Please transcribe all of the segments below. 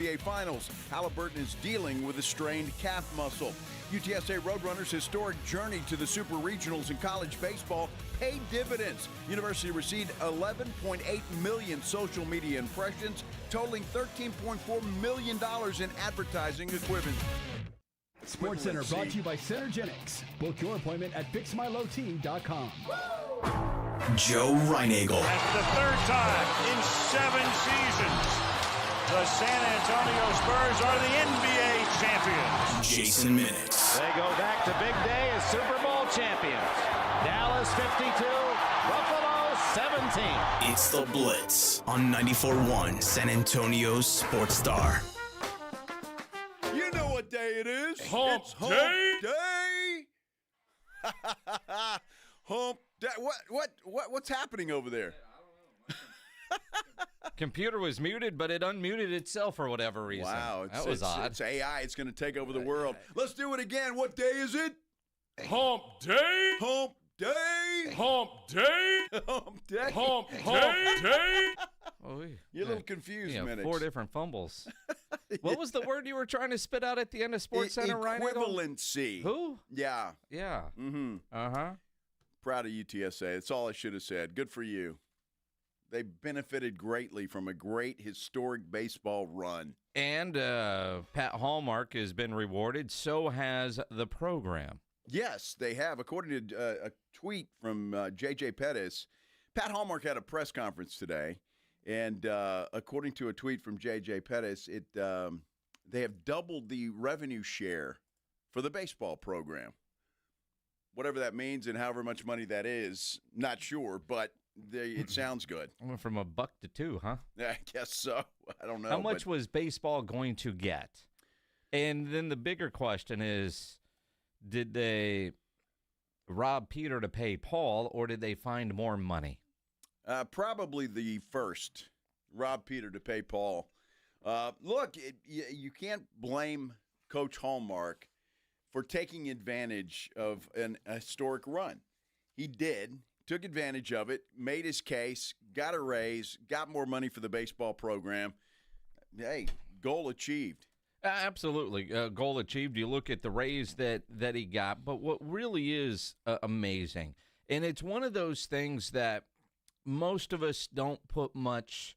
NBA Finals. Haliburton is dealing with a strained calf muscle. UTSA Roadrunners' historic journey to the Super Regionals in college baseball paid dividends. University received 11.8 million social media impressions, totaling $13.4 million in advertising equivalent. SportsCenter brought to you by Centergenics. Book your appointment at fixmylowteam.com. Joe Reinagel. And the third time in 7 seasons, the San Antonio Spurs are the NBA champions. Jason Minix. They go back to big day as Super Bowl champions. Dallas 52, Buffalo 17. It's the Blitz on 94.1 San Antonio's Sports Star. You know what day it is. Hump Hump Day. Hump Day. What's happening over there? Computer was muted, but it unmuted itself for whatever reason. Wow, that was odd. It's AI. It's going to take over the world. Let's do it again. What day is it? Hump Day. Hump Day. Hump Day. Hump Day. Hump Day. Oh, You're a little confused, Minix. 4 different fumbles. What was the word you were trying to spit out at the end of Sports Center, Ryan? Equivalency. Who? Yeah. Yeah. Mm-hmm. Uh-huh. Proud of UTSA. That's all I should have said. Good for you. They benefited greatly from a great historic baseball run. And Pat Hallmark has been rewarded. So has the program. Yes, they have. According to a tweet from J.J. Pettis, Pat Hallmark had a press conference today. And according to a tweet from J.J. Pettis, they have doubled the revenue share for the baseball program. Whatever that means and however much money that is, not sure, but it sounds good. Went from $1 to $2, huh? Yeah, I guess so. I don't know. How much was baseball going to get? And then the bigger question is, did they rob Peter to pay Paul, or did they find more money? Probably the first. Rob Peter to pay Paul. Look, you can't blame Coach Hallmark for taking advantage of an historic run. He did. Took advantage of it, made his case, got a raise, got more money for the baseball program. Hey, goal achieved. Absolutely. Goal achieved. You look at the raise that he got. But what really is amazing, and it's one of those things that most of us don't put much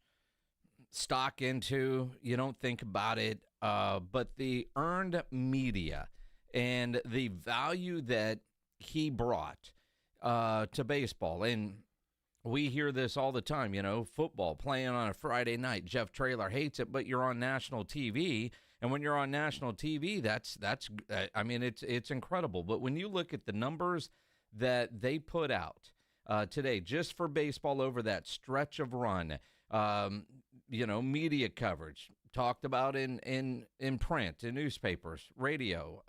stock into. You don't think about it. But the earned media and the value that he brought to baseball. And we hear this all the time, football playing on a Friday night. Jeff Traylor hates it, but you're on national TV. And when you're on national TV, it's incredible. But when you look at the numbers that they put out today, just for baseball over that stretch of run, media coverage, talked about in print, in newspapers, radio.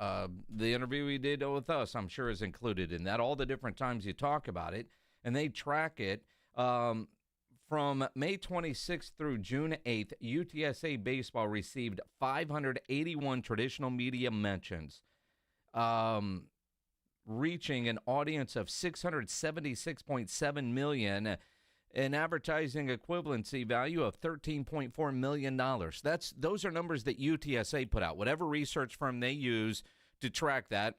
The interview he did with us, I'm sure, is included in that. All the different times you talk about it, and they track it. From May 26th through June 8th, UTSA baseball received 581 traditional media mentions, reaching an audience of 676.7 million. An advertising equivalency value of $13.4 million. Those are numbers that UTSA put out. Whatever research firm they use to track that,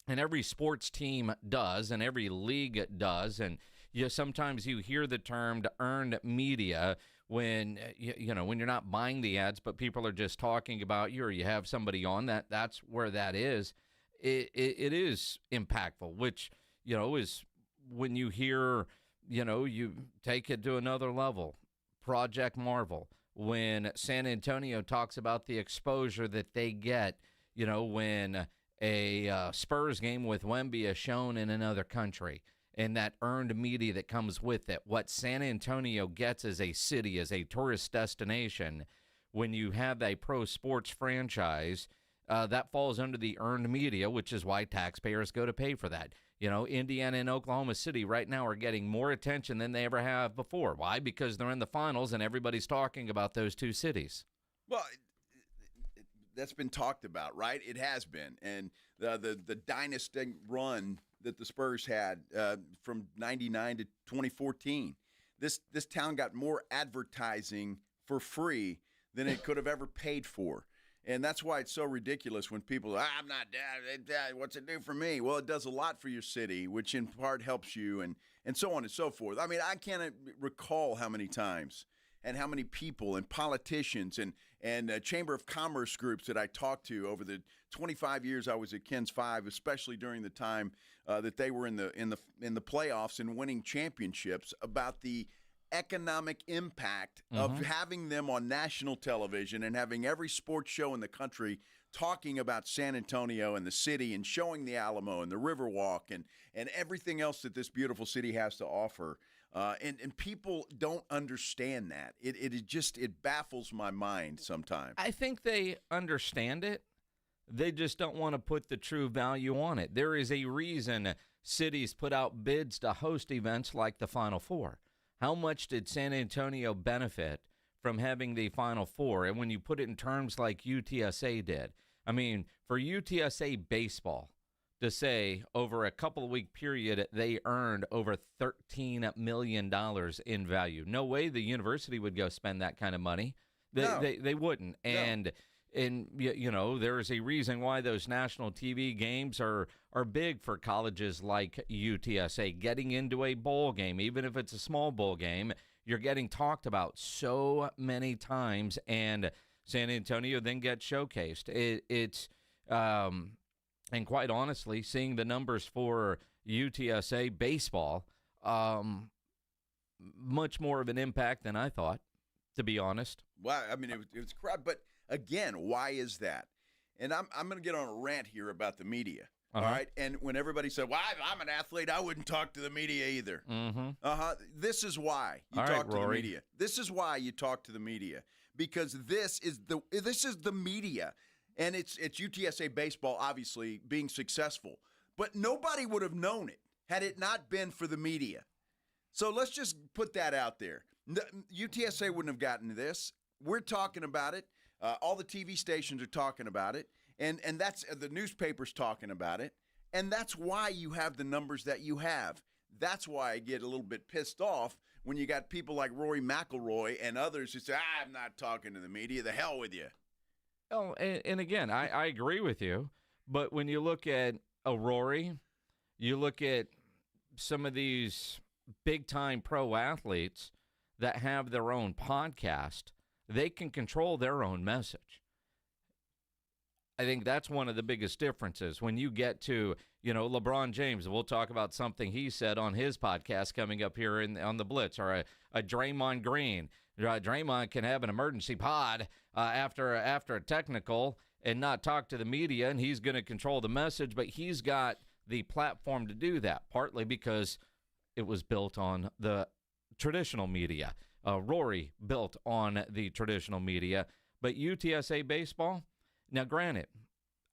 and every sports team does, and every league does. And sometimes you hear the term earned media when when you're not buying the ads, but people are just talking about you, or you have somebody on that. That's where that is. It is impactful, which is when you hear. You take it to another level. Project Marvel, when San Antonio talks about the exposure that they get, when a Spurs game with Wemby is shown in another country, and that earned media that comes with it, what San Antonio gets as a city, as a tourist destination, when you have a pro sports franchise, that falls under the earned media, which is why taxpayers go to pay for that. Indiana and Oklahoma City right now are getting more attention than they ever have before. Why? Because they're in the finals and everybody's talking about those two cities. Well, that's been talked about, right? It has been. And the dynasty run that the Spurs had from 99 to 2014, this town got more advertising for free than it could have ever paid for. And that's why it's so ridiculous when people, I'm not, what's it do for me? Well, it does a lot for your city, which in part helps you, and so on and so forth. I mean, I can't recall how many times and how many people and politicians and Chamber of Commerce groups that I talked to over the 25 years I was at Ken's 5, especially during the time that they were in the playoffs and winning championships, about the economic impact of having them on national television and having every sports show in the country talking about San Antonio and the city and showing the Alamo and the Riverwalk and everything else that this beautiful city has to offer. And people don't understand that. It baffles my mind sometimes. I think they understand it. They just don't want to put the true value on it. There is a reason cities put out bids to host events like the Final Four. How much did San Antonio benefit from having the Final Four? And when you put it in terms like UTSA did, I mean, for UTSA baseball to say over a couple of week period they earned over $13 million in value. No way the university would go spend that kind of money. They wouldn't. No. And you know, there's a reason why those national TV games are big for colleges like UTSA. Getting into a bowl game, even if it's a small bowl game, you're getting talked about so many times, and San Antonio then gets showcased. And quite honestly, seeing the numbers for UTSA baseball, much more of an impact than I thought, to be honest. Well, I mean, it was crap, but again, why is that? And I'm going to get on a rant here about the media, all right? And when everybody said, well, I'm an athlete, I wouldn't talk to the media either. This is why you talk to the media. This is why you talk to the media, because this is the media. And it's UTSA baseball, obviously, being successful. But nobody would have known it had it not been for the media. So let's just put that out there. UTSA wouldn't have gotten this. We're talking about it. All the TV stations are talking about it. And that's the newspapers talking about it. And that's why you have the numbers that you have. That's why I get a little bit pissed off when you got people like Rory McIlroy and others who say, I'm not talking to the media. The hell with you. Oh, and again, I agree with you. But when you look at a Rory, you look at some of these big-time pro athletes that have their own podcast, they can control their own message. I think that's one of the biggest differences. When you get to, you know, LeBron James, we'll talk about something he said on his podcast coming up here on the Blitz, or a Draymond Green. Draymond can have an emergency pod after a technical and not talk to the media, and he's going to control the message, but he's got the platform to do that, partly because it was built on the traditional media. Rory built on the traditional media, but UTSA baseball, now granted,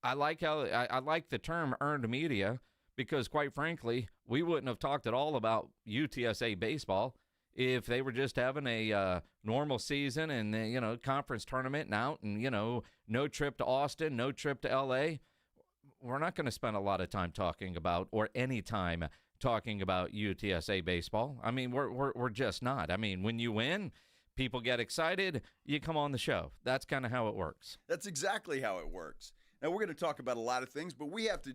I like the term earned media, because quite frankly, we wouldn't have talked at all about UTSA baseball if they were just having a normal season and, you know, conference tournament and out and, you know, no trip to Austin, no trip to L.A., we're not going to spend a lot of time talking about, or any time talking about UTSA baseball. I mean, we're just not. I mean, when you win, people get excited, you come on the show. That's kind of how it works. That's exactly how it works. Now, we're going to talk about a lot of things, but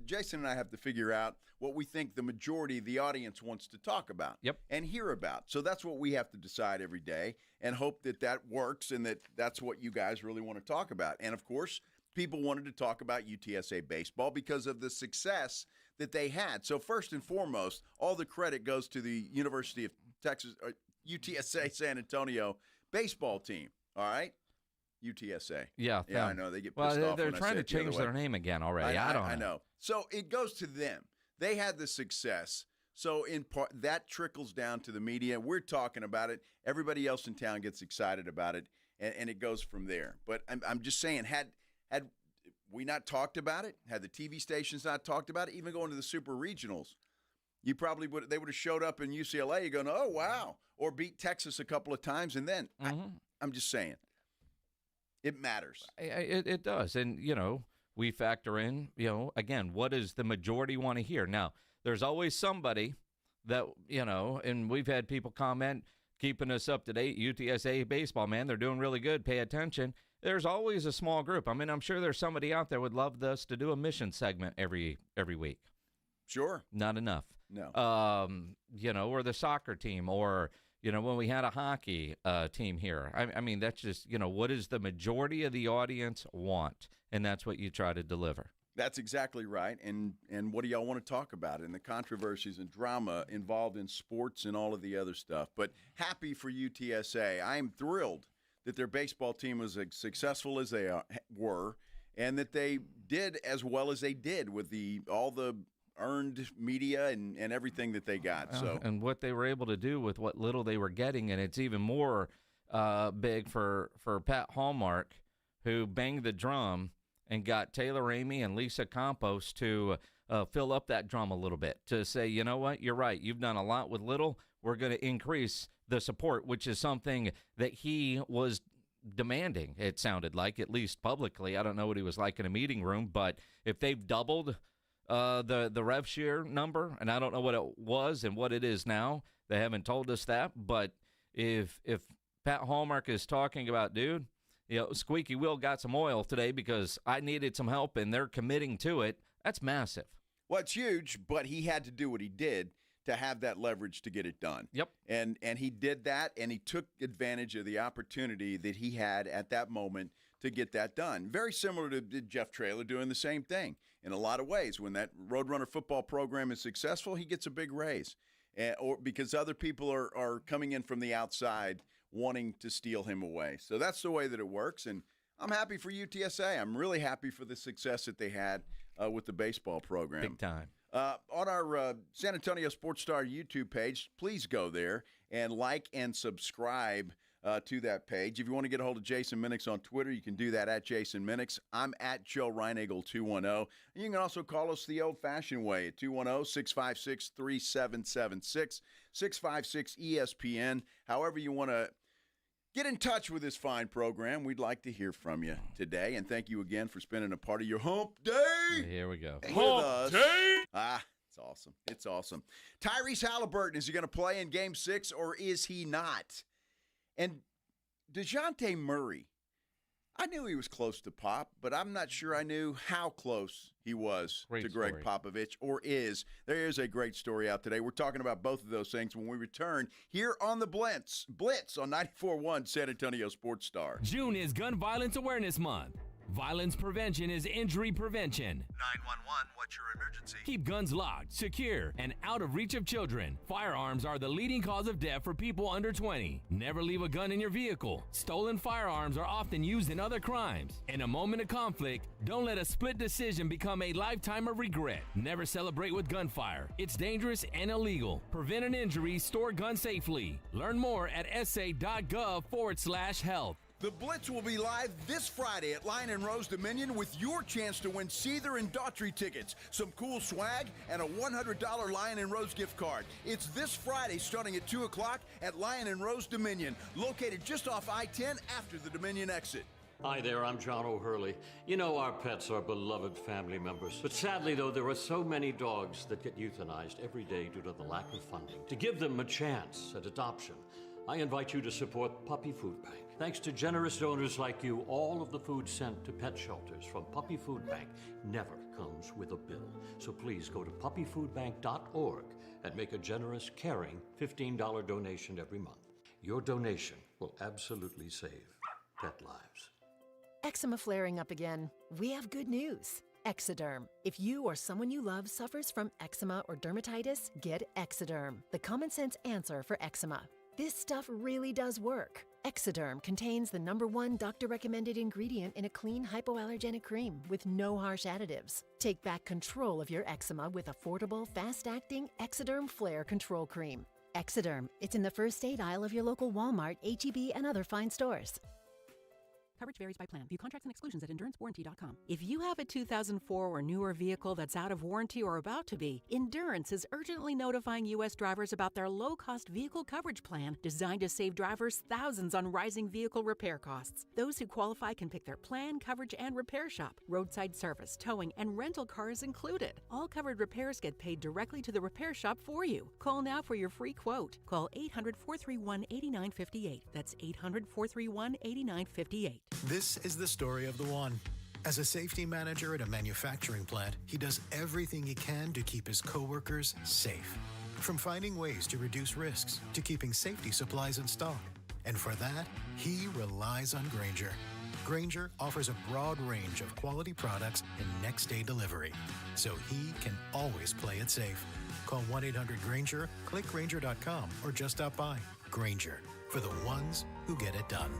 Jason and I have to figure out what we think the majority of the audience wants to talk about and hear about. So that's what we have to decide every day and hope that works and that's what you guys really want to talk about. And, of course, people wanted to talk about UTSA baseball because of the success that they had. So first and foremost, all the credit goes to the University of Texas, or UTSA San Antonio baseball team, all right? UTSA. Yeah, I know. They get pissed off. They're trying to change their name again already. I know. So it goes to them. They had the success. So in part, that trickles down to the media. We're talking about it. Everybody else in town gets excited about it, and it goes from there. But I'm just saying, had we not talked about it, had the TV stations not talked about it, even going to the super regionals, they would have showed up in UCLA. You're going, oh, wow, or beat Texas a couple of times, and then I'm just saying. It matters. It does. And, you know, we factor in, you know, again, what does the majority want to hear? Now, there's always somebody that, you know, and we've had people comment, keeping us up to date. UTSA baseball, man, they're doing really good. Pay attention. There's always a small group. I mean, I'm sure there's somebody out there would love us to do a mission segment every week. Sure. Not enough. No. Or the soccer team, or, when we had a hockey team here. I mean, that's just, what does the majority of the audience want? And that's what you try to deliver. That's exactly right. And what do y'all want to talk about? And the controversies and drama involved in sports and all of the other stuff. But happy for UTSA. I am thrilled that their baseball team was as successful as they were, and that they did as well as they did with all the earned media and everything that they got. And what they were able to do with what little they were getting, and it's even more big for Pat Hallmark, who banged the drum and got Taylor Ramey and Lisa Campos to fill up that drum a little bit, to say, you know what, you're right, you've done a lot with little, we're going to increase the support, which is something that he was demanding, it sounded like, at least publicly. I don't know what he was like in a meeting room, but if they've doubled the rev share number, and I don't know what it was and what it is now, they haven't told us that, but if Pat Hallmark is talking about, dude, squeaky wheel got some oil today because I needed some help, and they're committing to it, that's massive. Well, it's huge, but he had to do what he did to have that leverage to get it done. Yep. And he did that, and he took advantage of the opportunity that he had at that moment to get that done. Very similar to Jeff Traylor doing the same thing in a lot of ways. When that Roadrunner football program is successful, he gets a big raise, or because other people are coming in from the outside wanting to steal him away. So that's the way that it works, and I'm happy for UTSA. I'm really happy for the success that they had with the baseball program. Big time. On our San Antonio Sports Star YouTube page, please go there and like and subscribe to that page. If you want to get a hold of Jason Minix on Twitter, you can do that at Jason Minix. I'm at Joe Reinagle 210. You can also call us the old-fashioned way at 210-656-3776, 656-ESPN. However you want to get in touch with this fine program, we'd like to hear from you today. And thank you again for spending a part of your Hump Day. Here we go. With us. Day. It's awesome. It's awesome. Tyrese Haliburton, is he going to play in Game 6 or is he not? And DeJounte Murray, I knew he was close to Pop, but I'm not sure I knew how close he was to Greg Popovich, or is. There is a great story out today. We're talking about both of those things when we return here on the Blitz on 94.1 San Antonio Sports Star. June is Gun Violence Awareness Month. Violence prevention is injury prevention. 911, what's your emergency? Keep guns locked, secure, and out of reach of children. Firearms are the leading cause of death for people under 20. Never leave a gun in your vehicle. Stolen firearms are often used in other crimes. In a moment of conflict, don't let a split decision become a lifetime of regret. Never celebrate with gunfire. It's dangerous and illegal. Prevent an injury, store guns safely. Learn more at sa.gov/health. The Blitz will be live this Friday at Lion & Rose Dominion with your chance to win Seether and Daughtry tickets, some cool swag, and a $100 Lion & Rose gift card. It's this Friday starting at 2 o'clock at Lion & Rose Dominion, located just off I-10 after the Dominion exit. Hi there, I'm John O'Hurley. You know our pets are beloved family members. But sadly, though, there are so many dogs that get euthanized every day due to the lack of funding. To give them a chance at adoption, I invite you to support Puppy Food Bank. Thanks to generous donors like you, all of the food sent to pet shelters from Puppy Food Bank never comes with a bill. So please go to puppyfoodbank.org and make a generous, caring $15 donation every month. Your donation will absolutely save pet lives. Eczema flaring up again. We have good news. Exoderm. If you or someone you love suffers from eczema or dermatitis, get Exoderm, the common sense answer for eczema. This stuff really does work. Exoderm contains the #1 doctor-recommended ingredient in a clean hypoallergenic cream with no harsh additives. Take back control of your eczema with affordable, fast-acting Exoderm Flare Control Cream. Exoderm. It's in the first aid aisle of your local Walmart, H-E-B, and other fine stores. Coverage varies by plan. View contracts and exclusions at endurancewarranty.com. If you have a 2004 or newer vehicle that's out of warranty or about to be, Endurance is urgently notifying U.S. drivers about their low-cost vehicle coverage plan designed to save drivers thousands on rising vehicle repair costs. Those who qualify can pick their plan, coverage, and repair shop. Roadside service, towing, and rental cars included. All covered repairs get paid directly to the repair shop for you. Call now for your free quote. Call 800-431-8958. That's 800-431-8958. This is the story of the one. As a safety manager at a manufacturing plant, he does everything he can to keep his coworkers safe. From finding ways to reduce risks to keeping safety supplies in stock. And for that, he relies on Grainger. Grainger offers a broad range of quality products and next-day delivery, so he can always play it safe. Call 1-800-GRAINGER, click Grainger.com, or just stop by. Grainger, for the ones who get it done.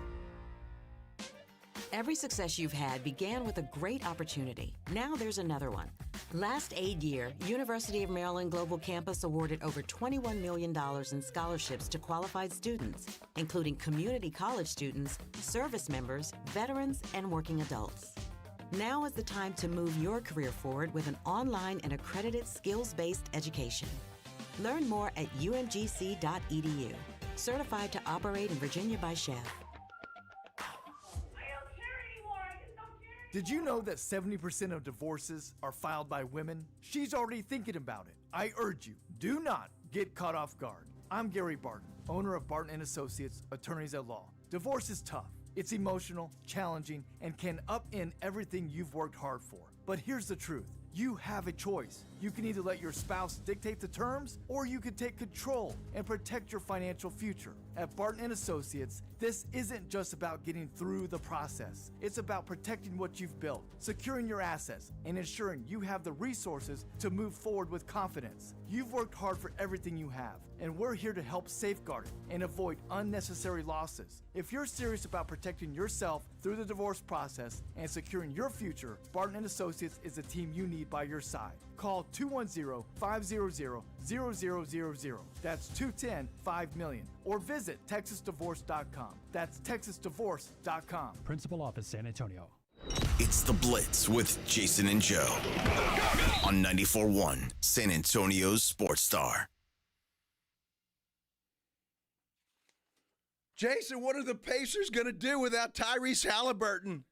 Every success you've had began with a great opportunity. Now there's another one. Last aid year, University of Maryland Global Campus awarded over $21 million in scholarships to qualified students, including community college students, service members, veterans, and working adults. Now is the time to move your career forward with an online and accredited skills-based education. Learn more at umgc.edu. Certified to operate in Virginia by Chef. Did you know that 70% of divorces are filed by women? She's already thinking about it. I urge you, do not get caught off guard. I'm Gary Barton, owner of Barton & Associates, attorneys at law. Divorce is tough. It's emotional, challenging, and can upend everything you've worked hard for. But here's the truth. You have a choice. You can either let your spouse dictate the terms, or you can take control and protect your financial future. At Barton & Associates, this isn't just about getting through the process. It's about protecting what you've built, securing your assets, and ensuring you have the resources to move forward with confidence. You've worked hard for everything you have, and we're here to help safeguard it and avoid unnecessary losses. If you're serious about protecting yourself through the divorce process and securing your future, Barton & Associates is the team you need by your side. Call 210-500-0000. That's 210-5-million. Or visit TexasDivorce.com. That's TexasDivorce.com. Principal Office, San Antonio. It's The Blitz with Jason and Joe on 94.1 San Antonio's Sports Star. Jason, what are the Pacers going to do without Tyrese Haliburton?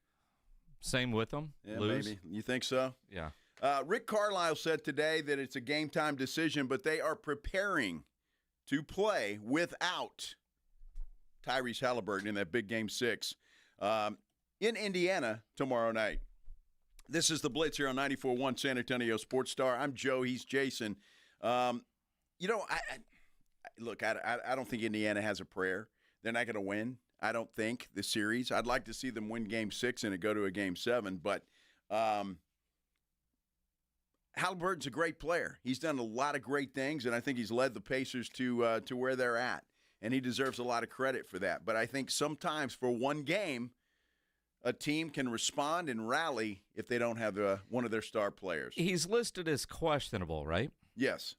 Same with them. Yeah, lose. maybe. You think so? Yeah. Rick Carlisle said today that it's a game-time decision, but they are preparing to play without Tyrese Haliburton in that big Game 6 in Indiana tomorrow night. This is The Blitz here on 94.1 San Antonio Sports Star. I'm Joe. He's Jason. Look, I don't think Indiana has a prayer. They're not going to win, I don't think, this series. I'd like to see them win Game 6 and it go to a Game 7, but Haliburton's a great player. He's done a lot of great things, and I think he's led the Pacers to where they're at, and he deserves a lot of credit for that. But I think sometimes for one game, a team can respond and rally if they don't have one of their star players. He's listed as questionable, right? Yes.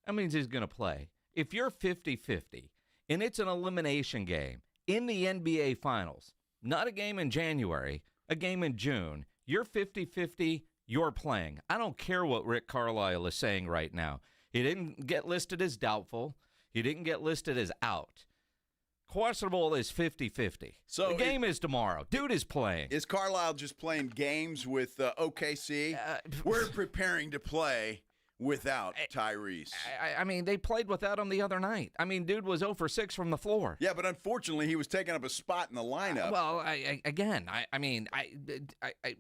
That means he's going to play. If you're 50-50, and it's an elimination game in the NBA Finals, not a game in January, a game in June, you're 50-50, you're playing. I don't care what Rick Carlisle is saying right now. He didn't get listed as doubtful. He didn't get listed as out. Questionable is 50-50. So the game is tomorrow. Dude is playing. Is Carlisle just playing games with OKC? We're preparing to play without Tyrese. I mean, they played without him the other night. I mean, dude was 0 for 6 from the floor. Yeah, but unfortunately, he was taking up a spot in the lineup.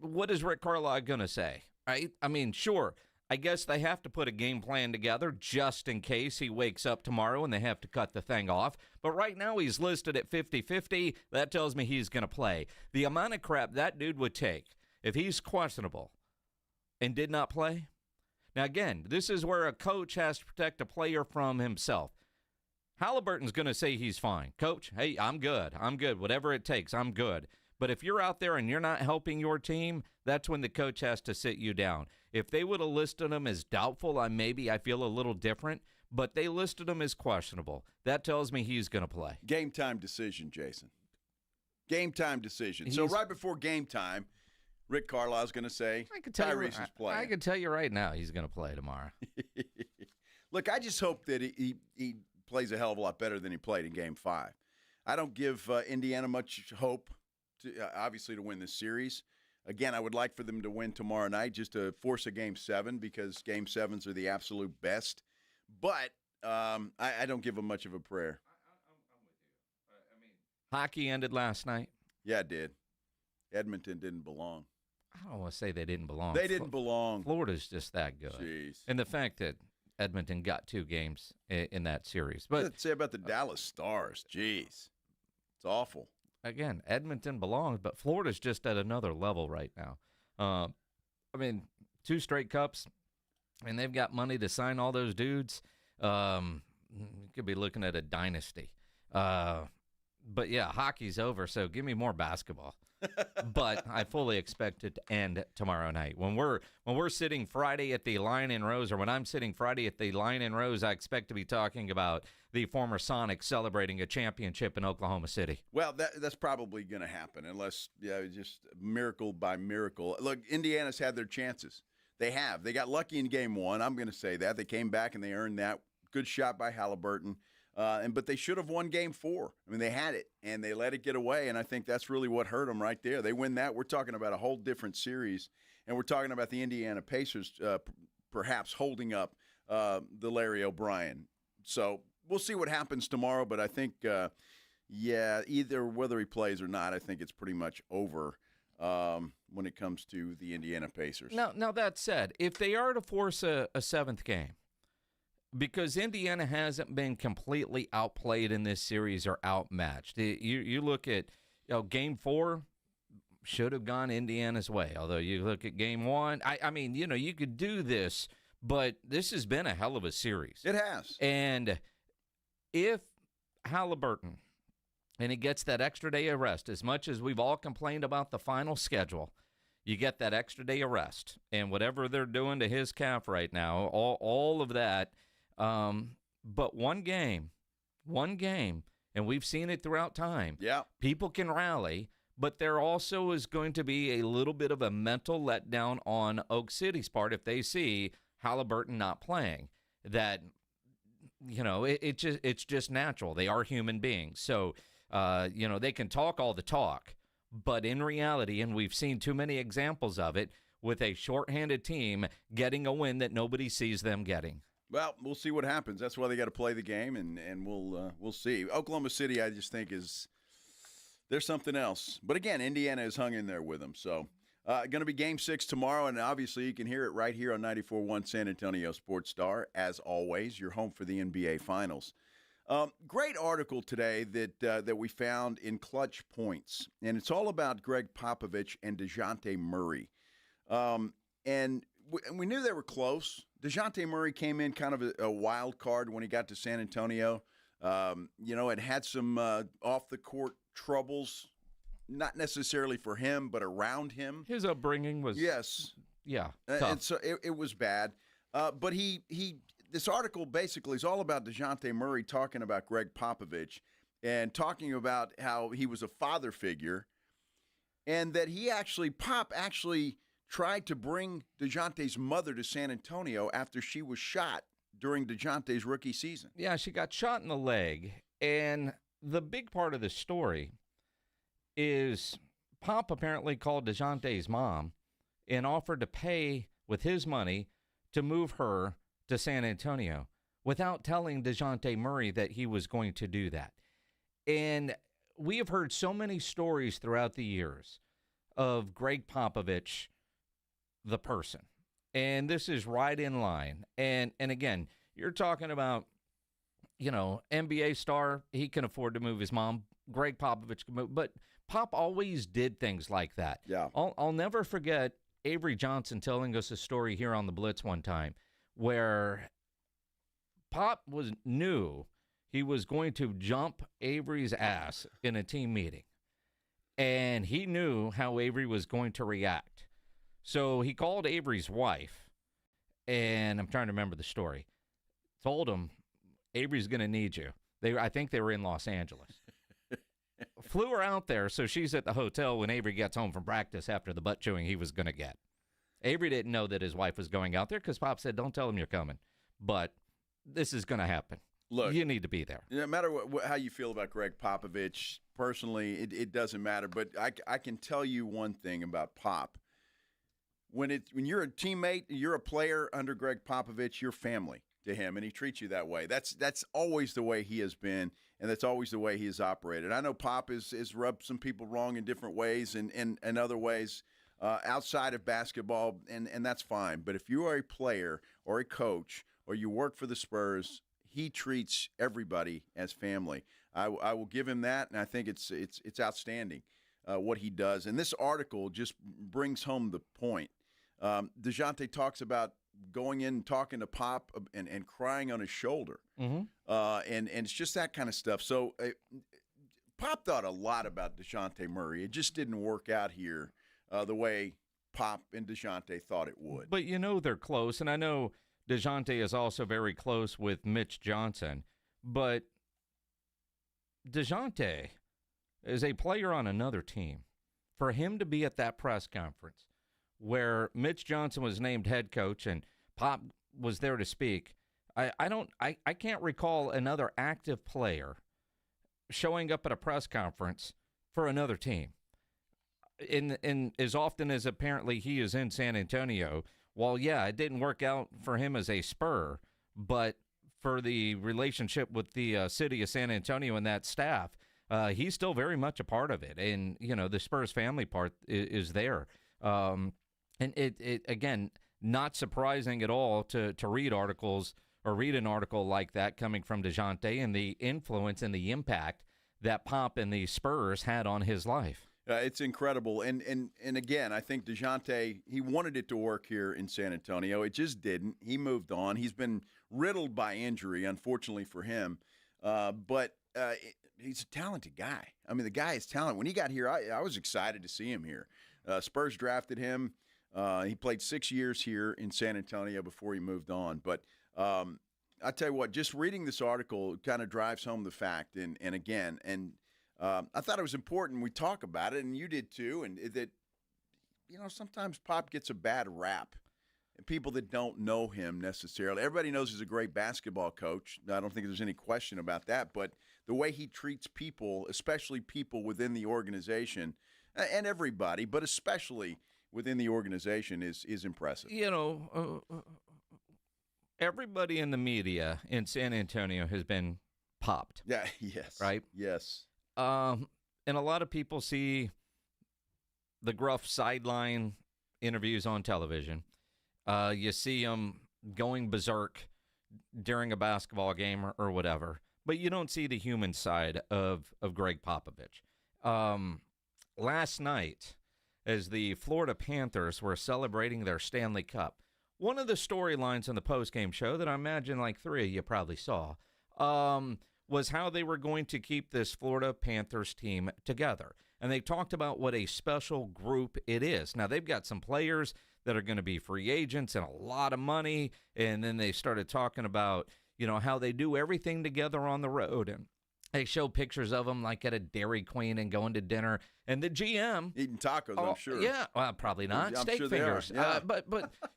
What is Rick Carlisle going to say? Right? I mean, sure. I guess they have to put a game plan together just in case he wakes up tomorrow and they have to cut the thing off. But right now he's listed at 50-50. That tells me he's going to play. The amount of crap that dude would take if he's questionable and did not play. Now, again, this is where a coach has to protect a player from himself. Haliburton's going to say he's fine. Coach, hey, I'm good. I'm good. Whatever it takes, I'm good. But if you're out there and you're not helping your team, that's when the coach has to sit you down. If they would have listed him as doubtful, I feel a little different. But they listed him as questionable. That tells me he's going to play. Game time decision, Jason. Game time decision. So right before game time, Rick Carlisle's going to say Tyrese is playing. I can tell you right now he's going to play tomorrow. Look, I just hope that he plays a hell of a lot better than he played in Game 5. I don't give Indiana much hope, obviously, to win this series. Again, I would like for them to win tomorrow night just to force a Game 7 because Game 7s are the absolute best. But I don't give them much of a prayer. Hockey ended last night. Yeah, it did. Edmonton didn't belong. I don't want to say they didn't belong. They didn't belong. Florida's just that good. Jeez. And the fact that Edmonton got 2 games in that series. But let's say about the Dallas Stars. Jeez. It's awful. Again, Edmonton belongs, but Florida's just at another level right now. 2 straight cups, and they've got money to sign all those dudes. You could be looking at a dynasty. But, yeah, hockey's over, so give me more basketball. But I fully expect it to end tomorrow night. When we're sitting Friday at the Lion and Rose, or when I'm sitting Friday at the Lion and Rose, I expect to be talking about the former Sonics celebrating a championship in Oklahoma City. Well, that's probably going to happen unless, just miracle by miracle. Look, Indiana's had their chances. They have. They got lucky in Game 1. I'm going to say that. They came back and they earned that. Good shot by Haliburton. But they should have won Game 4. I mean, they had it, and they let it get away, and I think that's really what hurt them right there. They win that. We're talking about a whole different series, and we're talking about the Indiana Pacers perhaps holding up the Larry O'Brien. So we'll see what happens tomorrow, but I think, either whether he plays or not, I think it's pretty much over when it comes to the Indiana Pacers. Now that said, if they are to force a 7th game, because Indiana hasn't been completely outplayed in this series or outmatched. You look at Game 4 should have gone Indiana's way. Although you look at Game 1, I mean, you could do this, but this has been a hell of a series. It has. And if Haliburton, and he gets that extra day of rest, as much as we've all complained about the final schedule, you get that extra day of rest. And whatever they're doing to his calf right now, all of that. But one game, and we've seen it throughout time. Yeah. People can rally, but there also is going to be a little bit of a mental letdown on Oak City's part if they see Haliburton not playing. That, it's just natural. They are human beings. So, they can talk all the talk, but in reality, and we've seen too many examples of it, with a shorthanded team getting a win that nobody sees them getting. Well, we'll see what happens. That's why they got to play the game, and we'll see. Oklahoma City, I just think there's something else. But again, Indiana has hung in there with them. So, going to be Game 6 tomorrow, and obviously you can hear it right here on 94.1 San Antonio Sports Star. As always, your home for the NBA Finals. Great article today that we found in Clutch Points, and it's all about Greg Popovich and DeJounte Murray. And we knew they were close. DeJounte Murray came in kind of a wild card when he got to San Antonio. It had some off-the-court troubles, not necessarily for him, but around him. His upbringing was tough. And so it was bad. But this article basically is all about DeJounte Murray talking about Greg Popovich and talking about how he was a father figure and that Pop actually tried to bring DeJounte's mother to San Antonio after she was shot during DeJounte's rookie season. Yeah, she got shot in the leg. And the big part of the story is Pop apparently called DeJounte's mom and offered to pay with his money to move her to San Antonio without telling DeJounte Murray that he was going to do that. And we have heard so many stories throughout the years of Greg Popovich, the person. And this is right in line. And again, you're talking about, NBA star, he can afford to move his mom. Greg Popovich can move. But Pop always did things like that. Yeah. I'll never forget Avery Johnson telling us a story here on the Blitz one time where Pop knew he was going to jump Avery's ass in a team meeting. And he knew how Avery was going to react. So he called Avery's wife, and I'm trying to remember the story, told him, Avery's going to need you. I think they were in Los Angeles. flew her out there so she's at the hotel when Avery gets home from practice after the butt chewing he was going to get. Avery didn't know that his wife was going out there because Pop said, don't tell him you're coming. But this is going to happen. Look, you need to be there. No matter how you feel about Greg Popovich, personally, it doesn't matter. But I can tell you one thing about Pop. When you're a teammate, you're a player under Greg Popovich, you're family to him, and he treats you that way. That's always the way he has been, and that's always the way he has operated. I know Pop has rubbed some people wrong in different ways and other ways outside of basketball, and that's fine. But if you are a player or a coach or you work for the Spurs, he treats everybody as family. I will give him that, and I think it's outstanding what he does. And this article just brings home the point. DeJounte talks about going in and talking to Pop and crying on his shoulder. And it's just that kind of stuff. So Pop thought a lot about DeJounte Murray. It just didn't work out here the way Pop and DeJounte thought it would. But they're close, and I know DeJounte is also very close with Mitch Johnson. But DeJounte is a player on another team. For him to be at that press conference where Mitch Johnson was named head coach and Pop was there to speak, I can't recall another active player showing up at a press conference for another team. In as often as apparently he is in San Antonio, well, yeah, it didn't work out for him as a Spur, but for the relationship with the city of San Antonio and that staff, he's still very much a part of it. And, the Spurs family part is there. And it again, not surprising at all to read articles or read an article like that coming from DeJounte and the influence and the impact that Pop and the Spurs had on his life. It's incredible. And again, I think DeJounte, he wanted it to work here in San Antonio. It just didn't. He moved on. He's been riddled by injury, unfortunately for him. But he's a talented guy. I mean, the guy is talented. When he got here, I was excited to see him here. Spurs drafted him. He played 6 years here in San Antonio before he moved on. But I tell you what, just reading this article kind of drives home the fact. And I thought it was important we talk about it, and you did too, and that, sometimes Pop gets a bad rap. And people that don't know him necessarily. Everybody knows he's a great basketball coach. I don't think there's any question about that. But the way he treats people, especially people within the organization, and everybody, but especially within the organization, is impressive. Everybody in the media in San Antonio has been popped. Yeah, yes. Right? Yes. And a lot of people see the gruff sideline interviews on television. You see them going berserk during a basketball game or whatever, but you don't see the human side of Greg Popovich. Last night, as the Florida Panthers were celebrating their Stanley Cup, one of the storylines on the postgame show that I imagine like three of you probably saw was how they were going to keep this Florida Panthers team together. And they talked about what a special group it is. Now, they've got some players that are going to be free agents and a lot of money. And then they started talking about, how they do everything together on the road. And they show pictures of them like at a Dairy Queen and going to dinner. And the GM eating tacos, I'm sure. Yeah, well, probably not. I'm Steak sure fingers. Yeah. But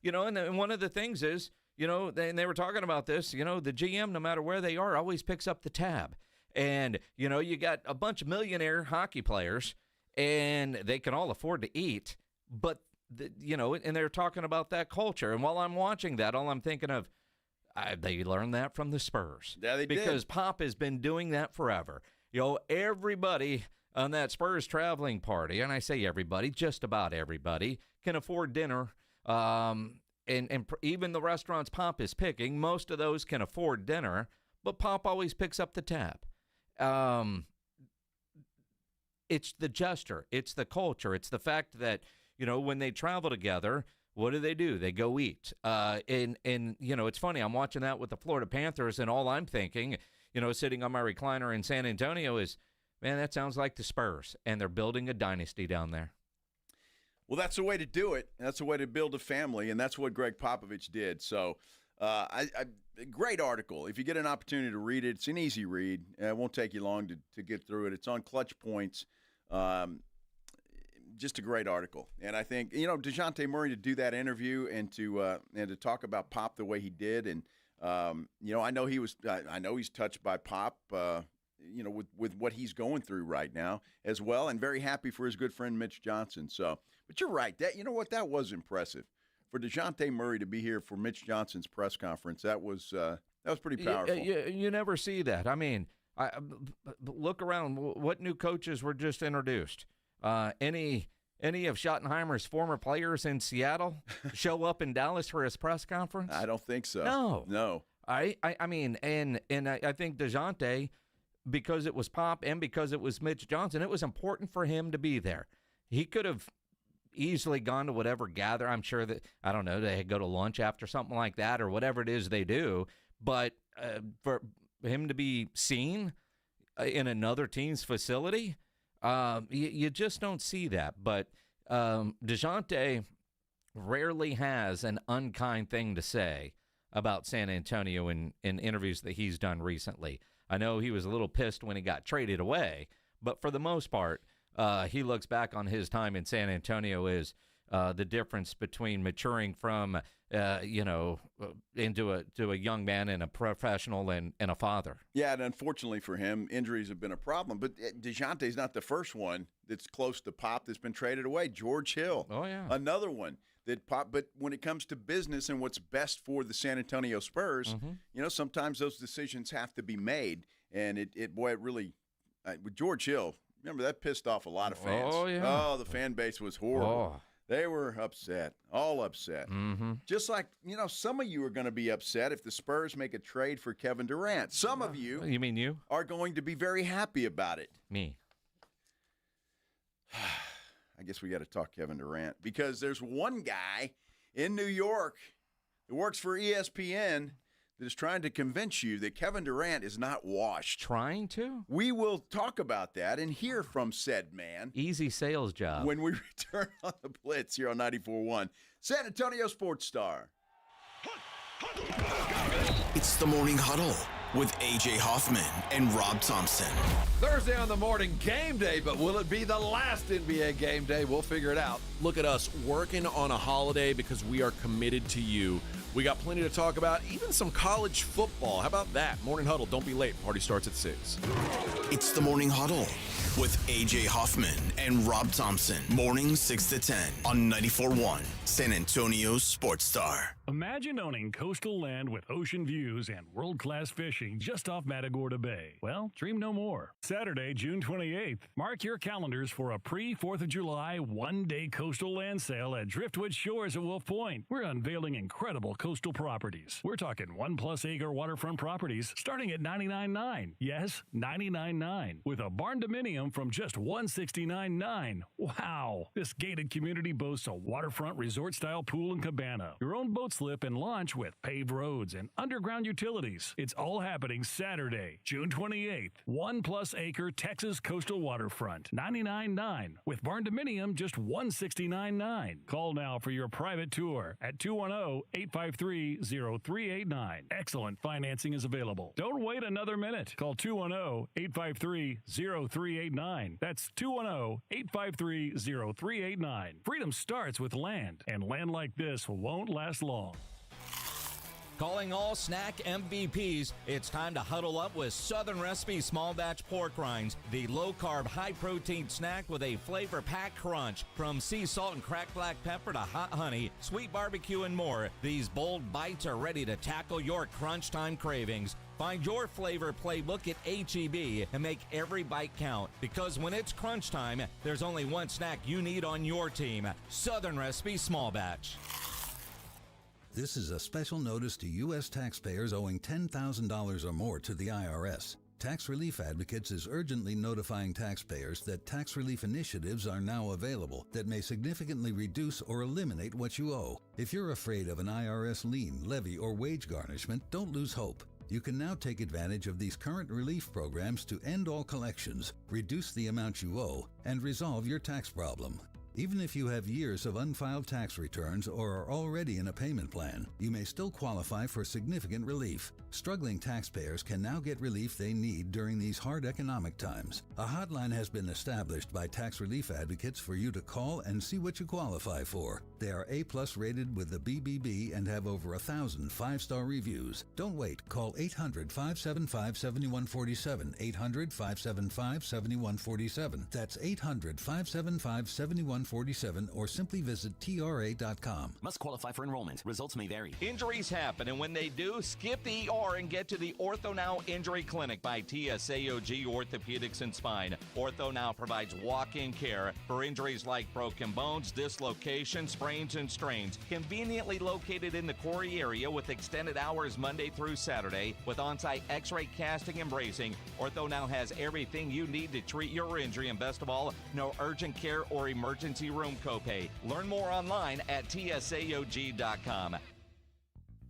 and one of the things is, they were talking about this, the GM, no matter where they are, always picks up the tab. And, you got a bunch of millionaire hockey players, and they can all afford to eat. But, and they're talking about that culture. And while I'm watching that, all I'm thinking of, they learned that from the Spurs. Yeah, they did. Because Pop has been doing that forever. Everybody on that Spurs traveling party, and I say everybody, just about everybody, can afford dinner. And even the restaurants Pop is picking, most of those can afford dinner, but Pop always picks up the tab. It's the gesture. It's the culture. It's the fact that, when they travel together, what do? They go eat. And it's funny. I'm watching that with the Florida Panthers, and all I'm thinking, sitting on my recliner in San Antonio is, man, that sounds like the Spurs, and they're building a dynasty down there. Well, that's the way to do it. That's the way to build a family, and that's what Greg Popovich did. So Great article. If you get an opportunity to read it, it's an easy read. It won't take you long to get through it. It's on Clutch Points. Just a great article. And I think, DeJounte Murray to do that interview and to talk about Pop the way he did. And, I know he's touched by Pop, with what he's going through right now as well, and very happy for his good friend Mitch Johnson. So, but you're right. That was impressive. For DeJounte Murray to be here for Mitch Johnson's press conference, that was pretty powerful. You never see that. I mean, look around. What new coaches were just introduced? Any of Schottenheimer's former players in Seattle show up in Dallas for his press conference? I don't think so. No. I mean, and I think DeJounte, because it was Pop and because it was Mitch Johnson, it was important for him to be there. He could have easily gone to whatever gather. I'm sure that, I don't know, they go to lunch after something like that or whatever it is they do. But for him to be seen in another team's facility, you just don't see that. But DeJounte rarely has an unkind thing to say about San Antonio in interviews that he's done recently. I know he was a little pissed when he got traded away, but for the most part, he looks back on his time in San Antonio as the difference between maturing from, into a young man and a professional and a father. Yeah, and unfortunately for him, injuries have been a problem. But DeJounte's not the first one that's close to Pop that's been traded away. George Hill, another one that Pop. But when it comes to business and what's best for the San Antonio Spurs, sometimes those decisions have to be made. And it really with George Hill. Remember, that pissed off a lot of fans. Oh, yeah. Oh, the fan base was horrible. Oh. They were upset, all upset. Mm-hmm. Just like, some of you are going to be upset if the Spurs make a trade for Kevin Durant. Some of you. You mean you? Are going to be very happy about it. Me. I guess we got to talk Kevin Durant because there's one guy in New York that works for ESPN that is trying to convince you that Kevin Durant is not washed. Trying to? We will talk about that and hear from said man. Easy sales job. When we return on the Blitz here on 94.1 San Antonio Sports Star. It's the Morning Huddle with A.J. Hoffman and Rob Thompson. Thursday on the morning, game day, but will it be the last NBA game day? We'll figure it out. Look at us working on a holiday because we are committed to you. We got plenty to talk about, even some college football. How about that? Morning Huddle, don't be late. Party starts at 6. It's the Morning Huddle with A.J. Hoffman and Rob Thompson. Morning 6 to 10 on 94.1 San Antonio Sports Star. Imagine owning coastal land with ocean views and world-class fishing just off Matagorda Bay. Well, dream no more. Saturday, June 28th. Mark your calendars for a pre-4th of July one-day coastal land sale at Driftwood Shores at Wolf Point. We're unveiling incredible coastal properties. We're talking 1+ acre waterfront properties starting at $99.9. Yes, $99.9. With a barn dominium from just $169.9. Wow! This gated community boasts a waterfront resort-style pool and cabana, your own boat slip and launch with paved roads and underground utilities. It's all happening Saturday, June 28th. 1+ acre Texas coastal waterfront, $99.9. With barn dominium, just $169.9. Call now for your private tour at 210-853-0389. Excellent financing is available. Don't wait another minute. Call 210-853-0389. That's 210-853-0389. Freedom starts with land, and land like this won't last long. Calling all snack MVPs, it's time to huddle up with Southern Recipe Small Batch Pork Rinds, the low-carb, high-protein snack with a flavor-packed crunch. From sea salt and cracked black pepper to hot honey, sweet barbecue, and more, these bold bites are ready to tackle your crunch time cravings. Find your flavor playbook at H-E-B and make every bite count. Because when it's crunch time, there's only one snack you need on your team. Southern Recipe Small Batch. This is a special notice to U.S. taxpayers owing $10,000 or more to the IRS. Tax Relief Advocates is urgently notifying taxpayers that tax relief initiatives are now available that may significantly reduce or eliminate what you owe. If you're afraid of an IRS lien, levy, or wage garnishment, don't lose hope. You can now take advantage of these current relief programs to end all collections, reduce the amount you owe, and resolve your tax problem. Even if you have years of unfiled tax returns or are already in a payment plan, you may still qualify for significant relief. Struggling taxpayers can now get relief they need during these hard economic times. A hotline has been established by tax relief advocates for you to call and see what you qualify for. They are A+ rated with the BBB and have over 1,000 5-star reviews. Don't wait. Call 800-575-7147. 800-575-7147. That's 800-575-7147 or simply visit TRA.com. Must qualify for enrollment. Results may vary. Injuries happen, and when they do, skip the ER and get to the Ortho Now Injury Clinic by TSAOG Orthopedics and Spine. Ortho Now provides walk-in care for injuries like broken bones, dislocations, sprains, and strains. Conveniently located in the Quarry area with extended hours Monday through Saturday with on-site x-ray casting and bracing, Ortho Now has everything you need to treat your injury, and best of all, no urgent care or emergency room copay. Learn more online at tsaog.com.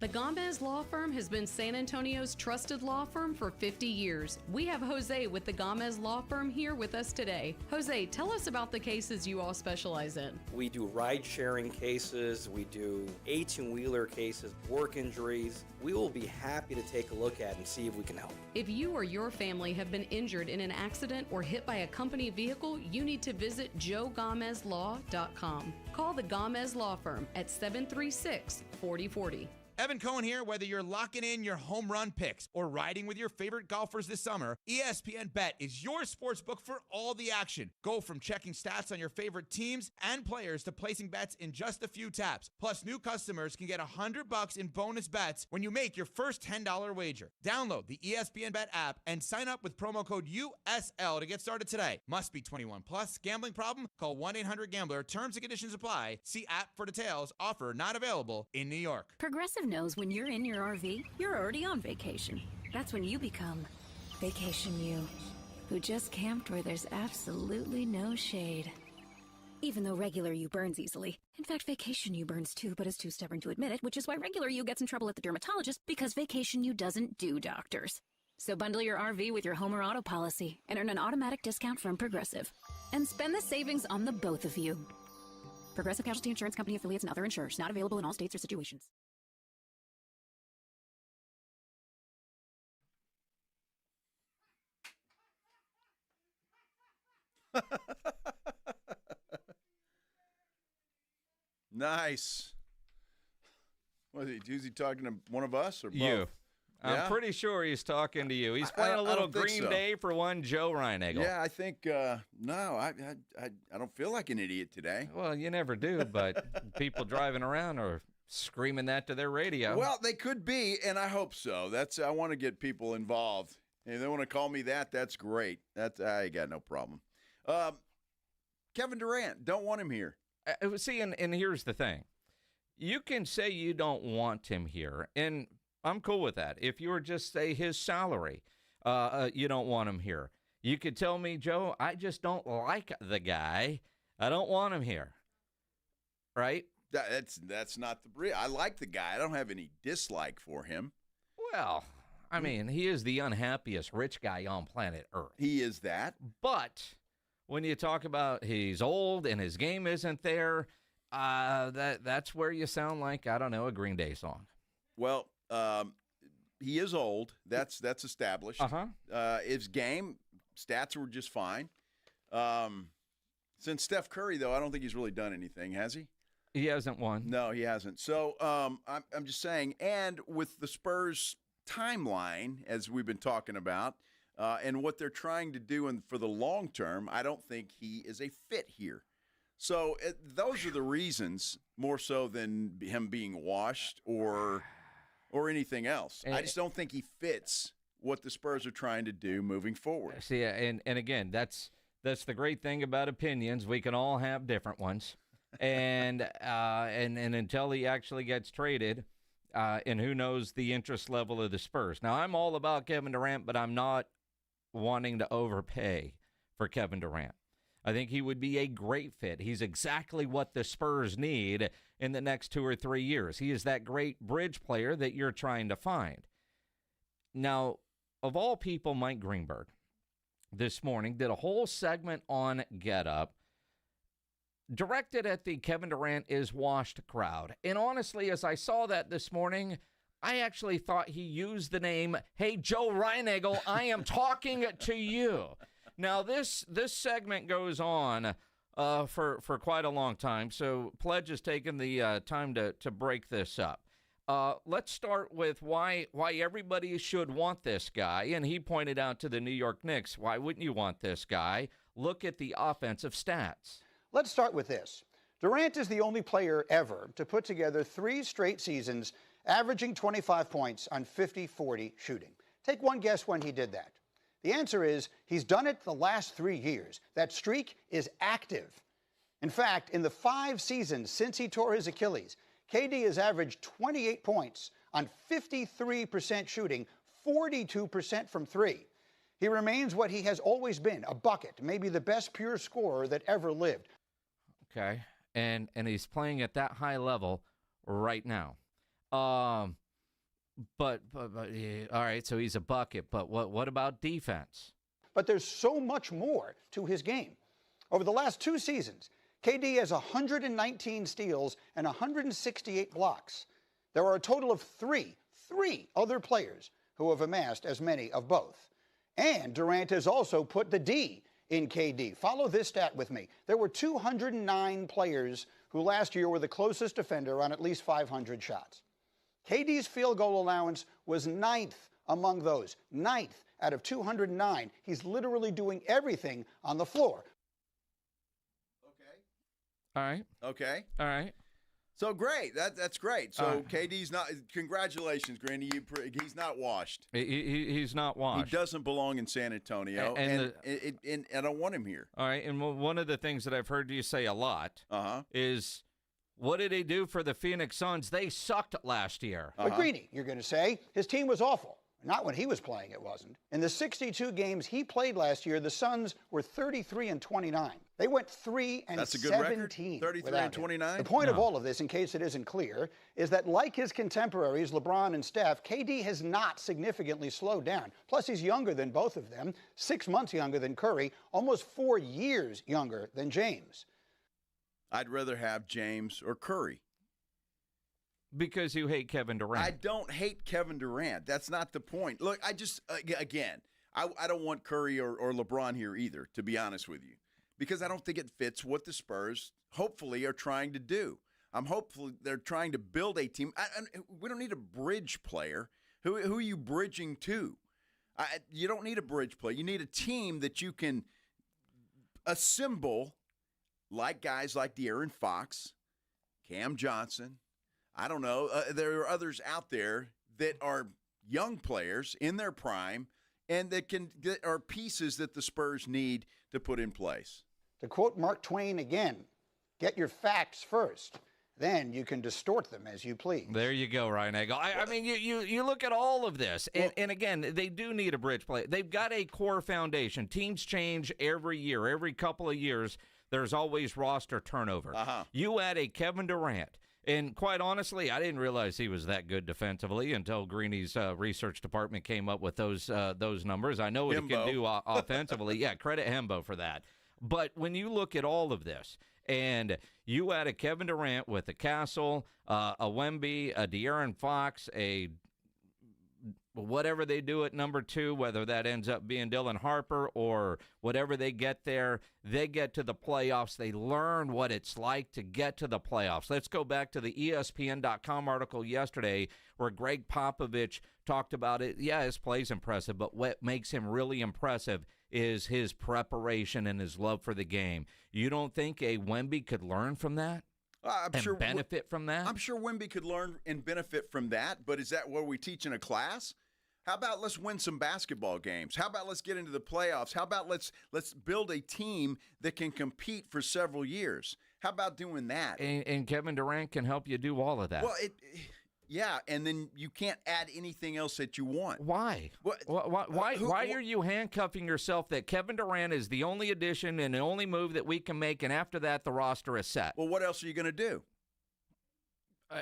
The Gomez Law Firm has been San Antonio's trusted law firm for 50 years. We have Jose with the Gomez Law Firm here with us today. Jose, tell us about the cases you all specialize in. We do ride-sharing cases, we do 18-wheeler cases, work injuries. We will be happy to take a look at and see if we can help. If you or your family have been injured in an accident or hit by a company vehicle, you need to visit joegomezlaw.com. Call the Gomez Law Firm at 736-4040. Evan Cohen here. Whether you're locking in your home run picks or riding with your favorite golfers this summer, ESPN Bet is your sports book for all the action. Go from checking stats on your favorite teams and players to placing bets in just a few taps. Plus, new customers can get $100 in bonus bets when you make your first $10 wager. Download the ESPN Bet app and sign up with promo code USL to get started today. Must be 21 plus. Gambling problem? Call 1-800-GAMBLER. Terms and conditions apply. See app for details. Offer not available in New York. Progressive knows when you're in your RV, you're already on vacation. That's when you become Vacation You, who just camped where there's absolutely no shade. Even though regular you burns easily. In fact, Vacation You burns too, but is too stubborn to admit it, which is why regular you gets in trouble at the dermatologist, because Vacation You doesn't do doctors. So bundle your RV with your home or auto policy and earn an automatic discount from Progressive. And spend the savings on the both of you. Progressive Casualty Insurance Company affiliates and other insurers. Not available in all states or situations. Nice. Is he talking to one of us or both? You. Yeah? I'm pretty sure he's talking to you. He's playing a little Green Day for one Joe Reinagel. Yeah, I think, no, I don't feel like an idiot today. Well, you never do, but people driving around are screaming that to their radio. Well, they could be, and I hope so. I want to get people involved. If they want to call me that, that's great. I got no problem. Kevin Durant, don't want him here. See, and here's the thing. You can say you don't want him here, and I'm cool with that. If you were just say his salary, you don't want him here. You could tell me, Joe, I just don't like the guy. I don't want him here. Right? That's not the breed. I like the guy. I don't have any dislike for him. Well, I mean, he is the unhappiest rich guy on planet Earth. He is that. But when you talk about he's old and his game isn't there, that's where you sound like, I don't know, a Green Day song. Well, he is old. That's established. His game stats were just fine. Since Steph Curry, though, I don't think he's really done anything, has he? He hasn't won. No, he hasn't. So I'm just saying, and with the Spurs timeline, as we've been talking about, and what they're trying to do for the long term, I don't think he is a fit here. So those are the reasons, more so than him being washed or anything else. I just don't think he fits what the Spurs are trying to do moving forward. See, and again, that's the great thing about opinions. We can all have different ones. And until he actually gets traded, and who knows the interest level of the Spurs. Now, I'm all about Kevin Durant, but I'm not wanting to overpay for Kevin Durant. I think he would be a great fit. He's exactly what the Spurs need in the next 2 or 3 years. He is that great bridge player that you're trying to find. Now, of all people, Mike Greenberg this morning did a whole segment on Get Up directed at the Kevin Durant is washed crowd. And honestly, as I saw that this morning, I actually thought he used the name, "Hey, Joe Reinagel, I am talking to you." Now, this segment goes on for quite a long time, so Pledge has taken the time to break this up. Let's start with why everybody should want this guy, and he pointed out to the New York Knicks, why wouldn't you want this guy? Look at the offensive stats. Let's start with this. Durant is the only player ever to put together 3 straight seasons averaging 25 points on 50-40 shooting. Take one guess when he did that. The answer is he's done it the last 3 years. That streak is active. In fact, in the 5 seasons since he tore his Achilles, KD has averaged 28 points on 53% shooting, 42% from 3. He remains what he has always been, a bucket, maybe the best pure scorer that ever lived. Okay, and he's playing at that high level right now. But yeah, all right, so he's a bucket, but what about defense? But there's so much more to his game. Over the last 2 seasons, KD has 119 steals and 168 blocks. There are a total of three other players who have amassed as many of both. And Durant has also put the D in KD. Follow this stat with me. There were 209 players who last year were the closest defender on at least 500 shots. KD's field goal allowance was 9th among those, 9th out of 209. He's literally doing everything on the floor. All right. Okay. All right. So great. That's great. So KD's not. Congratulations, Granny. He's not washed. He's not washed. He doesn't belong in San Antonio, and I don't want him here. All right. And one of the things that I've heard you say a lot is, what did he do for the Phoenix Suns? They sucked last year. But Greeny, you're going to say his team was awful. Not when he was playing, it wasn't. In the 62 games he played last year, the Suns were 33-29. They went 3-17. That's a good record. 33-29. The point of all of this, in case it isn't clear, is that like his contemporaries, LeBron and Steph, KD has not significantly slowed down. Plus, he's younger than both of them, 6 months younger than Curry, almost 4 years younger than James. I'd rather have James or Curry. Because you hate Kevin Durant. I don't hate Kevin Durant. That's not the point. Look, I just, again, I don't want Curry or LeBron here either, to be honest with you, because I don't think it fits what the Spurs hopefully are trying to do. I'm hopeful they're trying to build a team. We don't need a bridge player. Who are you bridging to? You don't need a bridge player. You need a team that you can assemble, like guys like De'Aaron Fox, Cam Johnson. I don't know. There are others out there that are young players in their prime and that are pieces that the Spurs need to put in place. To quote Mark Twain again, get your facts first. Then you can distort them as you please. There you go, Ryan Egel. I mean, you look at all of this, and again, they do need a bridge play. They've got a core foundation. Teams change every year. Every couple of years, there's always roster turnover. You add a Kevin Durant. And quite honestly, I didn't realize he was that good defensively until Greeny's research department came up with those numbers. I know what he can do offensively. Yeah, credit Hembo for that. But when you look at all of this, and you add a Kevin Durant with a Castle, a Wemby, a De'Aaron Fox, a whatever they do at number 2, whether that ends up being Dylan Harper or whatever they get there, they get to the playoffs. They learn what it's like to get to the playoffs. Let's go back to the ESPN.com article yesterday where Greg Popovich talked about it. Yeah, his play's impressive, but what makes him really impressive is his preparation and his love for the game. You don't think a Wemby could learn from that? Benefit from that? I'm sure Wemby could learn and benefit from that, but is that what we teach in a class? How about let's win some basketball games? How about let's get into the playoffs? How about let's build a team that can compete for several years? How about doing that? And Kevin Durant can help you do all of that. Well, yeah, and then you can't add anything else that you want. Why? Why are you handcuffing yourself that Kevin Durant is the only addition and the only move that we can make, and after that the roster is set? Well, what else are you going to do?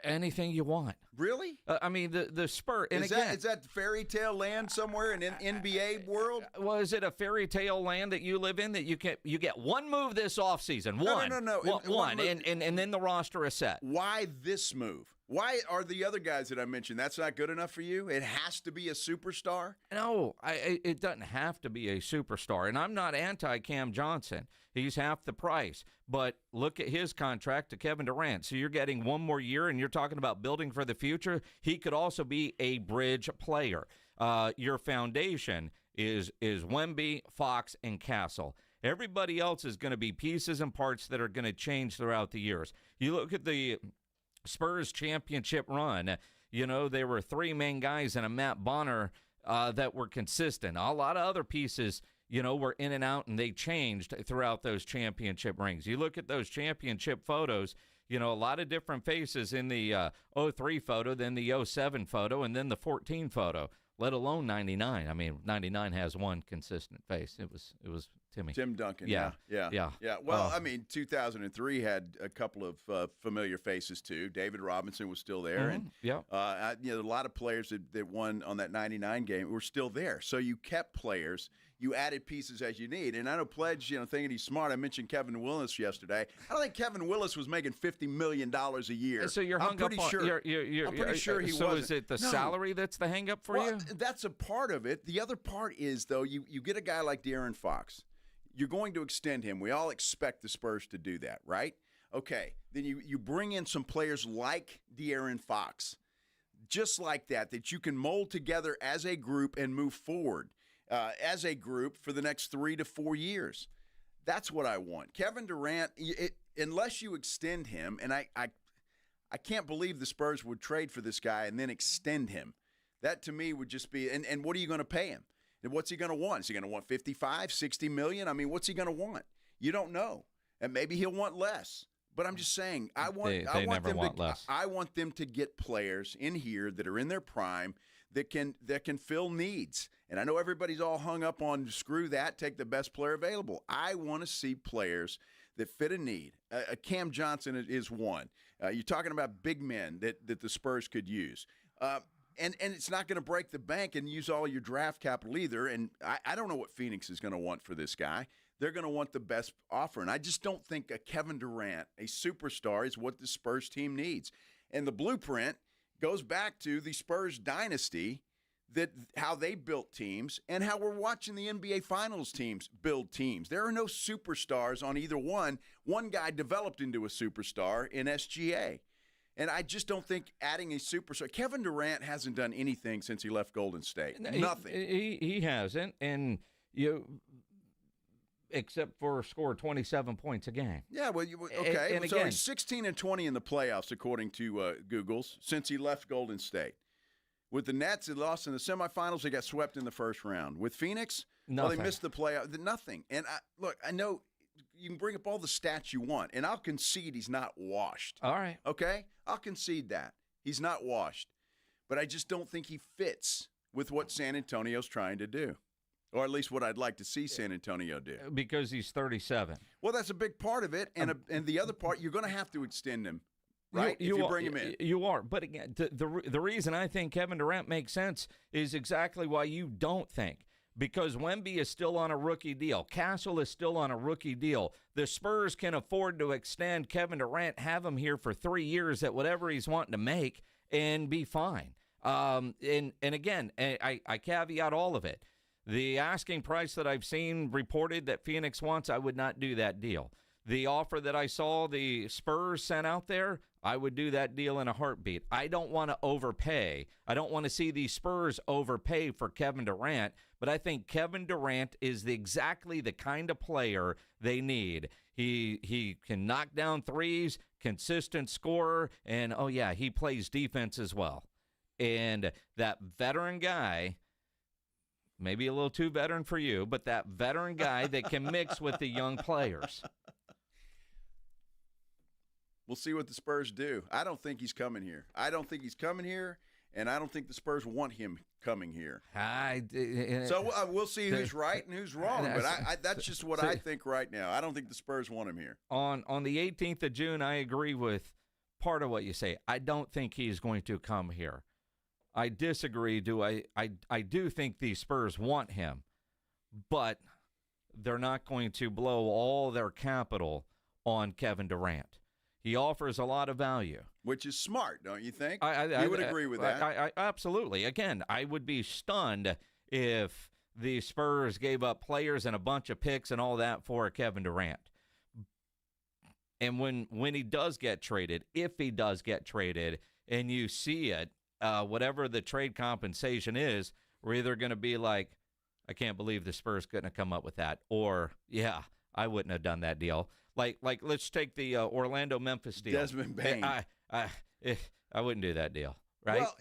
Anything you want. Really? I mean, the Spurs. And is again, that fairy tale land somewhere in NBA world? Well, is it a fairy tale land that you live in that you get one move this offseason? No. One, and then the roster is set. Why this move? Why are the other guys that I mentioned, that's not good enough for you? It has to be a superstar? No, it doesn't have to be a superstar. And I'm not anti-Cam Johnson. He's half the price. But look at his contract to Kevin Durant. So you're getting one more year, and you're talking about building for the future. He could also be a bridge player. Your foundation is Wemby, Fox, and Castle. Everybody else is going to be pieces and parts that are going to change throughout the years. You look at the Spurs championship run, there were three main guys and a Matt Bonner that were consistent. A lot of other pieces, were in and out, and they changed throughout those championship rings. You look at those championship photos, a lot of different faces in the 03 photo, then the 07 photo, and then the 14 photo, let alone 99. I mean, 99 has one consistent face. It was Tim Duncan. Yeah. Well, 2003 had a couple of familiar faces too. David Robinson was still there, and a lot of players that won on that 99 game were still there. So you kept players, you added pieces as you need. And I know Pledge, thinking he's smart. I mentioned Kevin Willis yesterday. I don't think Kevin Willis was making $50 million a year. So you're hung up on. I'm pretty sure he wasn't. So is it the salary that's the hang up for you? That's a part of it. The other part is though, you get a guy like De'Aaron Fox. You're going to extend him. We all expect the Spurs to do that, right? Okay. Then you bring in some players like De'Aaron Fox, just like that you can mold together as a group and move forward as a group for the next 3 to 4 years. That's what I want. Kevin Durant, unless you extend him, and I can't believe the Spurs would trade for this guy and then extend him. That to me would just be, and what are you going to pay him? And what's he going to want? Is he going to want 55, 60 million? I mean, what's he going to want? You don't know. And maybe he'll want less. But I'm just saying, I want them to get players in here that are in their prime that can fill needs. And I know everybody's all hung up on screw that, take the best player available. I want to see players that fit a need. Cam Johnson is one. You're talking about big men that the Spurs could use. And it's not going to break the bank and use all your draft capital either. And I don't know what Phoenix is going to want for this guy. They're going to want the best offer. And I just don't think a Kevin Durant, a superstar, is what the Spurs team needs. And the blueprint goes back to the Spurs dynasty, how they built teams and how we're watching the NBA Finals teams build teams. There are no superstars on either one. One guy developed into a superstar in SGA. And I just don't think adding a superstar. Kevin Durant hasn't done anything since he left Golden State. Nothing. He hasn't, and except for score 27 points a game. Yeah, well, okay. And so again, he's 16 and 20 in the playoffs, according to Google's, since he left Golden State. With the Nets, they lost in the semifinals. They got swept in the first round. With Phoenix, they missed the playoff. Nothing. And I know you can bring up all the stats you want, and I'll concede he's not washed. All right. Okay? I'll concede that. He's not washed. But I just don't think he fits with what San Antonio's trying to do, or at least what I'd like to see San Antonio do. Because he's 37. Well, that's a big part of it, and the other part, you're going to have to extend him, right, if you bring him in. You are. But again, the reason I think Kevin Durant makes sense is exactly why you don't think. Because Wemby is still on a rookie deal. Castle is still on a rookie deal. The Spurs can afford to extend Kevin Durant, have him here for 3 years at whatever he's wanting to make, and be fine. And again, I caveat all of it. The asking price that I've seen reported that Phoenix wants, I would not do that deal. The offer that I saw the Spurs sent out there, I would do that deal in a heartbeat. I don't want to overpay. I don't want to see the Spurs overpay for Kevin Durant, but I think Kevin Durant is exactly the kind of player they need. He can knock down threes, consistent scorer, and, he plays defense as well. And that veteran guy, maybe a little too veteran for you, but that veteran guy that can mix with the young players. We'll see what the Spurs do. I don't think he's coming here. And I don't think the Spurs want him coming here. So we'll see who's right and who's wrong. But that's just what I think right now. I don't think the Spurs want him here. On the 18th of June, I agree with part of what you say. I don't think he's going to come here. I disagree. I do think the Spurs want him, but they're not going to blow all their capital on Kevin Durant. He offers a lot of value. Which is smart, don't you think? You would agree with that. I absolutely. Again, I would be stunned if the Spurs gave up players and a bunch of picks and all that for Kevin Durant. And when he does get traded, if he does get traded, and you see it, whatever the trade compensation is, we're either going to be like, I can't believe the Spurs couldn't have come up with that, or, yeah, I wouldn't have done that deal. Like let's take the Orlando-Memphis deal. Desmond Bane. I wouldn't do that deal, right? Well,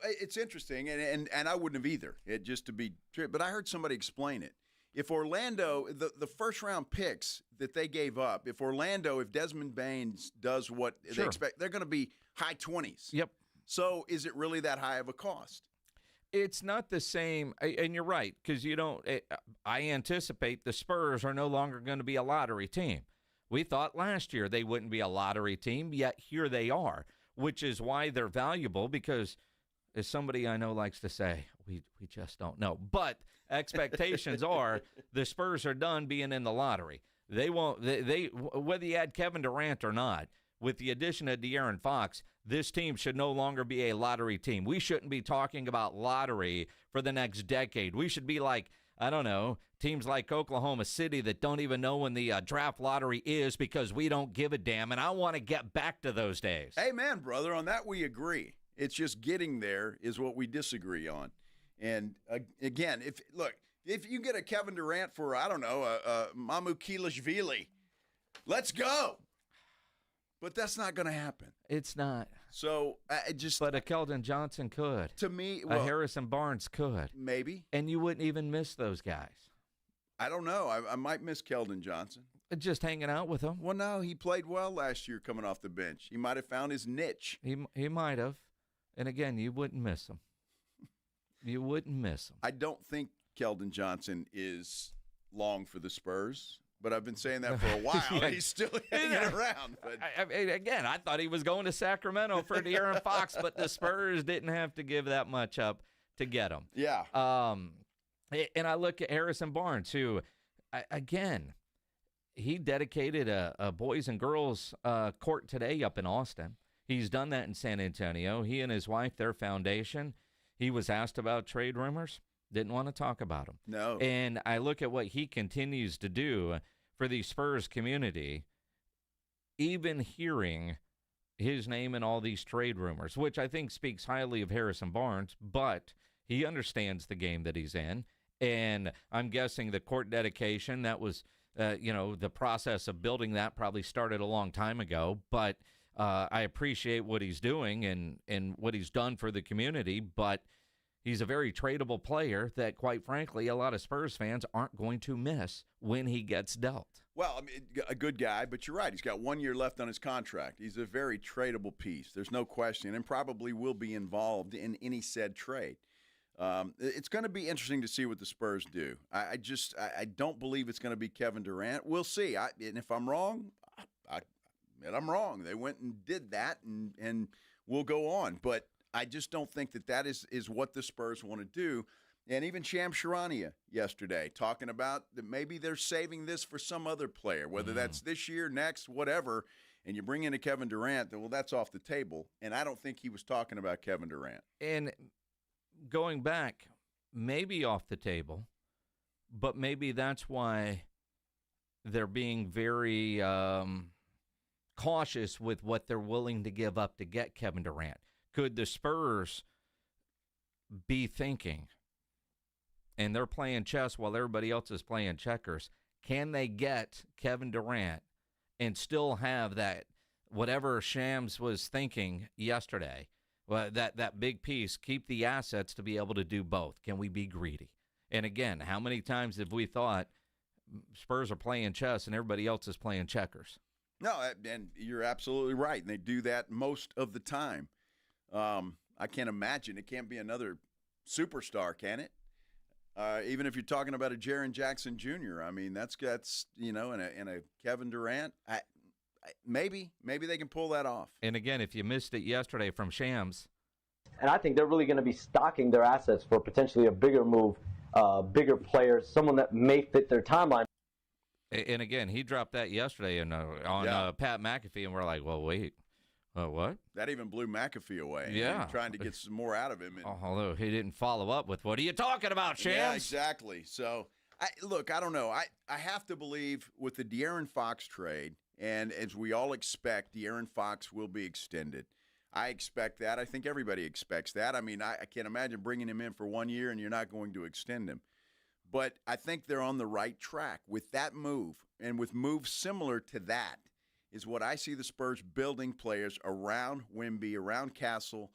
it's interesting, and I wouldn't have either, just to be true. But I heard somebody explain it. If Orlando, the first-round picks that they gave up, if Desmond Bane does what they expect, they're going to be high 20s. Yep. So is it really that high of a cost? It's not the same, and you're right, because I anticipate the Spurs are no longer going to be a lottery team. We thought last year they wouldn't be a lottery team, yet here they are, which is why they're valuable because, as somebody I know likes to say, we just don't know. But expectations are the Spurs are done being in the lottery. They won't. They whether you add Kevin Durant or not, with the addition of De'Aaron Fox, this team should no longer be a lottery team. We shouldn't be talking about lottery for the next decade. We should be like, I don't know, teams like Oklahoma City that don't even know when the draft lottery is because we don't give a damn, and I want to get back to those days. Amen, brother. On that we agree. It's just getting there is what we disagree on. And, again, if you get a Kevin Durant for, I don't know, a Mamu Kilashvili, let's go. But that's not going to happen. It's not. So But a Keldon Johnson could. To me, a Harrison Barnes could. Maybe. And you wouldn't even miss those guys. I don't know. I might miss Keldon Johnson. Just hanging out with him. Well, no, he played well last year coming off the bench. He might have found his niche. He might have. And again, you wouldn't miss him. You wouldn't miss him. I don't think Keldon Johnson is long for the Spurs. But I've been saying that for a while. Yeah. He's still hanging around. But again, I thought he was going to Sacramento for De'Aaron Fox, but the Spurs didn't have to give that much up to get him. Yeah. And I look at Harrison Barnes, who, again, he dedicated a boys and girls court today up in Austin. He's done that in San Antonio. He and his wife, their foundation. He was asked about trade rumors. Didn't want to talk about him. No. And I look at what he continues to do for the Spurs community, even hearing his name in all these trade rumors, which I think speaks highly of Harrison Barnes, but he understands the game that he's in. And I'm guessing the court dedication, that was, the process of building that probably started a long time ago. But I appreciate what he's doing and what he's done for the community, but he's a very tradable player that, quite frankly, a lot of Spurs fans aren't going to miss when he gets dealt. Well, I mean, a good guy, but you're right. He's got 1 year left on his contract. He's a very tradable piece. There's no question, and probably will be involved in any said trade. It's going to be interesting to see what the Spurs do. I don't believe it's going to be Kevin Durant. We'll see. And if I'm wrong, I admit I'm wrong. They went and did that, and we'll go on. But I just don't think that is what the Spurs want to do. And even Shams Charania yesterday talking about that maybe they're saving this for some other player, whether that's this year, next, whatever, and you bring in a Kevin Durant, well, that's off the table. And I don't think he was talking about Kevin Durant. And going back, maybe off the table, but maybe that's why they're being very cautious with what they're willing to give up to get Kevin Durant. Could the Spurs be thinking, and they're playing chess while everybody else is playing checkers, can they get Kevin Durant and still have that, whatever Shams was thinking yesterday, well, that big piece, keep the assets to be able to do both? Can we be greedy? And again, how many times have we thought Spurs are playing chess and everybody else is playing checkers? No, and you're absolutely right, and they do that most of the time. I can't imagine. It can't be another superstar, can it? Even if you're talking about a Jaren Jackson Jr., I mean, that's and a Kevin Durant. maybe they can pull that off. And again, if you missed it yesterday from Shams. And I think they're really going to be stocking their assets for potentially a bigger move, bigger player, someone that may fit their timeline. And again, he dropped that yesterday on Pat McAfee, and we're like, well, wait, what? That even blew McAfee away. Yeah. Trying to get some more out of him. And, although he didn't follow up with, what are you talking about, Shams? Yeah, exactly. So, I don't know. I have to believe with the De'Aaron Fox trade, and as we all expect, De'Aaron Fox will be extended. I expect that. I think everybody expects that. I mean, I can't imagine bringing him in for 1 year and you're not going to extend him. But I think they're on the right track with that move, and with moves similar to that is what I see the Spurs building players around Wemby, around Castle,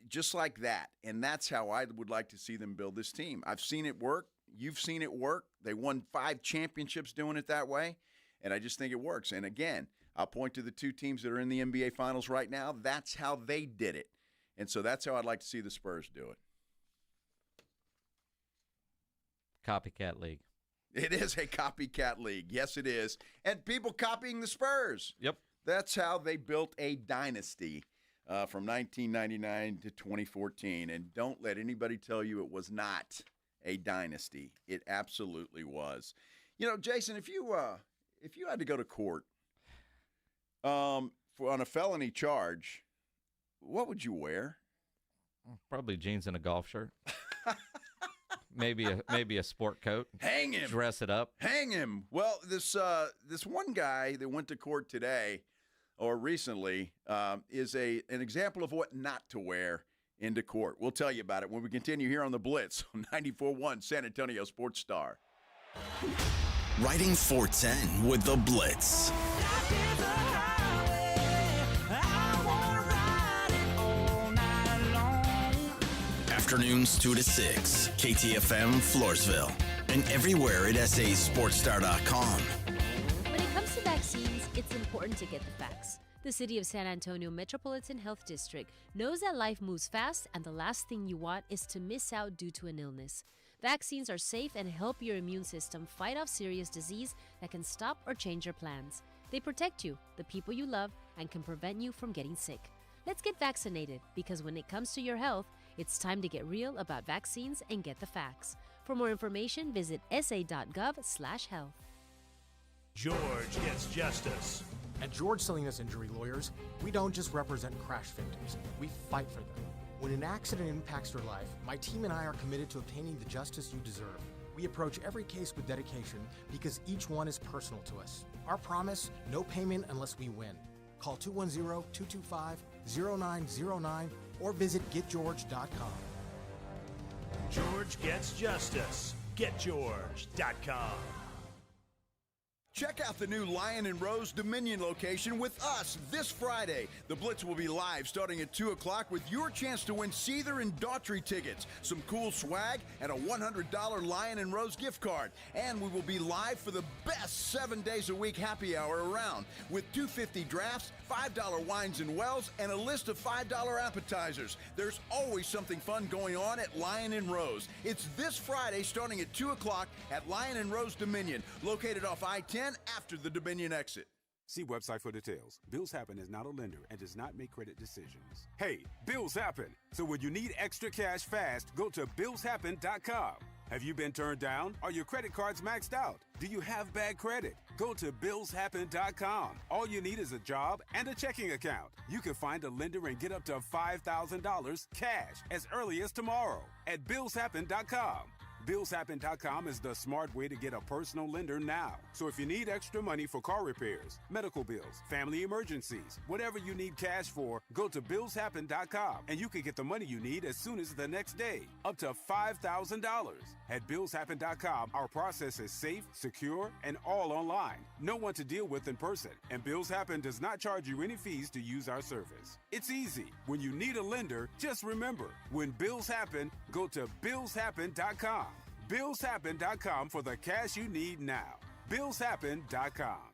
just like that. And that's how I would like to see them build this team. I've seen it work. You've seen it work. They won 5 championships doing it that way, and I just think it works. And again, I'll point to the 2 teams that are in the NBA Finals right now. That's how they did it. And so that's how I'd like to see the Spurs do it. Copycat league. It is a copycat league. Yes, it is. And people copying the Spurs. Yep. That's how they built a dynasty from 1999 to 2014. And don't let anybody tell you it was not a dynasty. It absolutely was. You know, Jason, if you had to go to court on a felony charge, what would you wear? Probably jeans and a golf shirt. Maybe a sport coat. Hang him. Dress it up. Hang him. Well, this one guy that went to court today or recently is an example of what not to wear into court. We'll tell you about it when we continue here on the Blitz on 94.1 San Antonio Sports Star. Riding 410 with the Blitz. Afternoons 2 to 6, KTFM Floresville, and everywhere at sasportstar.com. When it comes to vaccines, it's important to get the facts. The City of San Antonio Metropolitan Health District knows that life moves fast, and the last thing you want is to miss out due to an illness. Vaccines are safe and help your immune system fight off serious disease that can stop or change your plans. They protect you, the people you love, and can prevent you from getting sick. Let's get vaccinated, because when it comes to your health, it's time to get real about vaccines and get the facts. For more information, visit sa.gov/health. George gets justice. At George Salinas Injury Lawyers, we don't just represent crash victims, we fight for them. When an accident impacts your life, my team and I are committed to obtaining the justice you deserve. We approach every case with dedication because each one is personal to us. Our promise, no payment unless we win. Call 210-225-0909 or visit getgeorge.com. George gets justice. Getgeorge.com. Check out the new Lion and Rose Dominion location with us this Friday. The Blitz will be live starting at 2 o'clock with your chance to win Seether and Daughtry tickets, some cool swag, and a $100 Lion and Rose gift card. And we will be live for the best 7 days a week happy hour around with $2.50 drafts, $5 wines and wells, and a list of $5 appetizers. There's always something fun going on at Lion and Rose. It's this Friday starting at 2 o'clock at Lion and Rose Dominion, located off I-10 after the Dominion exit. See website for details. Bills Happen is not a lender and does not make credit decisions. Hey, bills happen. So when you need extra cash fast, go to billshappen.com. Have you been turned down? Are your credit cards maxed out? Do you have bad credit? Go to billshappen.com. All you need is a job and a checking account. You can find a lender and get up to $5,000 cash as early as tomorrow at billshappen.com. BillsHappen.com is the smart way to get a personal lender now. So if you need extra money for car repairs, medical bills, family emergencies, whatever you need cash for, go to BillsHappen.com and you can get the money you need as soon as the next day, up to $5,000. At BillsHappen.com, our process is safe, secure, and all online. No one to deal with in person, and Bills Happen does not charge you any fees to use our service. It's easy. When you need a lender, just remember, when bills happen, go to BillsHappen.com. BillsHappen.com for the cash you need now. BillsHappen.com.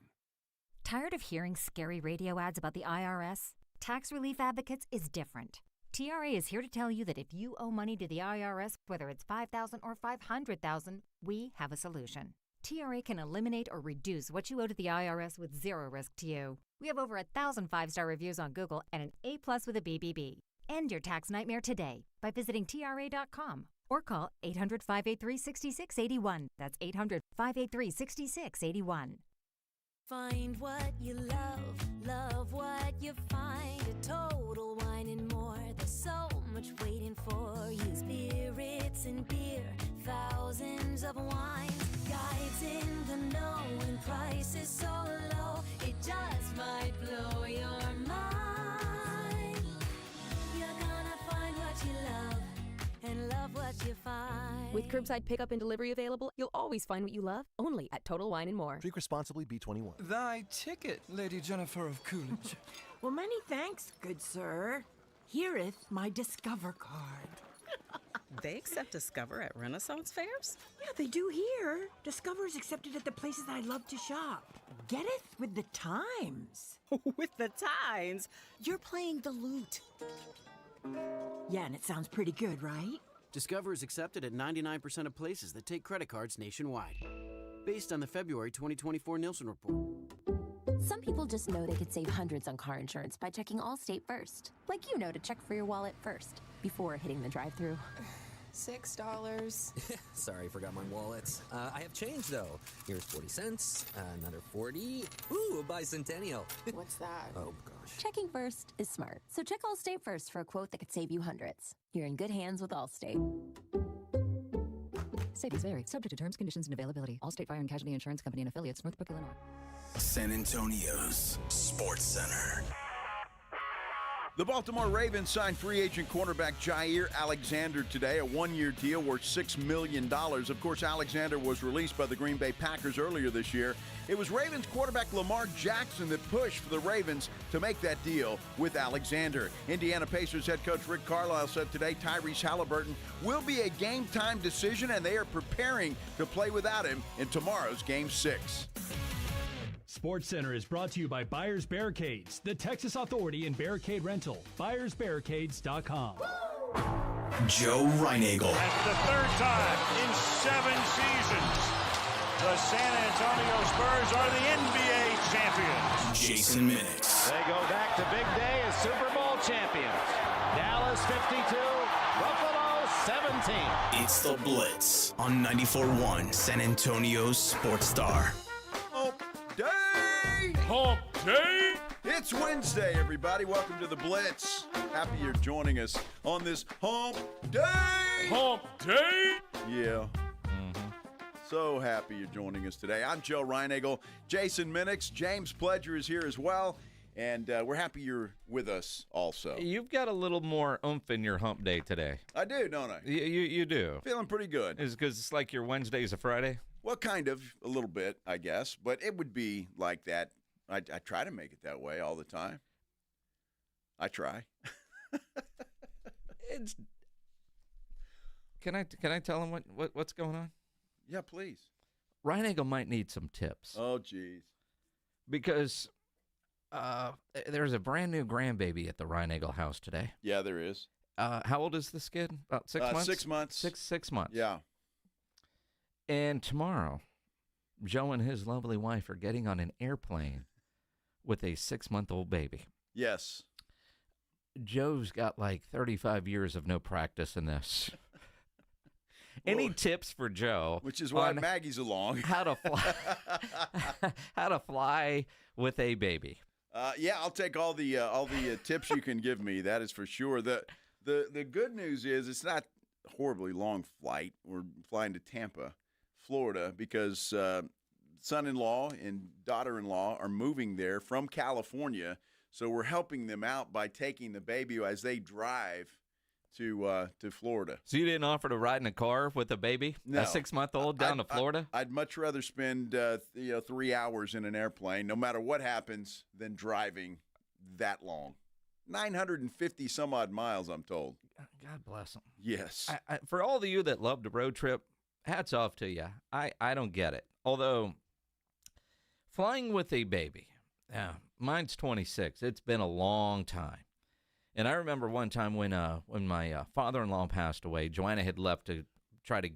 Tired of hearing scary radio ads about the IRS? Tax Relief Advocates is different. TRA is here to tell you that if you owe money to the IRS, whether it's $5,000 or $500,000, we have a solution. TRA can eliminate or reduce what you owe to the IRS with zero risk to you. We have over 1,000 5-star reviews on Google and an A+ with a BBB. End your tax nightmare today by visiting TRA.com or call 800-583-6681. That's 800-583-6681. Find what you love, love what you find. A Total Wine and More. There's so much waiting for you. Spirits and beer, thousands of wines. Guides in the know and prices so low, it just might blow your mind. You're gonna find what you love and love what you find. With curbside pickup and delivery available, you'll always find what you love, only at Total Wine & More. Drink responsibly, B21. Thy ticket, Lady Jennifer of Coolidge. Well, many thanks, good sir. Here'th my Discover card. They accept Discover at Renaissance fairs? Yeah, they do here. Discover is accepted at the places I love to shop. Getteth with the times. With the times? You're playing the lute. Yeah, and it sounds pretty good, right? Discover is accepted at 99% of places that take credit cards nationwide. Based on the February 2024 Nielsen report. Some people just know they could save hundreds on car insurance by checking Allstate first. Like you know to check for your wallet first, before hitting the drive-thru. $6. Sorry, forgot my wallet. I have change, though. Here's 40 cents, another 40. Ooh, a bicentennial. What's that? Oh, gosh. Checking first is smart. So check Allstate first for a quote that could save you hundreds. You're in good hands with Allstate. Savings vary. Subject to terms, conditions, and availability. Allstate Fire and Casualty Insurance Company and Affiliates, Northbrook, Illinois. San Antonio's Sports Center. The Baltimore Ravens signed free agent cornerback Jair Alexander today, a one-year deal worth $6 million. Of course, Alexander was released by the Green Bay Packers earlier this year. It was Ravens quarterback Lamar Jackson that pushed for the Ravens to make that deal with Alexander. Indiana Pacers head coach Rick Carlisle said today Tyrese Haliburton will be a game-time decision, and they are preparing to play without him in tomorrow's Game 6. SportsCenter is brought to you by Buyers Barricades, the Texas authority in barricade rental. BuyersBarricades.com. Joe Reinagle. That's the third time in 7 seasons the San Antonio Spurs are the NBA champions. Jason Minix. They go back to big day as Super Bowl champions. Dallas 52, Buffalo 17. It's the Blitz on 94.1 San Antonio's Sports Star. Hump Day! It's Wednesday, everybody. Welcome to the Blitz. Happy you're joining us on this Hump Day! Hump Day! Yeah. So happy you're joining us today. I'm Joe Reinagle. Jason Minix. James Pledger is here as well. And we're happy you're with us also. You've got a little more oomph in your Hump Day today. I do, don't I? You do. Feeling pretty good. Is because it's like your Wednesday's a Friday? Well, kind of, a little bit, I guess. But it would be like that. I try to make it that way all the time. I try. Can I tell him what's going on? Yeah, please. Reinagle might need some tips. Oh, geez. Because there's a brand new grandbaby at the Reinagle house today. Yeah, there is. How old is this kid? About 6 months? 6 months. Six months. Yeah. And tomorrow, Joe and his lovely wife are getting on an airplane with a 6-month-old baby. Yes. Joe's got like 35 years of no practice in this. Any tips for Joe? Which is why Maggie's along. How to fly? How to fly with a baby? Yeah, I'll take all the tips you can give me. That is for sure. The good news is it's not a horribly long flight. We're flying to Tampa, Florida, because son-in-law and daughter-in-law are moving there from California. So we're helping them out by taking the baby as they drive to Florida. So you didn't offer to ride in a car with a baby, no. A 6-month-old down to Florida? I'd much rather spend 3 hours in an airplane, no matter what happens, than driving that long. 950 some odd miles, I'm told. God bless them. Yes. For all of you that love the road trip, hats off to you. I don't get it. Although flying with a baby, mine's 26. It's been a long time. And I remember one time when my father-in-law passed away, Joanna had left to try to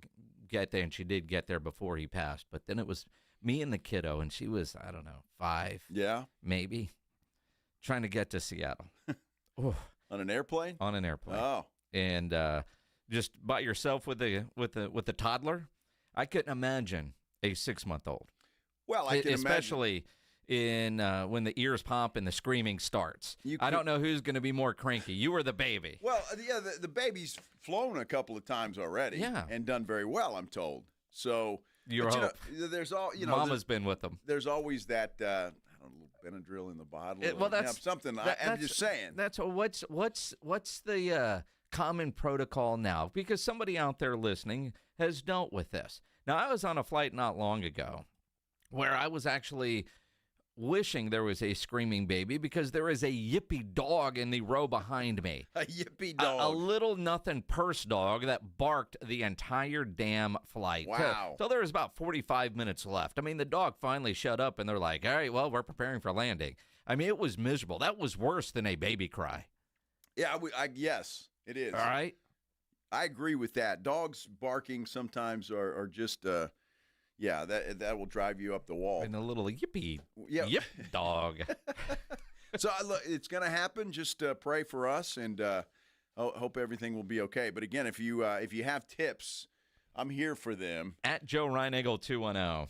get there, and she did get there before he passed. But then it was me and the kiddo, and she was, I don't know, 5. Yeah. Maybe. Trying to get to Seattle. On an airplane? On an airplane. Oh. And just by yourself with a toddler, I couldn't imagine a 6-month-old. Well, I can especially in when the ears pop and the screaming starts. I don't know who's going to be more cranky, you or the baby. Well, yeah, the baby's flown a couple of times already, and done very well, I'm told. So there's all Mama's been with them. There's always that I don't know, Benadryl in the bottle. That's something. I'm just saying. That's what's the common protocol now? Because somebody out there listening has dealt with this. Now, I was on a flight not long ago where I was actually wishing there was a screaming baby because there is a yippy dog in the row behind me. A yippy dog. A little nothing purse dog that barked the entire damn flight. Wow. So there was about 45 minutes left. I mean, the dog finally shut up, and they're like, all right, well, we're preparing for landing. I mean, it was miserable. That was worse than a baby cry. Yeah, yes, it is. All right. I agree with that. Dogs barking sometimes are just yeah, that will drive you up the wall. And a little yip dog. So look, it's going to happen. Just pray for us, and hope everything will be okay. But again, if you have tips, I'm here for them. At Joe Reinagle 210,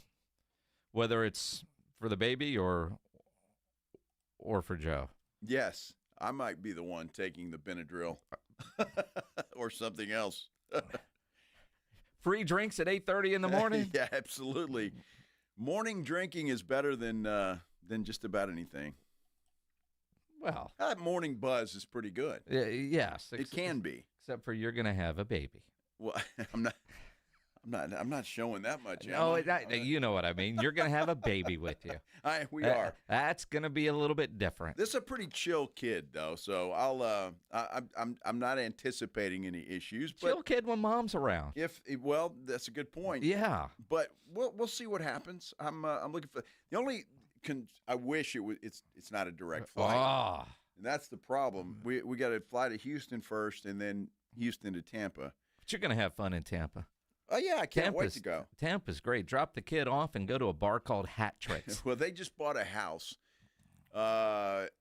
whether it's for the baby or for Joe. Yes, I might be the one taking the Benadryl or something else. Free drinks at 8:30 in the morning? Yeah, absolutely. Morning drinking is better than just about anything. Well, that morning buzz is pretty good. Yes, it can be. Except for you're going to have a baby. Well, I'm not showing that much. No, you know what I mean. You're going to have a baby with you. We are. That's going to be a little bit different. This is a pretty chill kid, though, so I'm not anticipating any issues. But chill kid when mom's around. Well, that's a good point. Yeah, but we'll see what happens. I'm looking for the only. I wish it's not a direct flight. And that's the problem. We got to fly to Houston first, and then Houston to Tampa. But you're going to have fun in Tampa. Oh, yeah, I can't wait to go. Tampa's great. Drop the kid off and go to a bar called Hat Tricks. Well, they just bought a house.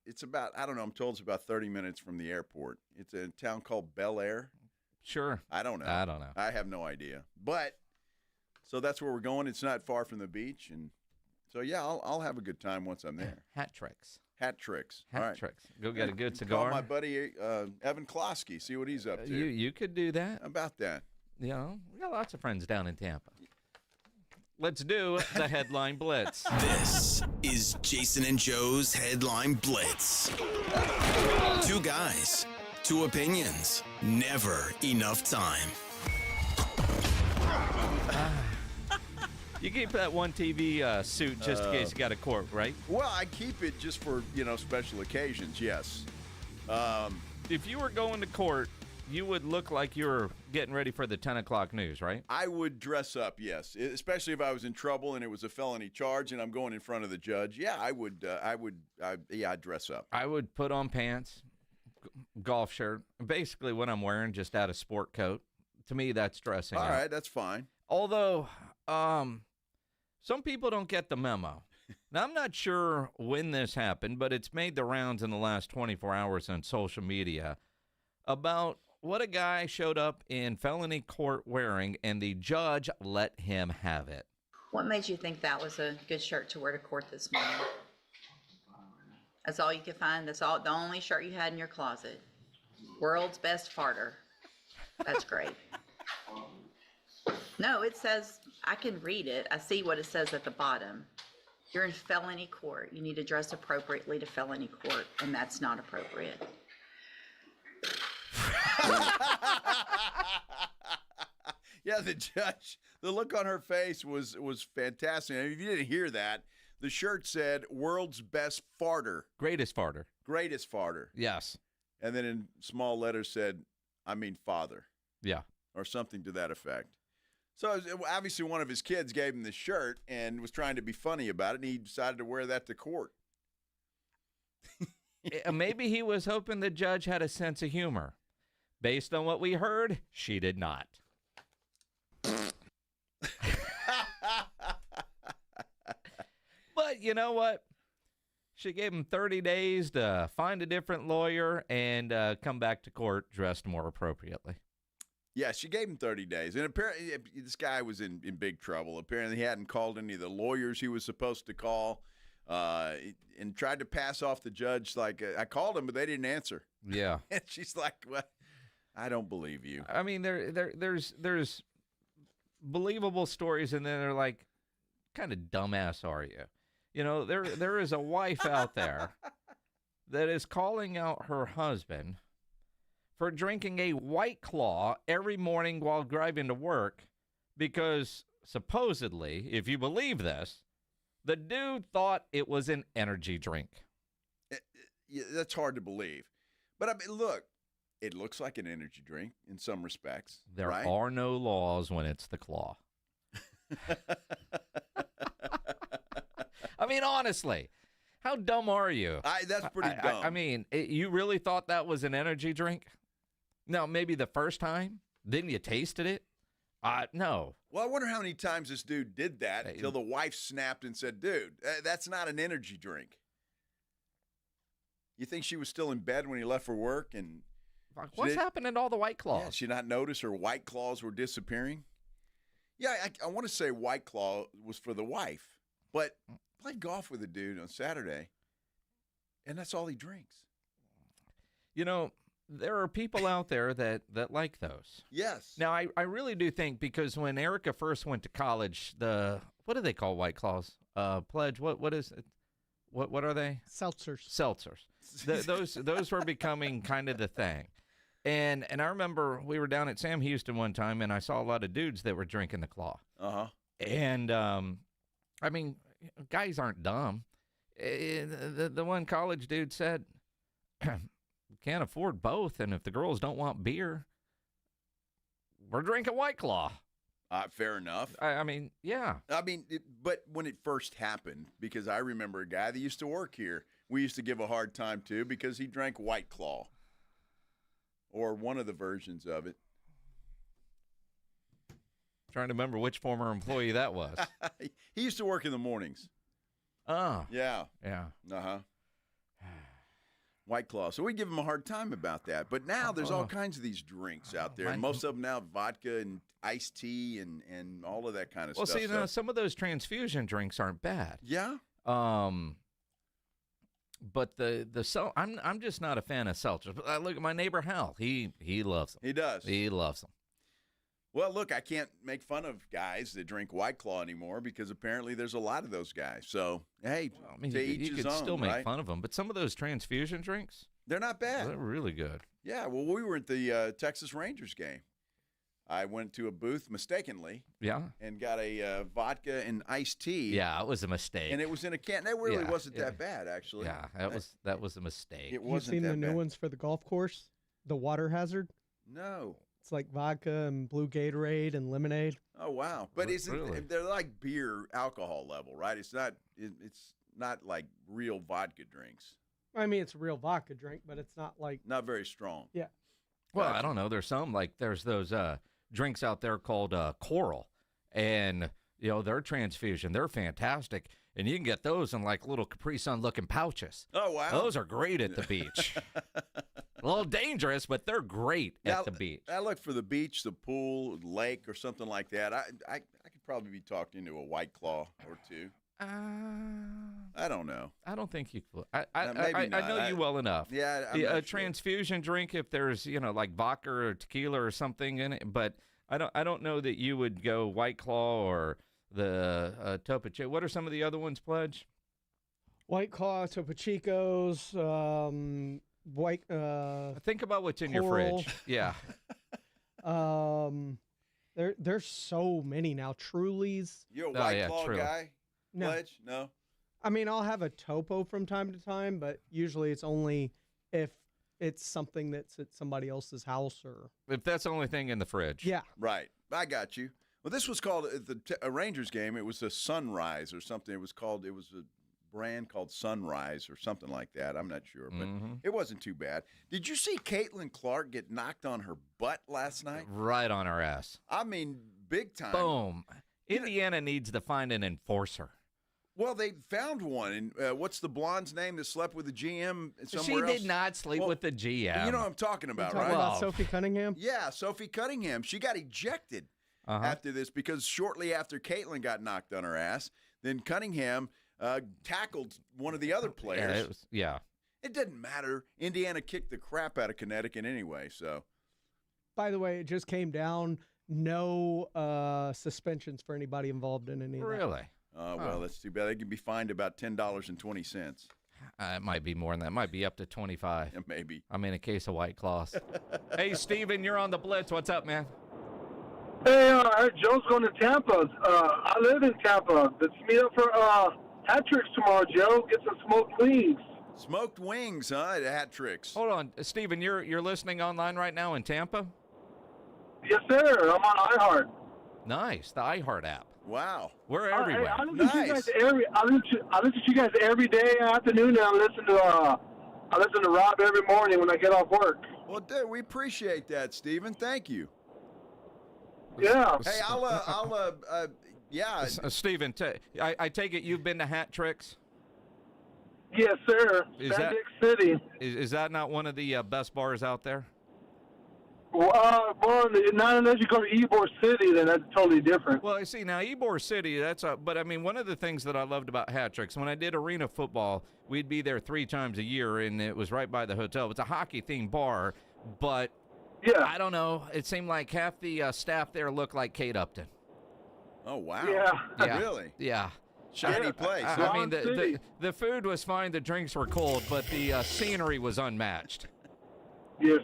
It's about, I don't know, I'm told it's about 30 minutes from the airport. It's a town called Bel Air. Sure. I don't know. I have no idea. But, so that's where we're going. It's not far from the beach. And so, yeah, I'll have a good time once I'm there. Hat Tricks. Hat Tricks. Hat Tricks. Go get a good cigar. Call my buddy Evan Klosky, see what he's up to. You could do that. How about that? You know, we got lots of friends down in Tampa. Let's do the Headline Blitz. This is Jason and Joe's Headline Blitz. 2 guys, 2 opinions, never enough time. You keep that one TV suit just in case you got a court, right? Well, I keep it just for, special occasions, yes. If you were going to court, you would look like you were getting ready for the 10 o'clock news, right? I would dress up, yes, especially if I was in trouble and it was a felony charge and I'm going in front of the judge. Yeah, I'd dress up. I would put on pants, golf shirt, basically what I'm wearing, just out of sport coat. To me, that's dressing up. All right, that's fine. Although, some people don't get the memo. Now, I'm not sure when this happened, but it's made the rounds in the last 24 hours on social media about what a guy showed up in felony court wearing, and the judge let him have it. What made you think that was a good shirt to wear to court this morning? That's all you could find? That's all, the only shirt you had in your closet? World's best farter. That's great. No, it says, I can read it. I see what it says at the bottom. You're in felony court. You need to dress appropriately to felony court, and that's not appropriate. Yeah, the judge, the look on her face was fantastic. And if you didn't hear that, the shirt said, world's best farter. Greatest farter. Greatest farter. Yes. And then in small letters said, I mean father. Yeah. Or something to that effect. So obviously one of his kids gave him the shirt and was trying to be funny about it, and he decided to wear that to court. Maybe he was hoping the judge had a sense of humor. Based on what we heard, she did not. But you know what? She gave him 30 days to find a different lawyer and come back to court dressed more appropriately. Yeah, she gave him 30 days. And apparently this guy was in big trouble. Apparently he hadn't called any of the lawyers he was supposed to call and tried to pass off the judge like, I called him, but they didn't answer. Yeah. And she's like, well, I don't believe you. I mean, there's believable stories, and then they're like, kind of dumbass are you? You know, there is a wife out there that is calling out her husband for drinking a White Claw every morning while driving to work because supposedly, if you believe this, the dude thought it was an energy drink. Yeah, that's hard to believe. But I mean, look, it looks like an energy drink in some respects. There right? are no laws when it's the claw. I mean, honestly, how dumb are you? That's pretty dumb. I mean, you really thought that was an energy drink? No, maybe the first time? Then you tasted it? No. Well, I wonder how many times this dude did that until the wife snapped and said, dude, that's not an energy drink. You think she was still in bed when he left for work? And what's happening to all the White Claws? Yeah, she not notice her White Claws were disappearing? Yeah, I want to say White Claw was for the wife, but played golf with a dude on Saturday, and that's all he drinks. You know, there are people out there that like those. Yes. Now, I really do think because when Erica first went to college, what do they call White Claws? Pledge, what is it? What are they? Seltzers. Those were becoming kind of the thing. And I remember we were down at Sam Houston one time, and I saw a lot of dudes that were drinking the Claw. Uh-huh. And, I mean, guys aren't dumb. The one college dude said, we can't afford both, and if the girls don't want beer, we're drinking White Claw. Fair enough. I mean, yeah. I mean, but when it first happened, because I remember a guy that used to work here, we used to give a hard time to because he drank White Claw. Or one of the versions of it. Trying to remember which former employee that was. He used to work in the mornings. Oh. Yeah. Yeah. Uh-huh. White Claw. So we give him a hard time about that. But now there's all kinds of these drinks out there. And most of them now vodka and iced tea and all of that kind of stuff. Well, see, now, some of those transfusion drinks aren't bad. Yeah. But I'm just not a fan of seltzers. But I look at my neighbor Hal. He loves them. He does. He loves them. Well, look, I can't make fun of guys that drink White Claw anymore because apparently there's a lot of those guys. So, hey, I mean, to each you his could own, still make right? fun of them. But some of those transfusion drinks, they're not bad. They're really good. Yeah, well, we were at the Texas Rangers game. I went to a booth mistakenly. Yeah. And got a vodka and iced tea. Yeah, it was a mistake. And it was in a can. That really wasn't that bad, actually. Yeah, that was a mistake. It wasn't You've seen that the new bad. ones for the golf course? The water hazard? No. It's like vodka and blue Gatorade and lemonade. Oh, wow. But Really? they're like beer alcohol level, right? It's not like real vodka drinks. I mean, it's a real vodka drink, but it's not like... Not very strong. Yeah. Well, I don't know. There's some, like, there's those drinks out there called Coral. And, you know, they're transfusion. They're fantastic. And you can get those in, like, little Capri Sun-looking pouches. Oh, wow. Those are great at the beach. A little dangerous, but they're great at the beach. I look for the beach, the pool, lake, or something like that. I could probably be talked into a White Claw or two. I don't know. I don't think you could. Maybe I not. know you well enough. Yeah, I'm a not sure. transfusion drink, if there's, you know, like vodka or tequila or something in it, but I don't know that you would go White Claw or the Topo Chico. What are some of the other ones, Pledge? White Claw, Topo Chicos, White. Think about what's in your Coral. fridge. Yeah. There's so many now. Trulies. You're a White Claw Truly. guy? No. Pledge? No? I mean, I'll have a Topo from time to time, but usually it's only if it's something that's at somebody else's house or... If that's the only thing in the fridge. Yeah. Right. I got you. Well, this was called, at a Rangers game, it was a Sunrise or something. It was a brand called Sunrise or something like that. I'm not sure, but it wasn't too bad. Did you see Caitlin Clark get knocked on her butt last night? Right on her ass. I mean, big time. Boom. Indiana needs to find an enforcer. Well, they found one. And what's the blonde's name that slept with the GM somewhere She else? did not sleep with the GM. You know what I'm talking about, Talking right? about Sophie Cunningham? Yeah, Sophie Cunningham. She got ejected after this because shortly after Caitlin got knocked on her ass, then Cunningham tackled one of the other players. It didn't matter. Indiana kicked the crap out of Connecticut anyway, so. By the way, it just came down. No suspensions for anybody involved in any of that. Really? Well, that's too bad. They can be fined about $10.20. It might be more than that. It might be up to 25. Yeah, maybe. I mean, a case of White Claws. Hey, Steven, you're on the Blitz. What's up, man? Hey, Joe's going to Tampa. I live in Tampa. Let's meet up for hat tricks tomorrow, Joe. Get some smoked wings. Smoked wings, huh? The hat tricks. Hold on, Steven, you're listening online right now in Tampa? Yes, sir. I'm on iHeart. Nice, the iHeart app. Wow. We're everywhere. Hey, I listen to you guys I listen to you guys every day, afternoon, and I listen to Rob every morning when I get off work. Well, dude, we appreciate that, Steven. Thank you. Yeah. Hey, Steven, I take it you've been to hat tricks? Yes, sir. Sand Dick City. Is that not one of the best bars out there? Well, not unless you go to Ybor City, then that's totally different. Well, I see, now Ybor City, but I mean, one of the things that I loved about hat tricks, when I did arena football, we'd be there 3 times a year, and it was right by the hotel. It's a hockey-themed bar, but I don't know. It seemed like half the staff there looked like Kate Upton. Oh, wow. Yeah. Really? Yeah. Shiny place. I mean, the food was fine, the drinks were cold, but the scenery was unmatched. Yes.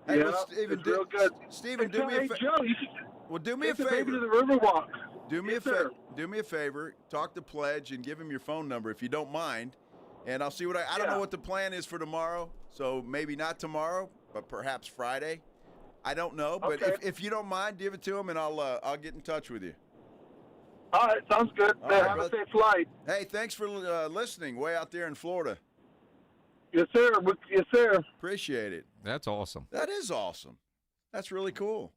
Hey, yeah, well, Steven, it's real good. Steven, do me a favor. Joe, well, do me a favor. favor. To the Riverwalk. Do me a favor. Talk to Pledge and give him your phone number if you don't mind, and I'll see what I don't know what the plan is for tomorrow. So maybe not tomorrow, but perhaps Friday. I don't know, but if you don't mind, give it to him, and I'll get in touch with you. All right, sounds good. Have a safe flight. Hey, thanks for listening way out there in Florida. Yes, sir. Yes, sir. Appreciate it. That's awesome. That is awesome. That's really cool.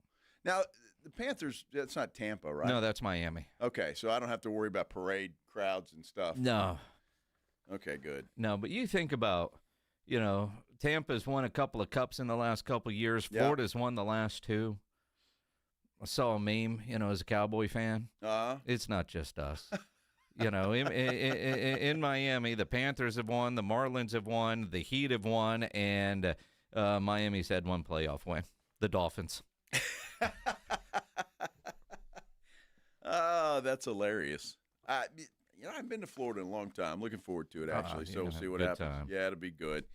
Now, the Panthers, that's not Tampa, right? No, that's Miami. Okay, so I don't have to worry about parade crowds and stuff. No. Okay, good. No, but you think about, Tampa's won a couple of cups in the last couple of years. Florida's won the last 2. I saw a meme, as a Cowboy fan. It's not just us. In Miami, the Panthers have won, the Marlins have won, the Heat have won, and Miami's had one playoff win, the Dolphins. Oh, that's hilarious. I've been to Florida in a long time. I'm looking forward to it, actually, so we'll see what happens. Time. Yeah, it'll be good.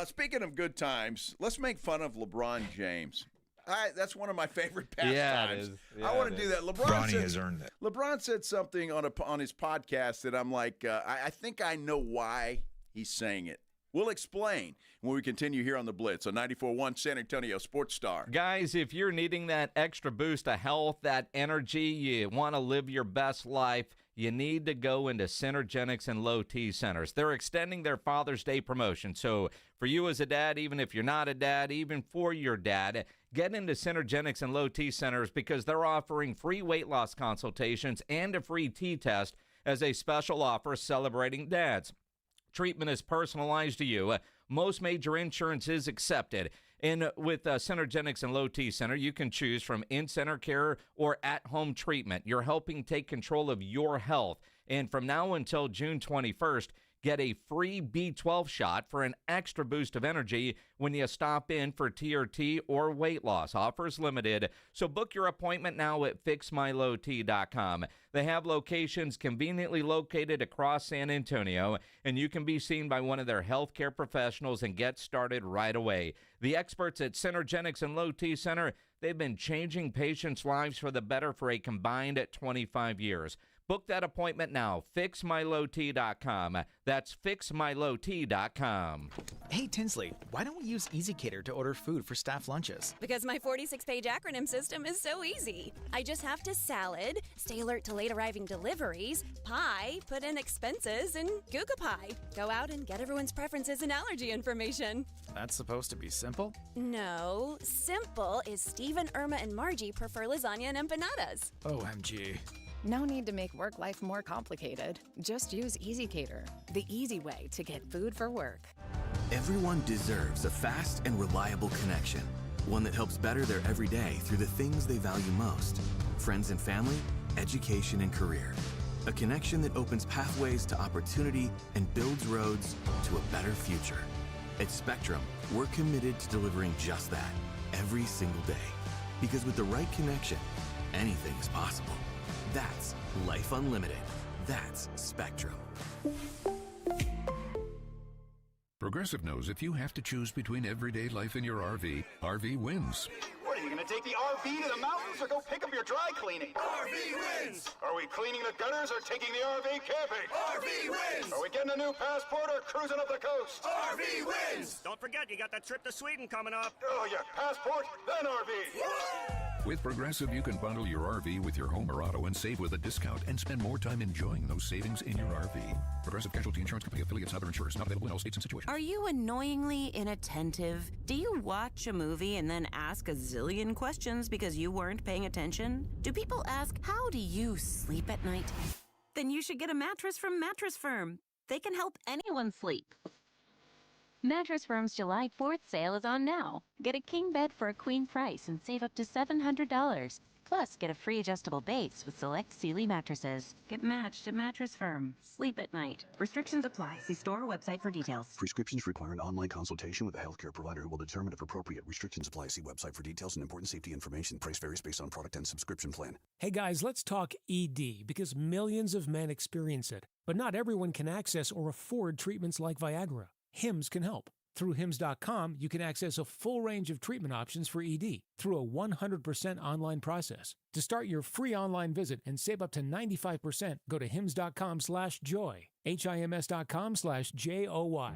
Speaking of good times, let's make fun of LeBron James. That's one of my favorite pastimes. Yeah, it is. I want to do that. Bronny has earned it. LeBron said something on his podcast that I'm like, I think I know why he's saying it. We'll explain when we continue here on the Blitz on 94.1 San Antonio Sports Star. Guys, if you're needing that extra boost of health, that energy, you want to live your best life, you need to go into Synergenics and Low T Centers. They're extending their Father's Day promotion. So for you as a dad, even if you're not a dad, even for your dad, get into Synergenics and Low T Centers because they're offering free weight loss consultations and a free T test as a special offer celebrating dads. Treatment is personalized to you. Most major insurance is accepted. And with Synergenics and Low T Center, you can choose from in-center care or at-home treatment. You're helping take control of your health. And from now until June 21st, get a free B12 shot for an extra boost of energy when you stop in for TRT or weight loss. Offers limited, so book your appointment now at fixmylowt.com. They have locations conveniently located across San Antonio, and you can be seen by one of their healthcare professionals and get started right away. The experts at Synergenics and Low T Center, they've been changing patients' lives for the better for a combined 25 years. Book that appointment now, fixmylowt.com. That's fixmylowt.com. Hey, Tinsley, why don't we use EasyCater to order food for staff lunches? Because my 46-page acronym system is so easy. I just have to salad, stay alert to late arriving deliveries, pie, put in expenses, and Google Pie. Go out and get everyone's preferences and allergy information. That's supposed to be simple? No, simple is Steve and Irma and Margie prefer lasagna and empanadas. OMG. No need to make work life more complicated. Just use EasyCater, the easy way to get food for work. Everyone deserves a fast and reliable connection, one that helps better their everyday through the things they value most: friends and family, education and career. A connection that opens pathways to opportunity and builds roads to a better future. At Spectrum, we're committed to delivering just that every single day. Because with the right connection, anything is possible. That's Life Unlimited. That's Spectrum. Progressive knows if you have to choose between everyday life and your RV, RV wins. What, are you going to take the RV to the mountains or go pick up your dry cleaning? RV wins! Are we cleaning the gutters or taking the RV camping? RV wins! Are we getting a new passport or cruising up the coast? RV wins! Don't forget, you got that trip to Sweden coming up. Oh, yeah, passport, then RV. With Progressive, you can bundle your RV with your home or auto and save with a discount and spend more time enjoying those savings in your RV. Progressive Casualty Insurance Company affiliates and other insurers. Not available in all states and situations. Are you annoyingly inattentive? Do you watch a movie and then ask a zillion questions because you weren't paying attention? Do people ask, how do you sleep at night? Then you should get a mattress from Mattress Firm. They can help anyone sleep. Mattress Firm's July 4th sale is on now. Get a king bed for a queen price and save up to $700. Plus, get a free adjustable base with select Sealy mattresses. Get matched at Mattress Firm. Sleep at night. Restrictions apply. See store or website for details. Prescriptions require an online consultation with a healthcare provider who will determine if appropriate. Restrictions apply. See website for details and important safety information. Price varies based on product and subscription plan. Hey guys, let's talk ED because millions of men experience it. But not everyone can access or afford treatments like Viagra. Hims can help. Through Hims.com, you can access a full range of treatment options for ED through a 100% online process. To start your free online visit and save up to 95%, go to Hims.com/joy. HIMS.com/JOY.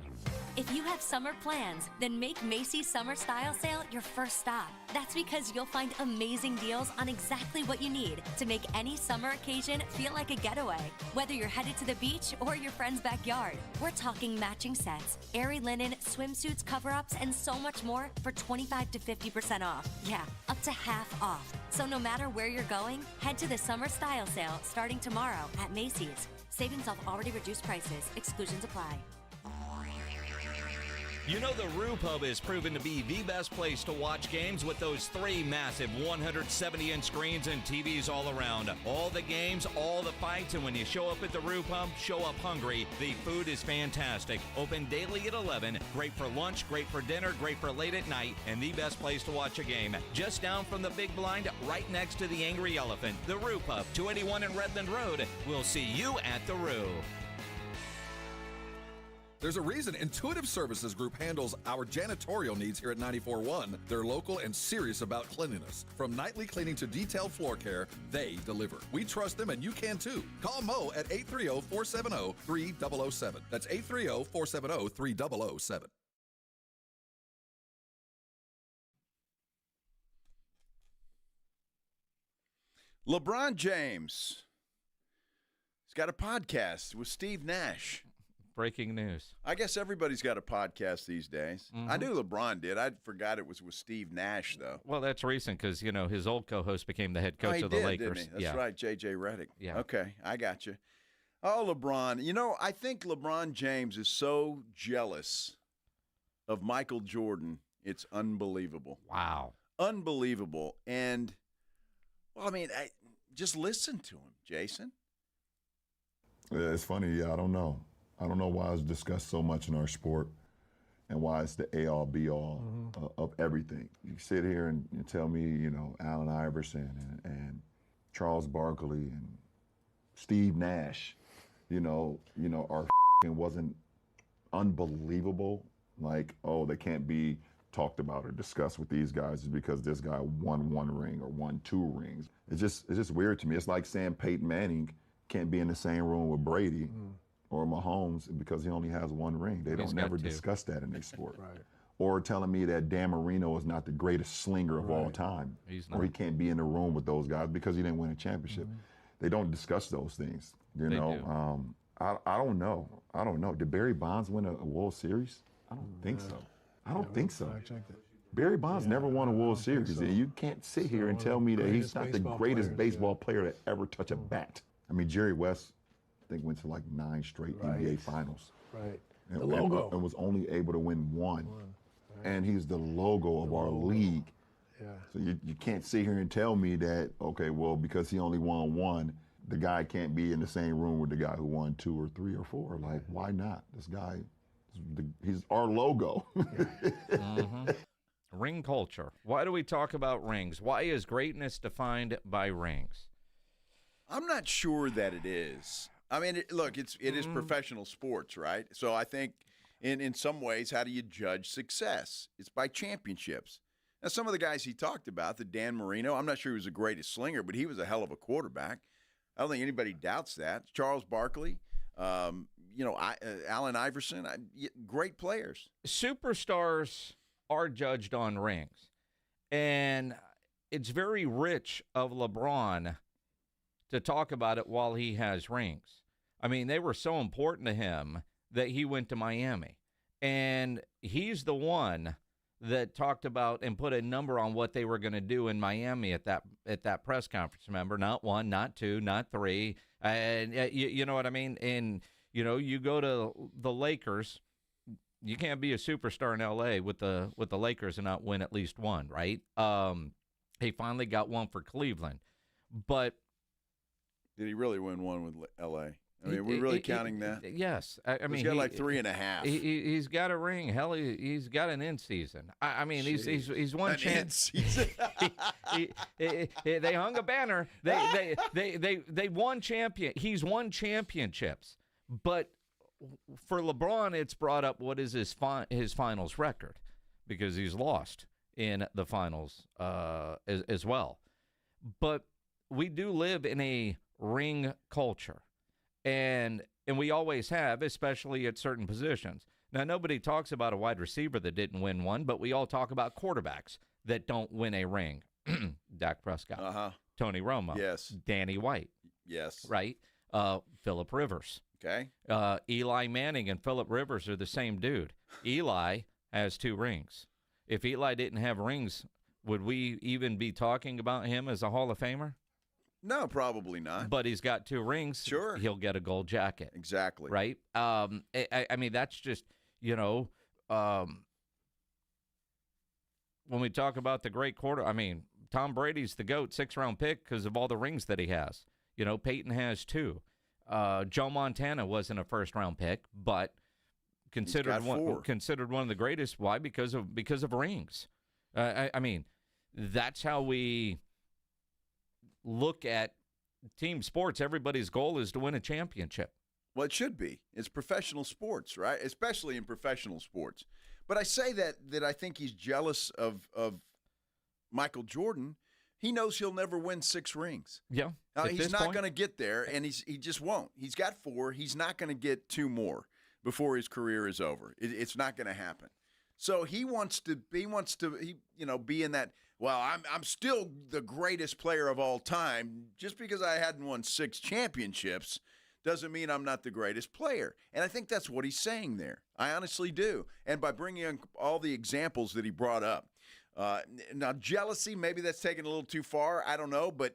If you have summer plans, then make Macy's Summer Style Sale your first stop. That's because you'll find amazing deals on exactly what you need to make any summer occasion feel like a getaway. Whether you're headed to the beach or your friend's backyard, we're talking matching sets, airy linen, swimsuits, cover-ups, and so much more for 25 to 50% off. Yeah, up to half off. So no matter where you're going, head to the Summer Style Sale starting tomorrow at Macy's. Savings off already reduced prices. Exclusions apply. You know the Roo Pub is proven to be the best place to watch games with those 3 massive 170-inch screens and TVs all around. All the games, all the fights, and when you show up at the Roo Pub, show up hungry. The food is fantastic. Open daily at 11. Great for lunch, great for dinner, great for late at night, and the best place to watch a game. Just down from the big blind, right next to the Angry Elephant. The Roo Pub, 281 in Redland Road. We'll see you at the Roo. There's a reason Intuitive Services Group handles our janitorial needs here at 94.1. They're local and serious about cleanliness. From nightly cleaning to detailed floor care, they deliver. We trust them and you can too. Call Mo at 830-470-3007. That's 830-470-3007. LeBron James has got a podcast with Steve Nash. Breaking news. I guess everybody's got a podcast these days. Mm-hmm. I knew LeBron did. I forgot it was with Steve Nash, though. Well, that's recent because, you know, his old co-host became the head coach of the Lakers. Didn't he? That's right, J.J. Redick. Yeah. Okay, I got you. Oh, LeBron. You know, I think LeBron James is so jealous of Michael Jordan. It's unbelievable. Wow. Unbelievable. And, well, I mean, just listen to him, Jason. Yeah, it's funny. Yeah, I don't know. I don't know why it's discussed so much in our sport and why it's the A-all, B-all of everything. You sit here and tell me, you know, Allen Iverson and Charles Barkley and Steve Nash, you know, our wasn't unbelievable. Like, oh, they can't be talked about or discussed with these guys is because this guy won 1 ring or won 2 rings. It's just weird to me. It's like saying Peyton Manning can't be in the same room with Brady or Mahomes because he only has 1 ring. They don't never discuss that in their sport. Right. Or telling me that Dan Marino is not the greatest slinger of all time. Or he can't be in the room with those guys because he didn't win a championship. They don't discuss those things. You know, I don't know. I don't know. Did Barry Bonds win a World Series? I don't think so. I don't think so. Barry Bonds never won a World Series. So. You can't sit here and tell me that he's not the greatest baseball player to ever touch a bat. I mean, Jerry West, I think, went to like 9 straight NBA finals. Right. And, the logo. And was only able to win one. Right. And he's the logo of our league. Yeah. So you can't sit here and tell me that, okay, well, because he only won one, the guy can't be in the same room with the guy who won 2 or 3 or 4. Like, why not? This guy, he's our logo. Mm-hmm. Ring culture. Why do we talk about rings? Why is greatness defined by rings? I'm not sure that it is. I mean, look, it is professional sports, right? So I think in some ways, how do you judge success? It's by championships. Now, some of the guys he talked about, the Dan Marino, I'm not sure he was the greatest slinger, but he was a hell of a quarterback. I don't think anybody doubts that. Charles Barkley, Allen Iverson, great players. Superstars are judged on rings. And it's very rich of LeBron to talk about it while he has rings. I mean, they were so important to him that he went to Miami. And he's the one that talked about and put a number on what they were going to do in Miami at that press conference. Remember, not 1, not 2, not 3. And you know what I mean? And, you go to the Lakers, you can't be a superstar in L.A. with the Lakers and not win at least one, right? He finally got one for Cleveland. But did he really win one with L.A.? I mean, are we really counting that? Yes. I mean, he's got like 3.5. He's got a ring. Hell, he's got an in season. I mean, he's won chance. They hung a banner. They won champion. He's won championships. But for LeBron, it's brought up what is his finals record, because he's lost in the finals as well. But we do live in a ring culture. And we always have, especially at certain positions. Now, nobody talks about a wide receiver that didn't win one, but we all talk about quarterbacks that don't win a ring. Dak Prescott, Tony Romo, yes, Danny White, yes, right, Phillip Rivers. Okay. Eli Manning and Phillip Rivers are the same dude. Eli has 2 rings. If Eli didn't have rings, would we even be talking about him as a Hall of Famer? No, probably not. But he's got 2 rings. Sure. He'll get a gold jacket. Exactly. Right? I mean, that's just, when we talk about the great Tom Brady's the GOAT, 6th-round pick because of all the rings that he has. Peyton has 2. Joe Montana wasn't a 1st-round pick, but considered one of the greatest. Why? Because of rings. I mean, that's how we look at team sports. Everybody's goal is to win a championship. Well, it should be. It's professional sports, right? Especially in professional sports. But I say that I think he's jealous of Michael Jordan. He knows he'll never win 6 rings. Yeah. He's not going to get there, and he just won't. He's got 4. He's not going to get 2 more before his career is over. It's not going to happen. So he wants to be in that. Well, I'm still the greatest player of all time. Just because I hadn't won 6 championships doesn't mean I'm not the greatest player. And I think that's what he's saying there. I honestly do. And by bringing in all the examples that he brought up. Now, jealousy, maybe that's taken a little too far. I don't know. But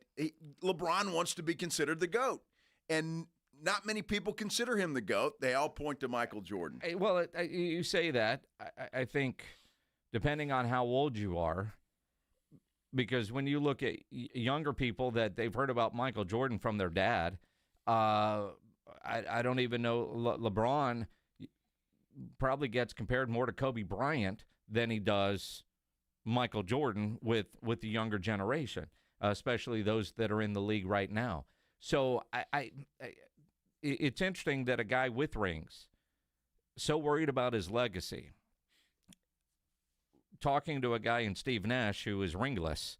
LeBron wants to be considered the GOAT. And not many people consider him the GOAT. They all point to Michael Jordan. Well, you say that. I think depending on how old you are, because when you look at younger people that they've heard about Michael Jordan from their dad, I don't even know. LeBron probably gets compared more to Kobe Bryant than he does Michael Jordan with the younger generation, especially those that are in the league right now. So it's interesting that a guy with rings, so worried about his legacy, talking to a guy in Steve Nash who is ringless,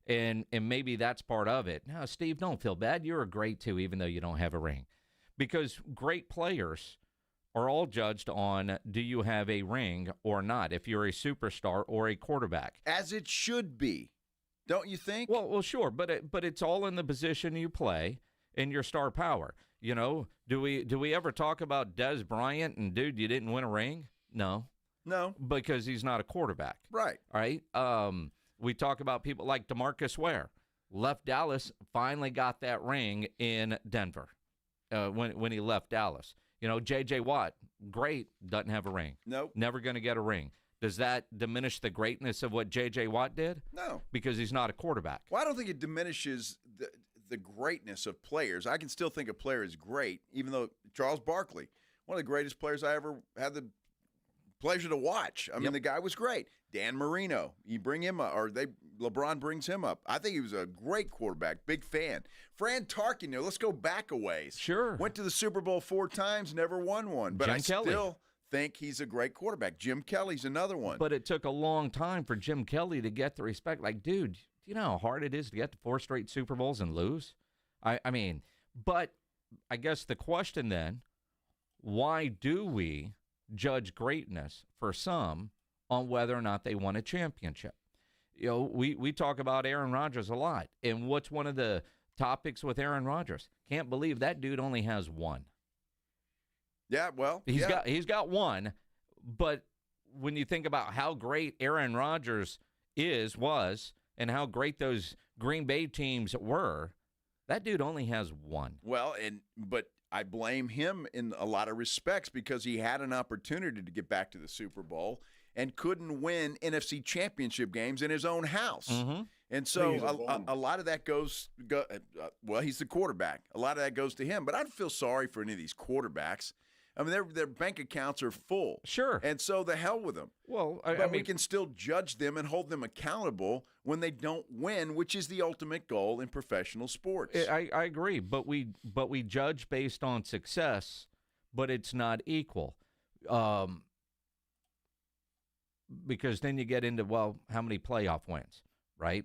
and maybe that's part of it. Now, Steve, don't feel bad. You're a great too, even though you don't have a ring. Because great players are all judged on, do you have a ring or not, if you're a superstar or a quarterback. As it should be, don't you think? Well, sure, but it's all in the position you play and your star power. Do we ever talk about Des Bryant and, dude, you didn't win a ring? No. No. Because he's not a quarterback. Right. All right. We talk about people like DeMarcus Ware. Left Dallas, finally got that ring in Denver when he left Dallas. You know, J.J. Watt, great, doesn't have a ring. Nope. Never going to get a ring. Does that diminish the greatness of what J.J. Watt did? No. Because he's not a quarterback. Well, I don't think it diminishes the greatness of players. I can still think a player is great, even though Charles Barkley, one of the greatest players I ever had the pleasure to watch. I mean, the guy was great. Dan Marino, you bring him up, or LeBron brings him up. I think he was a great quarterback, big fan. Fran Tarkin, let's go back a ways. Sure. Went to the Super Bowl 4 times, never won one. But Jim Kelly. Still think he's a great quarterback. Jim Kelly's another one. But it took a long time for Jim Kelly to get the respect. Like, dude, do you know how hard it is to get to 4 straight Super Bowls and lose? I mean, but I guess the question then, why do we judge greatness for some on whether or not they won a championship? You know, we talk about Aaron Rodgers a lot. And what's one of the topics with Aaron Rodgers? Can't believe that dude only has one. Yeah, well, he's got one, but when you think about how great Aaron Rodgers was, and how great those Green Bay teams were, that dude only has one. Well, but I blame him in a lot of respects because he had an opportunity to get back to the Super Bowl and couldn't win NFC championship games in his own house. Mm-hmm. And so a lot of that goes well, he's the quarterback. A lot of that goes to him. But I don't feel sorry for any of these quarterbacks. I mean, their bank accounts are full. Sure. And so the hell with them. Well, but we can still judge them and hold them accountable when they don't win, which is the ultimate goal in professional sports. I agree, but we judge based on success, but it's not equal. Because then you get into, well, how many playoff wins, right?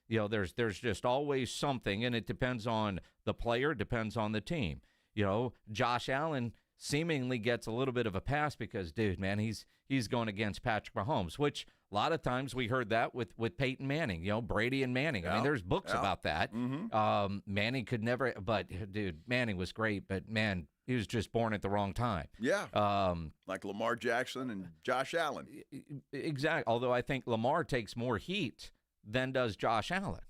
There's just always something, and it depends on the player, depends on the team. You know, Josh Allen seemingly gets a little bit of a pass because, dude, man, he's going against Patrick Mahomes, which a lot of times we heard that with Peyton Manning, Brady and Manning. I mean, there's books about that. Mm-hmm. Manning could never, but, dude, Manning was great, but, man, he was just born at the wrong time. Yeah. Like Lamar Jackson and Josh Allen. Exactly. Although I think Lamar takes more heat than does Josh Allen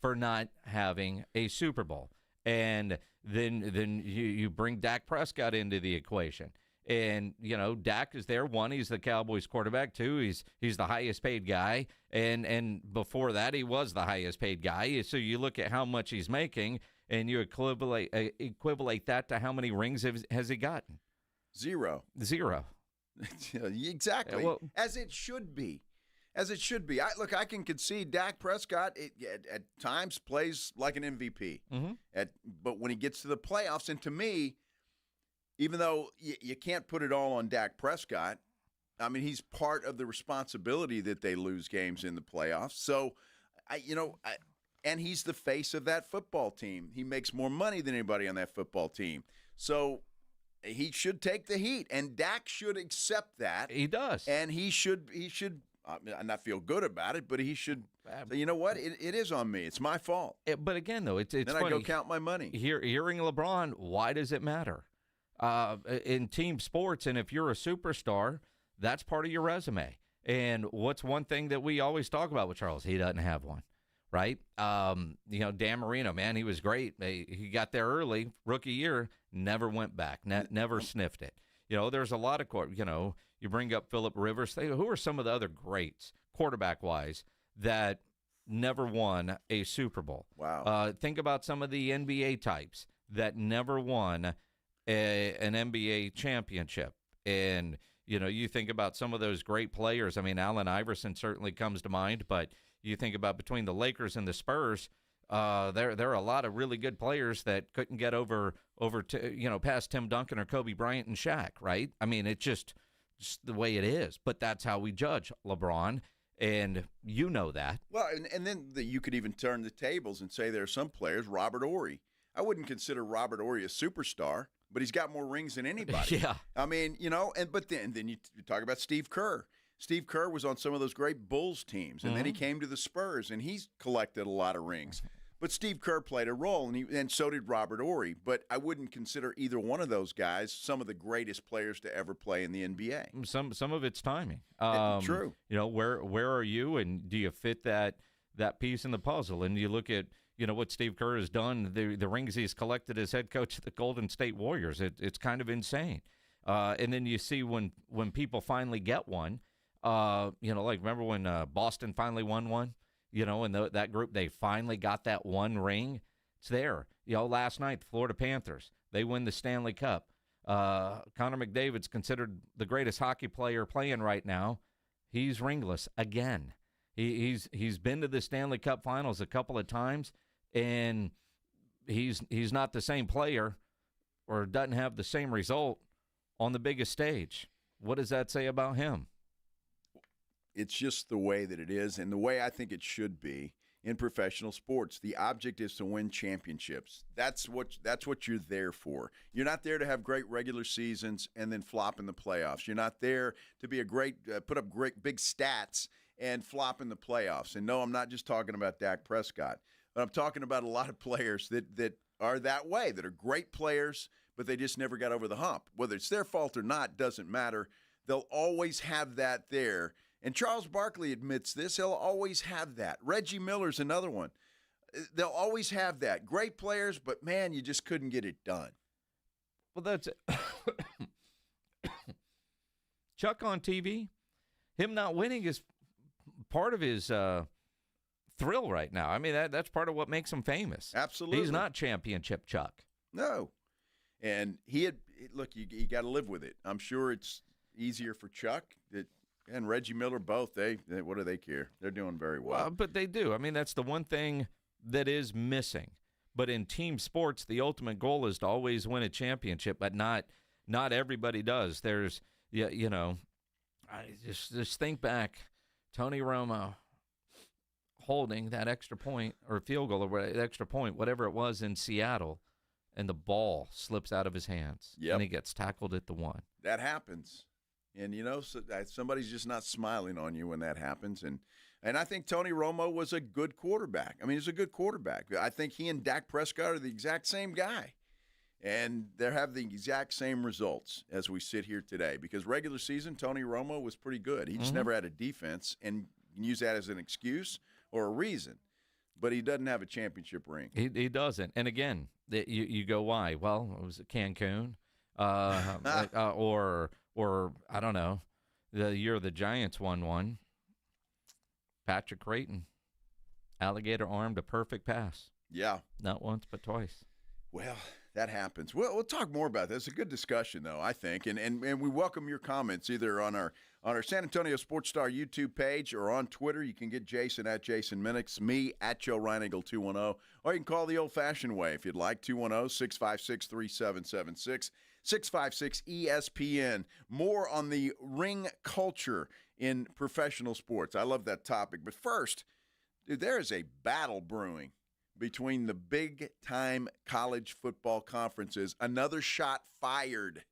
for not having a Super Bowl. And then you bring Dak Prescott into the equation. And, Dak is there. One, he's the Cowboys quarterback. Two, he's the highest paid guy. And before that, he was the highest paid guy. So you look at how much he's making, and you equivalate that to how many rings has he gotten? Zero. Exactly. Well, as it should be. As it should be. I can concede Dak Prescott at times plays like an MVP. Mm-hmm. But when he gets to the playoffs, and to me, even though you can't put it all on Dak Prescott, I mean, he's part of the responsibility that they lose games in the playoffs. So, and he's the face of that football team. He makes more money than anybody on that football team. So he should take the heat, and Dak should accept that. He does. And he should not feel good about it, but he should say, you know what? It is on me. It's my fault. But again, though, it's then funny. I go count my money. Hearing LeBron, why does it matter? In team sports, and if you're a superstar, that's part of your resume. And what's one thing that we always talk about with Charles? He doesn't have one, right? Dan Marino, man, he was great. He got there early, rookie year, never went back, never sniffed it. There's a lot of you bring up Phillip Rivers. Who are some of the other greats, quarterback-wise, that never won a Super Bowl? Wow. Think about some of the NBA types that never won an NBA championship. And, you think about some of those great players. I mean, Allen Iverson certainly comes to mind, but you think about between the Lakers and the Spurs, there are a lot of really good players that couldn't get over to, past Tim Duncan or Kobe Bryant and Shaq, right? I mean, it's just the way it is. But that's how we judge LeBron, and you know that. Well, and then you could even turn the tables and say there are some players, Robert Horry. I wouldn't consider Robert Horry a superstar, but he's got more rings than anybody. Yeah. I mean, but then you talk about Steve Kerr. Steve Kerr was on some of those great Bulls teams, and then he came to the Spurs, and he's collected a lot of rings. But Steve Kerr played a role, and so did Robert Horry. But I wouldn't consider either one of those guys some of the greatest players to ever play in the NBA. Some of it's timing. True. You know, where are you, and do you fit that piece in the puzzle? And you look at, you know, what Steve Kerr has done, the rings he's collected as head coach of the Golden State Warriors. It's kind of insane. And then you see when people finally get one, you know, like remember when Boston finally won one? You know, and that group, they finally got that one ring. It's there. You know, last night, the Florida Panthers, they win the Stanley Cup. Connor McDavid's considered the greatest hockey player playing right now. He's ringless again. He's been to the Stanley Cup Finals a couple of times, and he's not the same player or doesn't have the same result on the biggest stage. What does that say about him? It's just the way that it is and the way I think it should be in professional sports. The object is to win championships. That's what you're there for. You're not there to have great regular seasons and then flop in the playoffs. You're not there to be a great put up great big stats and flop in the playoffs. And no, I'm not just talking about Dak Prescott, but I'm talking about a lot of players that are that way, that are great players, but they just never got over the hump. Whether it's their fault or not doesn't matter. They'll always have that there. And Charles Barkley admits this. He'll always have that. Reggie Miller's another one. They'll always have that. Great players, but, man, you just couldn't get it done. Well, that's it. Chuck on TV, him not winning is part of his thrill right now. I mean, that's part of what makes him famous. Absolutely. He's not championship Chuck. No. And you got to live with it. I'm sure it's easier for Chuck and Reggie Miller both. They what do they care? They're doing very well. But they do. I mean, that's the one thing that is missing. But in team sports, the ultimate goal is to always win a championship, but not everybody does. There's, you know, I just think back, Tony Romo holding that extra point or field goal or extra point, whatever it was in Seattle, and the ball slips out of his hands. Yep. And he gets tackled at the one. That happens. And, you know, somebody's just not smiling on you when that happens. And I think Tony Romo was a good quarterback. I mean, he's a good quarterback. I think he and Dak Prescott are the exact same guy. And they have the exact same results as we sit here today. Because regular season, Tony Romo was pretty good. He just never had a defense. And you can use that as an excuse or a reason. But he doesn't have a championship ring. He doesn't. And, again, you go, why? Well, was it Cancun? Or I don't know, the year the Giants won one. Patrick Creighton, alligator armed a perfect pass. Yeah. Not once, but twice. Well, that happens. We'll talk more about this. It's a good discussion, though, I think. And we welcome your comments either on our San Antonio Sports Star YouTube page or on Twitter. You can get Jason at Jason Minix, me at Joe Reinagle 210, or you can call the old-fashioned way if you'd like, 210-656-3776. 656 ESPN. More on the ring culture in professional sports. I love that topic. But first, dude, there is a battle brewing between the big-time college football conferences. Another shot fired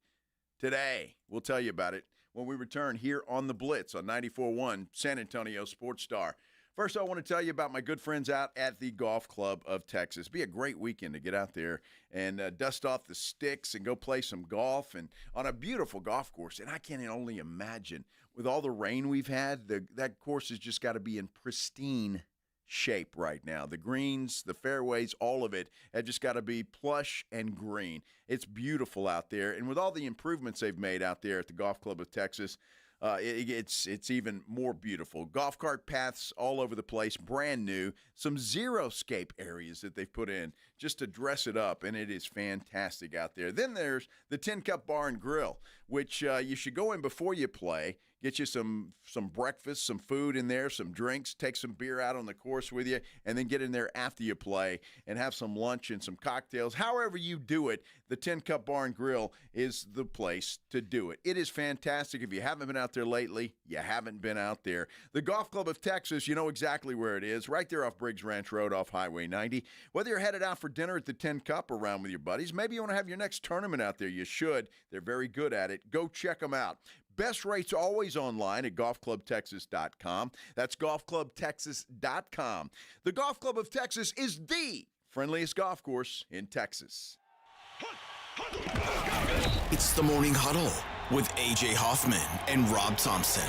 today. We'll tell you about it when we return here on the Blitz on 94.1 San Antonio Sports Star. First, I want to tell you about my good friends out at the Golf Club of Texas. Be a great weekend to get out there and dust off the sticks and go play some golf and on a beautiful golf course. And I can only imagine, with all the rain we've had, that course has just got to be in pristine shape right now. The greens, the fairways, all of it have just got to be plush and green. It's beautiful out there. And with all the improvements they've made out there at the Golf Club of Texas, it's even more beautiful. Golf cart paths all over the place, brand new. Some zero-scape areas that they've put in just to dress it up, and it is fantastic out there. Then there's the Tin Cup Bar and Grill, which you should go in before you play. Get you some breakfast, some food in there, some drinks, take some beer out on the course with you, and then get in there after you play and have some lunch and some cocktails. However you do it, the Tin Cup Bar and Grill is the place to do it. It is fantastic. If you haven't been out there lately, you haven't been out there. The Golf Club of Texas, you know exactly where it is, right there off Briggs Ranch Road off Highway 90. Whether you're headed out for dinner at the Tin Cup or around with your buddies, maybe you want to have your next tournament out there, you should. They're very good at it. Go check them out. Best rates always online at golfclubtexas.com. That's golfclubtexas.com. The Golf Club of Texas is the friendliest golf course in Texas. It's the Morning Huddle with A.J. Hoffman and Rob Thompson.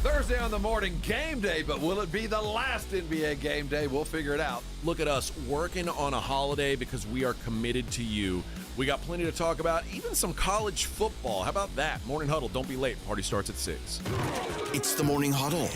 Thursday on the morning, game day, but will it be the last NBA game day? We'll figure it out. Look at us working on a holiday because we are committed to you. We got plenty to talk about, even some college football. How about that? Morning Huddle, don't be late. Party starts at 6. It's the Morning Huddle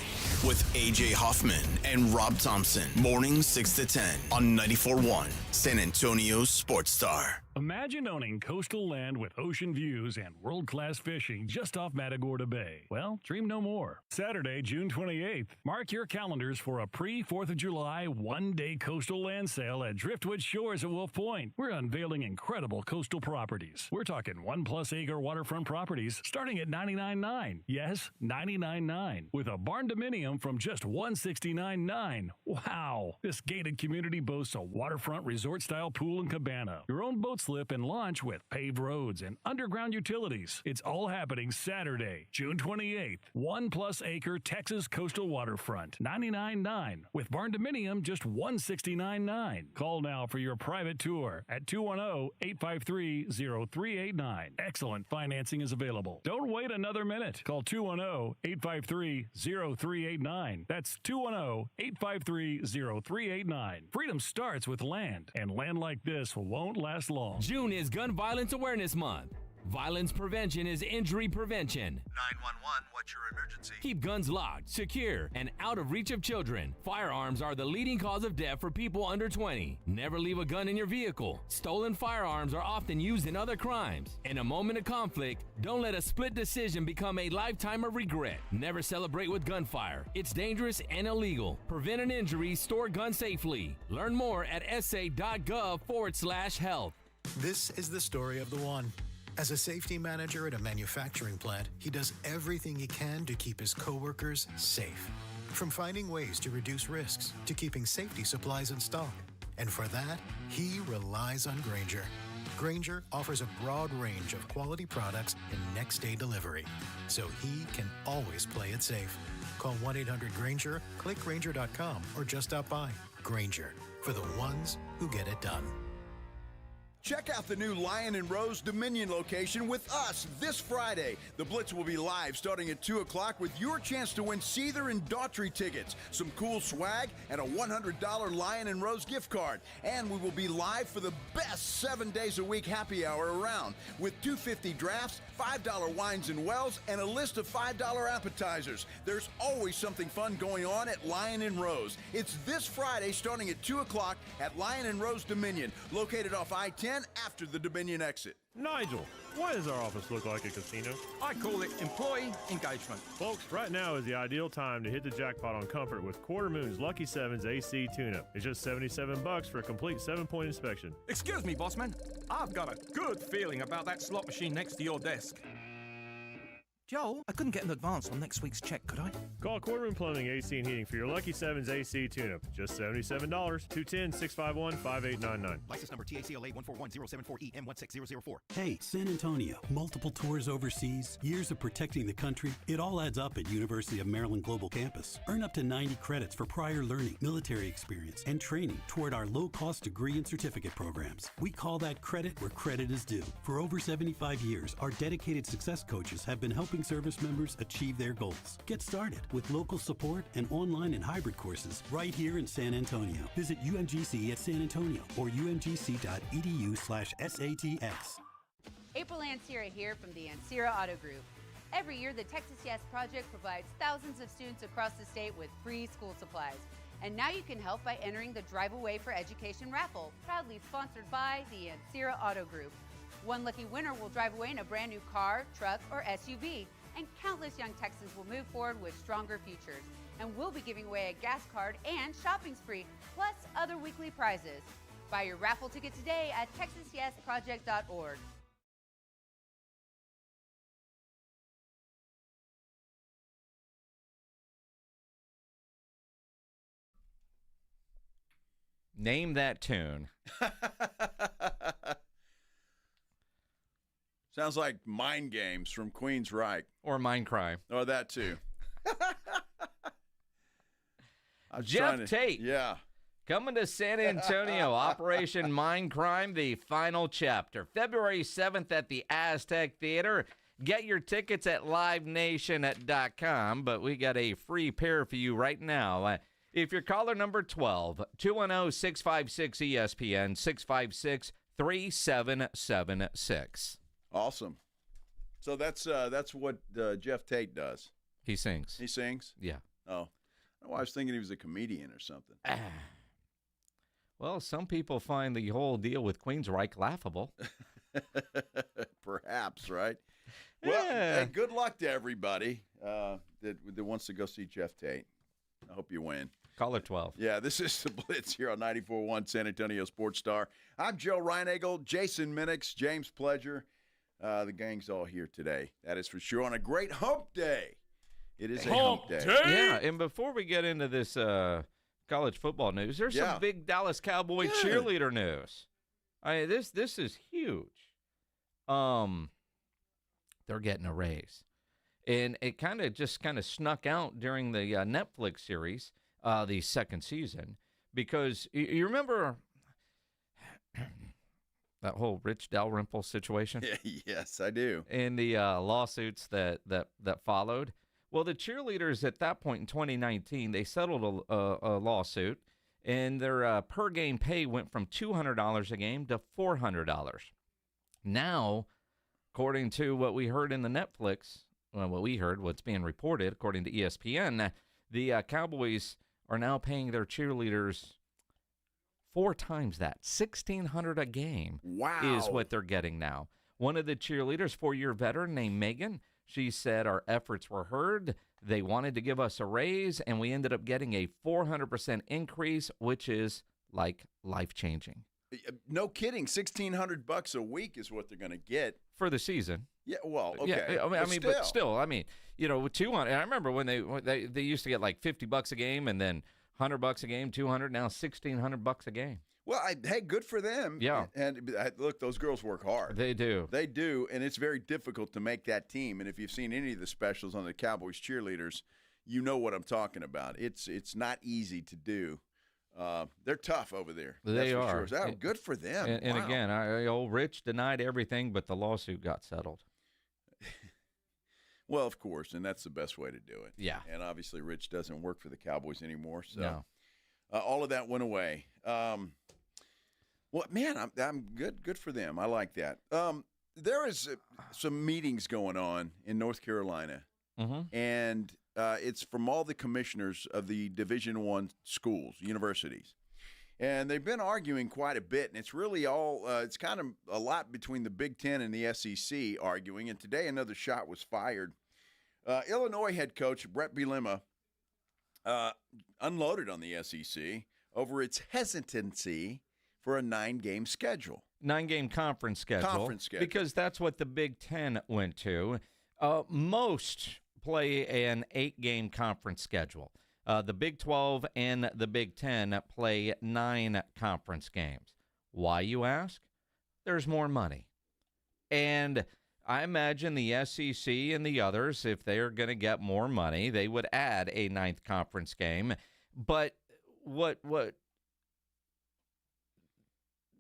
with A.J. Hoffman and Rob Thompson. Morning 6 to 10 on 94.1 San Antonio's Sports Star. Imagine owning coastal land with ocean views and world-class fishing just off Matagorda Bay. Well, dream no more. Saturday, June 28th. Mark your calendars for a pre-4th of July one-day coastal land sale at Driftwood Shores at Wolf Point. We're unveiling incredible coastal properties. We're talking 1+ acre waterfront properties starting at $99.9. Yes, $99.9. With a barn dominium from just $169.9. Wow! This gated community boasts a waterfront resort-style pool and cabana, your own boat slip and launch with paved roads and underground utilities. It's all happening Saturday, June 28th. 1+ acre Texas coastal waterfront, $99.9. With barn dominium, just $169.9. Call now for your private tour at 210-853-0389. Excellent financing is available. Don't wait another minute. Call 210-853-0389. That's 210-853-0389. Freedom starts with land, and land like this won't last long. June is Gun Violence Awareness Month. Violence prevention is injury prevention. 911, what's your emergency? Keep guns locked, secure, and out of reach of children. Firearms are the leading cause of death for people under 20. Never leave a gun in your vehicle. Stolen firearms are often used in other crimes. In a moment of conflict, don't let a split decision become a lifetime of regret. Never celebrate with gunfire. It's dangerous and illegal. Prevent an injury, store guns safely. Learn more at sa.gov/health. This is the story of the one. As a safety manager at a manufacturing plant, he does everything he can to keep his coworkers safe. From finding ways to reduce risks to keeping safety supplies in stock. And for that, he relies on Grainger. Grainger offers a broad range of quality products and next-day delivery, so he can always play it safe. Call 1-800-GRAINGER, click Grainger.com, or just stop by. Grainger, for the ones who get it done. Check out the new Lion and Rose Dominion location with us this Friday. The Blitz will be live starting at 2 o'clock with your chance to win Seether and Daughtry tickets, some cool swag, and a $100 Lion and Rose gift card. And we will be live for the best 7 days a week happy hour around with $2.50 drafts, $5 wines and wells, and a list of $5 appetizers. There's always something fun going on at Lion and Rose. It's this Friday starting at 2 o'clock at Lion and Rose Dominion, located off I-10 after the Dominion exit. Nigel, why does our office look like a casino? I call it employee engagement. Folks, right now is the ideal time to hit the jackpot on comfort with Quarter Moon's Lucky 7's AC tune-up. It's just $77 for a complete 7-point inspection. Excuse me, boss man. I've got a good feeling about that slot machine next to your desk. Joel, I couldn't get an advance on next week's check, could I? Call Quarter Moon Plumbing, AC and Heating for your Lucky 7's AC tune-up. Just $77. 210-651-5899. License number TACLA 141074EM16004. Hey, San Antonio. Multiple tours overseas, years of protecting the country. It all adds up at University of Maryland Global Campus. Earn up to 90 credits for prior learning, military experience, and training toward our low-cost degree and certificate programs. We call that credit where credit is due. For over 75 years, our dedicated success coaches have been helping service members achieve their goals. Get started with local support and online and hybrid courses right here in San Antonio. Visit UMGC at San Antonio or umgc.edu/SATX. April Ansira here from the Ansira Auto Group. Every year, the Texas Yes Project provides thousands of students across the state with free school supplies. And now you can help by entering the Drive Away for Education raffle, proudly sponsored by the Ansira Auto Group. One lucky winner will drive away in a brand new car, truck, or SUV, and countless young Texans will move forward with stronger futures. And we'll be giving away a gas card and shopping spree, plus other weekly prizes. Buy your raffle ticket today at TexasYesProject.org. Name that tune. Sounds like Mind Games from Queensryche. Or Mind Crime. Or that, too. Jeff Tate. Yeah. Coming to San Antonio, Operation Mind Crime, the final chapter. February 7th at the Aztec Theater. Get your tickets at livenation.com, but we got a free pair for you right now. If you're caller number 12, 210-656-ESPN, 656-3776. Awesome. So that's what Jeff Tate does. He sings. He sings? Yeah. Oh. I was thinking he was a comedian or something. Well, some people find the whole deal with Queensryche laughable. Perhaps, right? Well, hey, good luck to everybody that wants to go see Jeff Tate. I hope you win. Caller 12. Yeah, this is the Blitz here on 94.1 San Antonio Sports Star. I'm Joe Reinagel, Jason Minix, James Pledger. The gang's all here today. That is for sure on a great hump day. It is a hump day. Yeah, and before we get into this college football news, there's some big Dallas Cowboy cheerleader news. I mean, this is huge. They're getting a raise. And it kind of snuck out during the Netflix series, the second season, because you remember that whole Rich Dalrymple situation? Yes, I do. And the lawsuits that followed. Well, the cheerleaders at that point in 2019, they settled a lawsuit, and their per-game pay went from $200 a game to $400. Now, according to what we heard in the Netflix, what's being reported, according to ESPN, the Cowboys are now paying their cheerleaders 4 times that. $1,600 a game is what they're getting now. One of the cheerleaders, 4-year veteran named Megan, she said our efforts were heard. They wanted to give us a raise, and we ended up getting a 400% increase, which is like life-changing. No kidding. $1,600 a week is what they're going to get for the season. Yeah, well, okay. Yeah, but still, with 200. I remember when they used to get like $50 a game, and then $100 a game, $200. Now $1,600 a game. Well, hey, good for them. Yeah. And look, those girls work hard. They do. They do, and it's very difficult to make that team. And if you've seen any of the specials on the Cowboys cheerleaders, you know what I'm talking about. It's not easy to do. They're tough over there. They are. Sure. Good for them. And again, old Rich denied everything, but the lawsuit got settled. Well, of course, and that's the best way to do it. Yeah. And obviously, Rich doesn't work for the Cowboys anymore, so no. All of that went away. Well, man, I'm good. Good for them. I like that. There is some meetings going on in North Carolina, and it's from all the commissioners of the Division I schools, universities. And they've been arguing quite a bit, and it's really it's kind of a lot between the Big Ten and the SEC arguing. And today another shot was fired. Illinois head coach Brett Bielema unloaded on the SEC over its hesitancy for a 9-game schedule. 9-game conference schedule. Because that's what the Big Ten went to. Most play an 8-game conference schedule. The Big 12 and the Big 10 play 9 conference games. Why, you ask? There's more money. And I imagine the SEC and the others, if they're going to get more money, they would add a 9th conference game. But what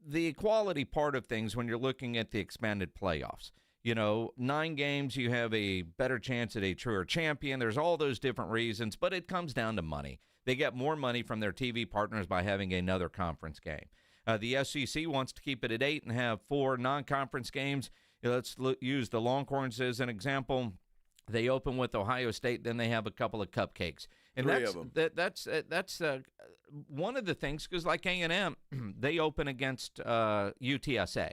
the equality part of things when you're looking at the expanded playoffs, 9 games, you have a better chance at a truer champion. There's all those different reasons, but it comes down to money. They get more money from their TV partners by having another conference game. The SEC wants to keep it at 8 and have 4 non-conference games. Let's use the Longhorns as an example. They open with Ohio State, then they have a couple of cupcakes. And 3 of them. That's one of the things, because like A&M, they open against UTSA.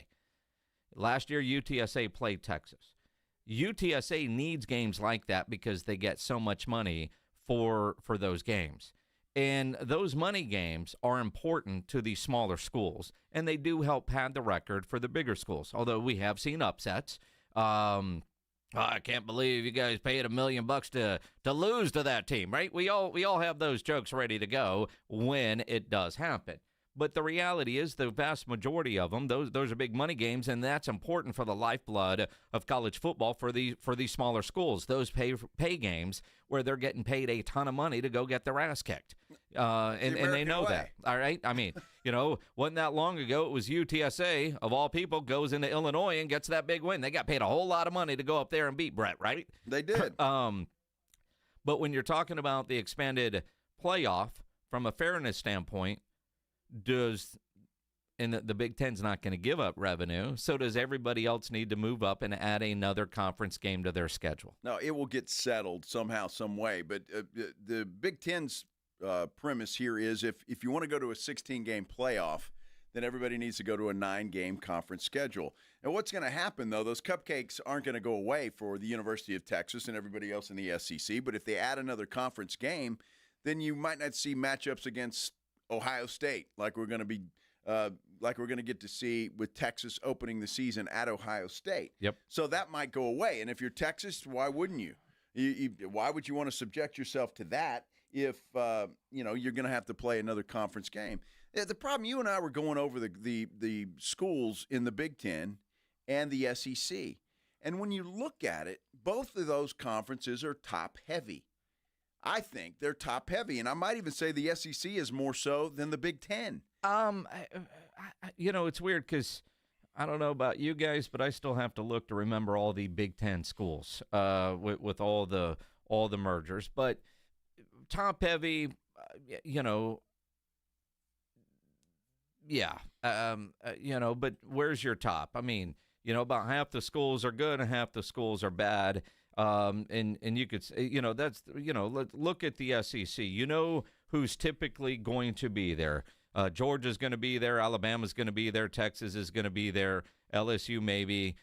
Last year, UTSA played Texas. UTSA needs games like that because they get so much money for those games. And those money games are important to the smaller schools, and they do help pad the record for the bigger schools, although we have seen upsets. I can't believe you guys paid $1 million to lose to that team, right? We all have those jokes ready to go when it does happen. But the reality is the vast majority of them, those are big money games, and that's important for the lifeblood of college football for these smaller schools. Those pay games where they're getting paid a ton of money to go get their ass kicked. And they know that. All right? I mean, wasn't that long ago it was UTSA, of all people, goes into Illinois and gets that big win. They got paid a whole lot of money to go up there and beat Brett, right? They did. But when you're talking about the expanded playoff from a fairness standpoint, and the Big Ten's not going to give up revenue, so does everybody else need to move up and add another conference game to their schedule? No, it will get settled somehow, some way. But the Big Ten's premise here is if you want to go to a 16-game playoff, then everybody needs to go to a 9-game conference schedule. And what's going to happen, though, those cupcakes aren't going to go away for the University of Texas and everybody else in the SEC. But if they add another conference game, then you might not see matchups against Ohio State like we're going to get to see with Texas opening the season at Ohio State. Yep. So that might go away. And if you're Texas, why wouldn't you? Why would you want to subject yourself to that if you're going to have to play another conference game? The problem, you and I were going over the schools in the Big Ten and the SEC. And when you look at it, both of those conferences are top-heavy. I think they're top-heavy, and I might even say the SEC is more so than the Big Ten. It's weird because I don't know about you guys, but I still have to look to remember all the Big Ten schools with all the mergers. But top-heavy, but where's your top? I mean, about half the schools are good and half the schools are bad. And you could say, look at the SEC. Who's typically going to be there. Georgia's going to be there. Alabama's going to be there. Texas is going to be there. LSU maybe.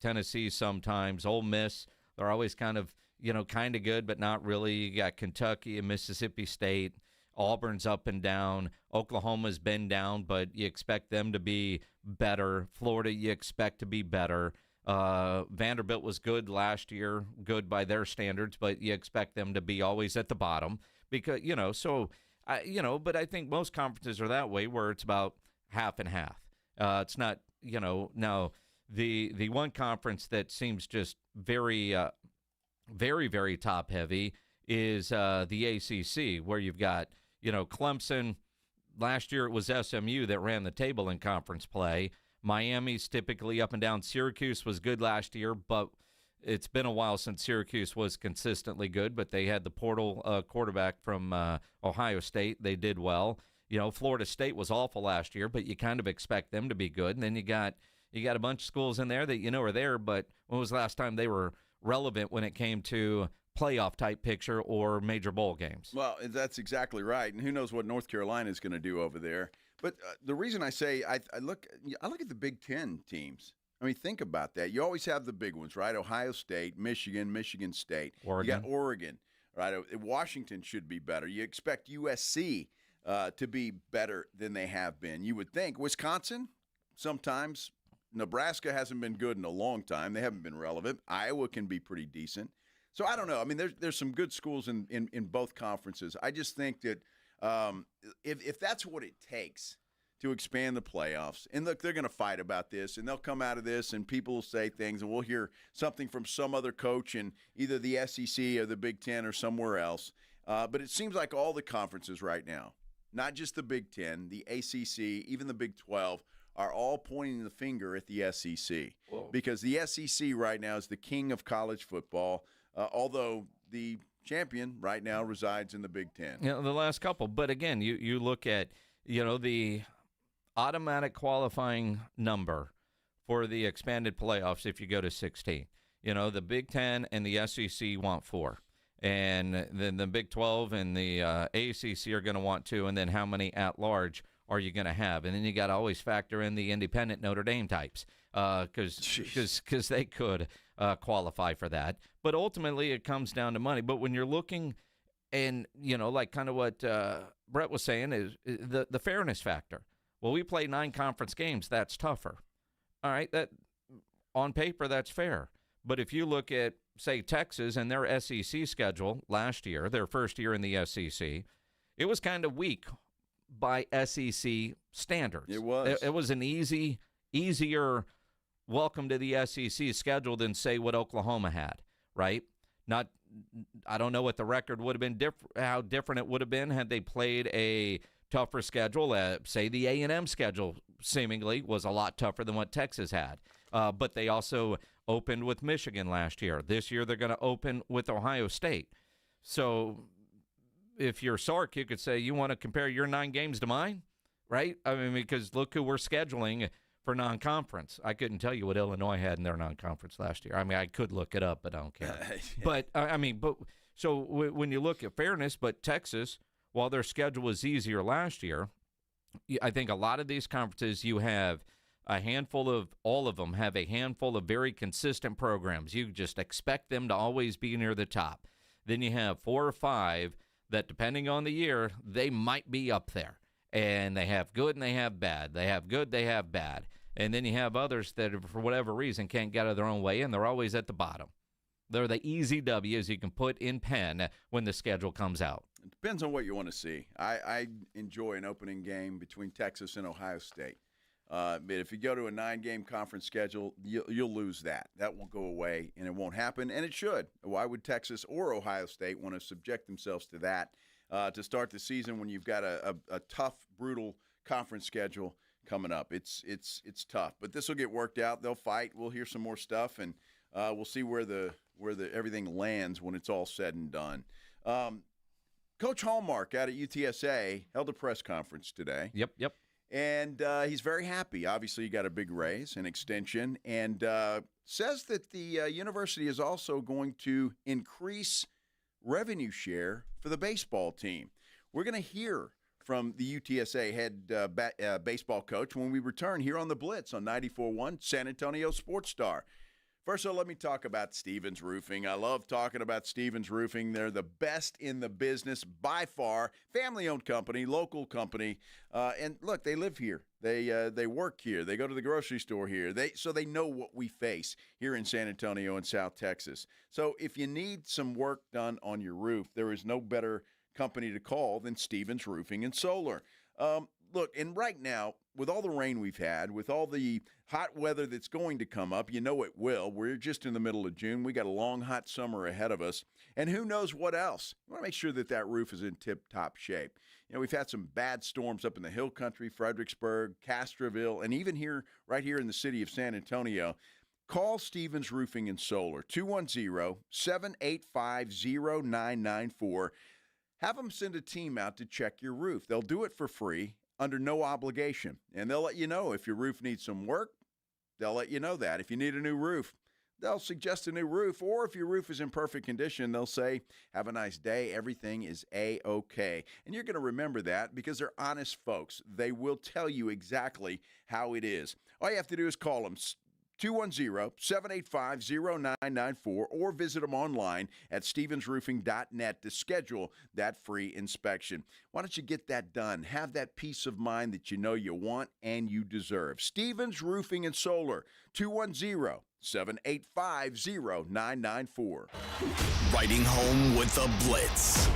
Tennessee sometimes. Ole Miss, they're always kind of good, but not really. You got Kentucky and Mississippi State. Auburn's up and down. Oklahoma's been down, but you expect them to be better. Florida, you expect to be better. Vanderbilt was good last year, good by their standards, but you expect them to be always at the bottom because, but I think most conferences are that way where it's about half and half. It's not, now the one conference that seems just very, very, very top heavy is the ACC, where you've got, Clemson. Last year it was SMU that ran the table in conference play. Miami's typically up and down. Syracuse was good last year, but it's been a while since Syracuse was consistently good, but they had the portal quarterback from Ohio State. They did well. Florida State was awful last year, but you kind of expect them to be good. And then you got a bunch of schools in there that are there, but when was the last time they were relevant when it came to playoff-type picture or major bowl games? Well, that's exactly right. And who knows what North Carolina is going to do over there. But the reason I say I look at the Big Ten teams. I mean, think about that. You always have the big ones, right? Ohio State, Michigan State. Oregon. You got Oregon, right? Washington should be better. You expect USC to be better than they have been. You would think. Wisconsin, sometimes. Nebraska hasn't been good in a long time. They haven't been relevant. Iowa can be pretty decent. So I don't know. I mean, there's some good schools in both conferences. I just think that if that's what it takes to expand the playoffs, and look, they're going to fight about this, and they'll come out of this, and people will say things, and we'll hear something from some other coach in either the SEC or the Big Ten or somewhere else. But it seems like all the conferences right now, not just the Big Ten, the ACC, even the Big 12, are all pointing the finger at the SEC. Whoa. Because the SEC right now is the king of college football, although the champion right now resides in the Big Ten. The last couple. But again, you look at, the automatic qualifying number for the expanded playoffs if you go to 16. The Big Ten and the SEC want 4. And then the Big 12 and the ACC are going to want 2. And then how many at-large are you going to have? And then you got to always factor in the independent Notre Dame types because they could qualify for that. But ultimately it comes down to money. But when you're looking and, like kind of what Brett was saying is the fairness factor. Well, we play 9 conference games. That's tougher. All right, that on paper, that's fair. But if you look at, say, Texas and their SEC schedule last year, their first year in the SEC, it was kind of weak by SEC standards. It was. It was an easier welcome to the SEC schedule than, say, what Oklahoma had, right? I don't know what the record would have been, how different it would have been had they played a tougher schedule. Say the A&M schedule seemingly was a lot tougher than what Texas had. But they also opened with Michigan last year. This year they're going to open with Ohio State. So if you're Sark, you could say, you want to compare your 9 games to mine, right? I mean, because look who we're scheduling for non-conference. I couldn't tell you what Illinois had in their non-conference last year. I mean, I could look it up, but I don't care. But, so when you look at fairness, but Texas, while their schedule was easier last year, I think a lot of these conferences, you have all of them have a handful of very consistent programs. You just expect them to always be near the top. Then you have 4 or 5 that, depending on the year, they might be up there. And they have good and they have bad. They have good, they have bad. And then you have others that, for whatever reason, can't get out of their own way, and they're always at the bottom. They're the easy W's you can put in pen when the schedule comes out. It depends on what you want to see. I enjoy an opening game between Texas and Ohio State. But if you go to a 9-game conference schedule, you'll lose that. That won't go away, and it won't happen, and it should. Why would Texas or Ohio State want to subject themselves to that to start the season when you've got a tough, brutal conference schedule coming up? It's tough, but this will get worked out. They'll fight. We'll hear some more stuff, and we'll see where everything lands when it's all said and done. Coach Hallmark out at UTSA held a press conference today. Yep. And he's very happy. Obviously, he got a big raise, an extension, and says that the university is also going to increase revenue share for the baseball team. We're going to hear from the UTSA head baseball coach when we return here on the Blitz on 94.1 San Antonio Sports Star. First of all, let me talk about Stevens Roofing. I love talking about Stevens Roofing. They're the best in the business by far. Family-owned company, local company. And look, they live here. They work here. They go to the grocery store here. So they know what we face here in San Antonio and South Texas. So if you need some work done on your roof, there is no better company to call than Stevens Roofing and Solar. Look, and right now, with all the rain we've had, with all the hot weather that's going to come up, you know it will. We're just in the middle of June. We got a long, hot summer ahead of us. And who knows what else? We want to make sure that roof is in tip-top shape. You know, we've had some bad storms up in the Hill Country, Fredericksburg, Castroville, and even right here in the city of San Antonio. Call Stevens Roofing and Solar, 210-785-0994. Have them send a team out to check your roof. They'll do it for free, under no obligation. And they'll let you know if your roof needs some work. They'll let you know that. If you need a new roof, they'll suggest a new roof. Or if your roof is in perfect condition, they'll say, have a nice day. Everything is A-OK. And you're going to remember that because they're honest folks. They will tell you exactly how it is. All you have to do is call them 210-785-0994 or visit them online at stevensroofing.net to schedule that free inspection. Why don't you get that done? Have that peace of mind that you know you want and you deserve. Stevens Roofing and Solar, 210-785-0994. Riding home with the Blitz.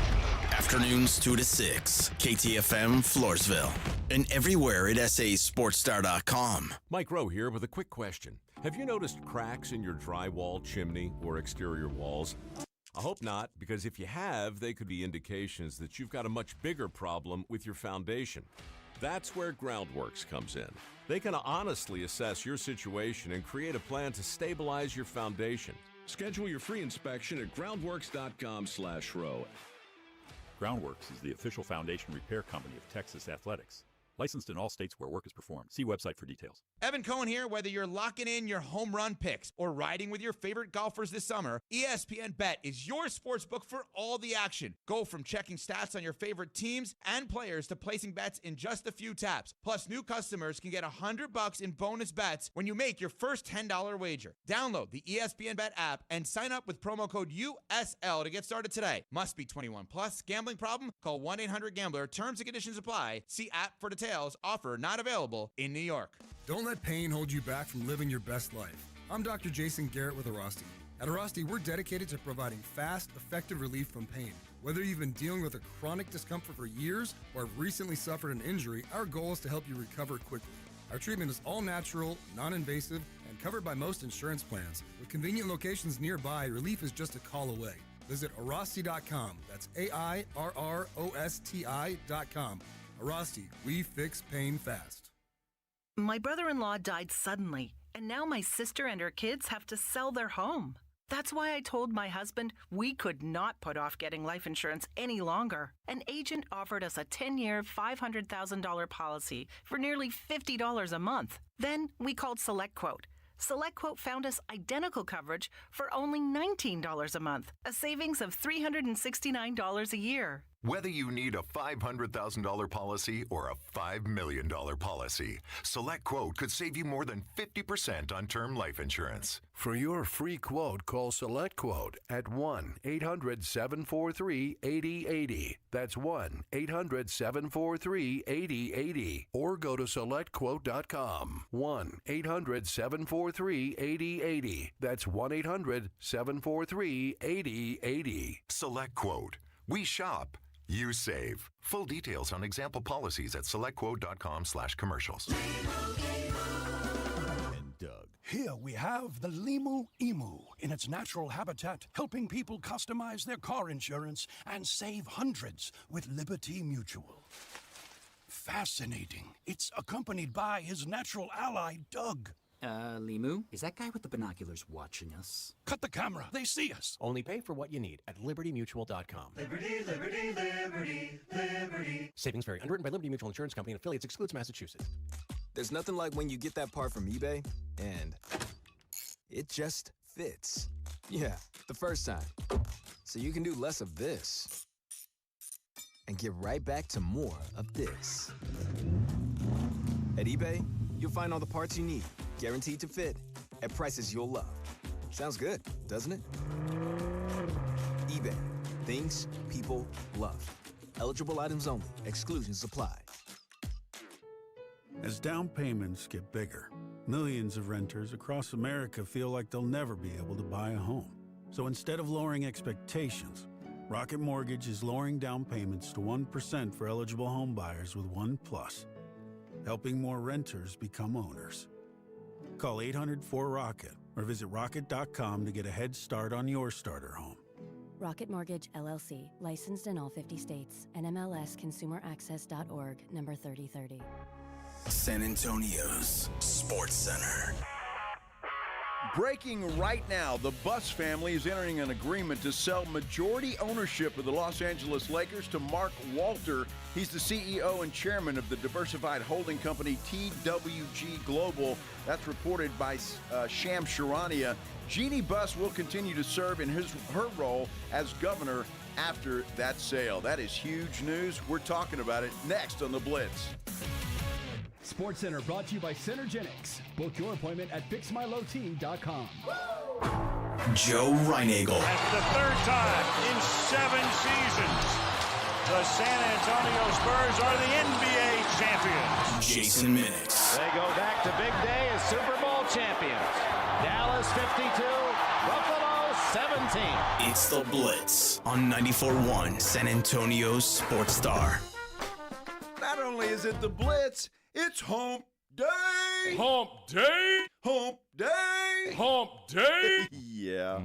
Afternoons 2 to 6, KTFM Floresville, and everywhere at sasportstar.com. Mike Rowe here with a quick question. Have you noticed cracks in your drywall, chimney, or exterior walls? I hope not, because if you have, they could be indications that you've got a much bigger problem with your foundation. That's where Groundworks comes in. They can honestly assess your situation and create a plan to stabilize your foundation. Schedule your free inspection at groundworks.com/row. Groundworks is the official foundation repair company of Texas Athletics. Licensed in all states where work is performed. See website for details. Evan Cohen here. Whether you're locking in your home run picks or riding with your favorite golfers this summer, ESPN Bet is your sportsbook for all the action. Go from checking stats on your favorite teams and players to placing bets in just a few taps. Plus, new customers can get $100 in bonus bets when you make your first $10 wager. Download the ESPN Bet app and sign up with promo code USL to get started today. Must be 21 plus. Gambling problem? Call 1-800-GAMBLER. Terms and conditions apply. See app for details. Offer not available in New York. Don't let pain hold you back from living your best life. I'm Dr. Jason Garrett with Arasti. At Arasti, we're dedicated to providing fast, effective relief from pain, Whether you've been dealing with a chronic discomfort for years or have recently suffered an injury, our goal is to help you recover quickly. Our treatment is all natural, non-invasive, and covered by most insurance plans. With convenient locations nearby, relief is just a call away. Visit Arasti.com. That's AIRROSTI.com. Arasti, we fix pain fast. My brother-in-law died suddenly, and now my sister and her kids have to sell their home. That's why I told my husband we could not put off getting life insurance any longer. An agent offered us a 10-year, $500,000 policy for nearly $50 a month. Then we called SelectQuote. SelectQuote found us identical coverage for only $19 a month, a savings of $369 a year. Whether you need a $500,000 policy or a $5 million policy, SelectQuote could save you more than 50% on term life insurance. For your free quote, call SelectQuote at 1-800-743-8080. That's 1-800-743-8080. Or go to SelectQuote.com. 1-800-743-8080. That's 1-800-743-8080. SelectQuote. We shop. You save. Full details on example policies at selectquote.com/commercials. And Doug. Here we have the Limu Emu in its natural habitat, helping people customize their car insurance and save hundreds with Liberty Mutual. Fascinating. It's accompanied by his natural ally, Doug. Limu? Is that guy with the binoculars watching us? Cut the camera. They see us. Only pay for what you need at libertymutual.com. Liberty, liberty, liberty, liberty. Savings vary. Underwritten by Liberty Mutual Insurance Company and affiliates. Excludes Massachusetts. There's nothing like when you get that part from eBay and it just fits. Yeah, the first time. So you can do less of this and get right back to more of this. At eBay, you'll find all the parts you need, guaranteed to fit, at prices you'll love. Sounds good, doesn't it? eBay. Things people love. Eligible items only. Exclusions apply. As down payments get bigger, millions of renters across America feel like they'll never be able to buy a home. So instead of lowering expectations, Rocket Mortgage is lowering down payments to 1% for eligible home buyers with ONE+, helping more renters become owners. Call 800-4ROCKET or visit rocket.com to get a head start on your starter home. Rocket Mortgage, LLC, licensed in all 50 states, NMLSconsumeraccess.org, number 3030. San Antonio's Sports Center. Breaking right now, the Buss family is entering an agreement to sell majority ownership of the Los Angeles Lakers to Mark Walter. He's the CEO and chairman of the diversified holding company TWG Global. That's reported by Shams Charania. Jeannie Buss will continue to serve in her role as governor after that sale. That is huge news. We're talking about it next on The Blitz. Sports Center brought to you by Centergenics. Book your appointment at fixmylowteam.com. Joe Reinagel. And for the third time in 7 seasons, the San Antonio Spurs are the NBA champions. Jason Minix. They go back to big day as Super Bowl champions. Dallas 52, Buffalo 17. It's the Blitz on 94.1 San Antonio's Sports Star. Not only is it the Blitz, it's Hump Day! Hump Day! Hump Day! Hump Day! Yeah.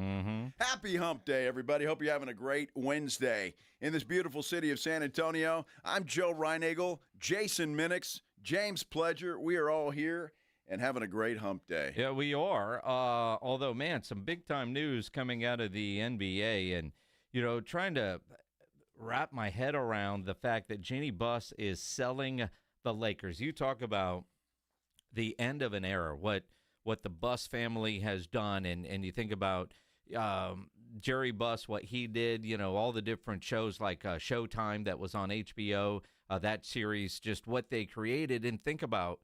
Happy Hump Day, everybody. Hope you're having a great Wednesday. In this beautiful city of San Antonio, I'm Joe Reinagel, Jason Minix, James Pledger. We are all here and having a great Hump Day. Yeah, we are. Although, man, some big-time news coming out of the NBA and, you know, trying to wrap my head around the fact that Jeannie Buss is selling the Lakers. You talk about the end of an era, what the Buss family has done, and you think about Jerry Buss, what he did, you know, all the different shows like Showtime that was on HBO, that series, just what they created, and think about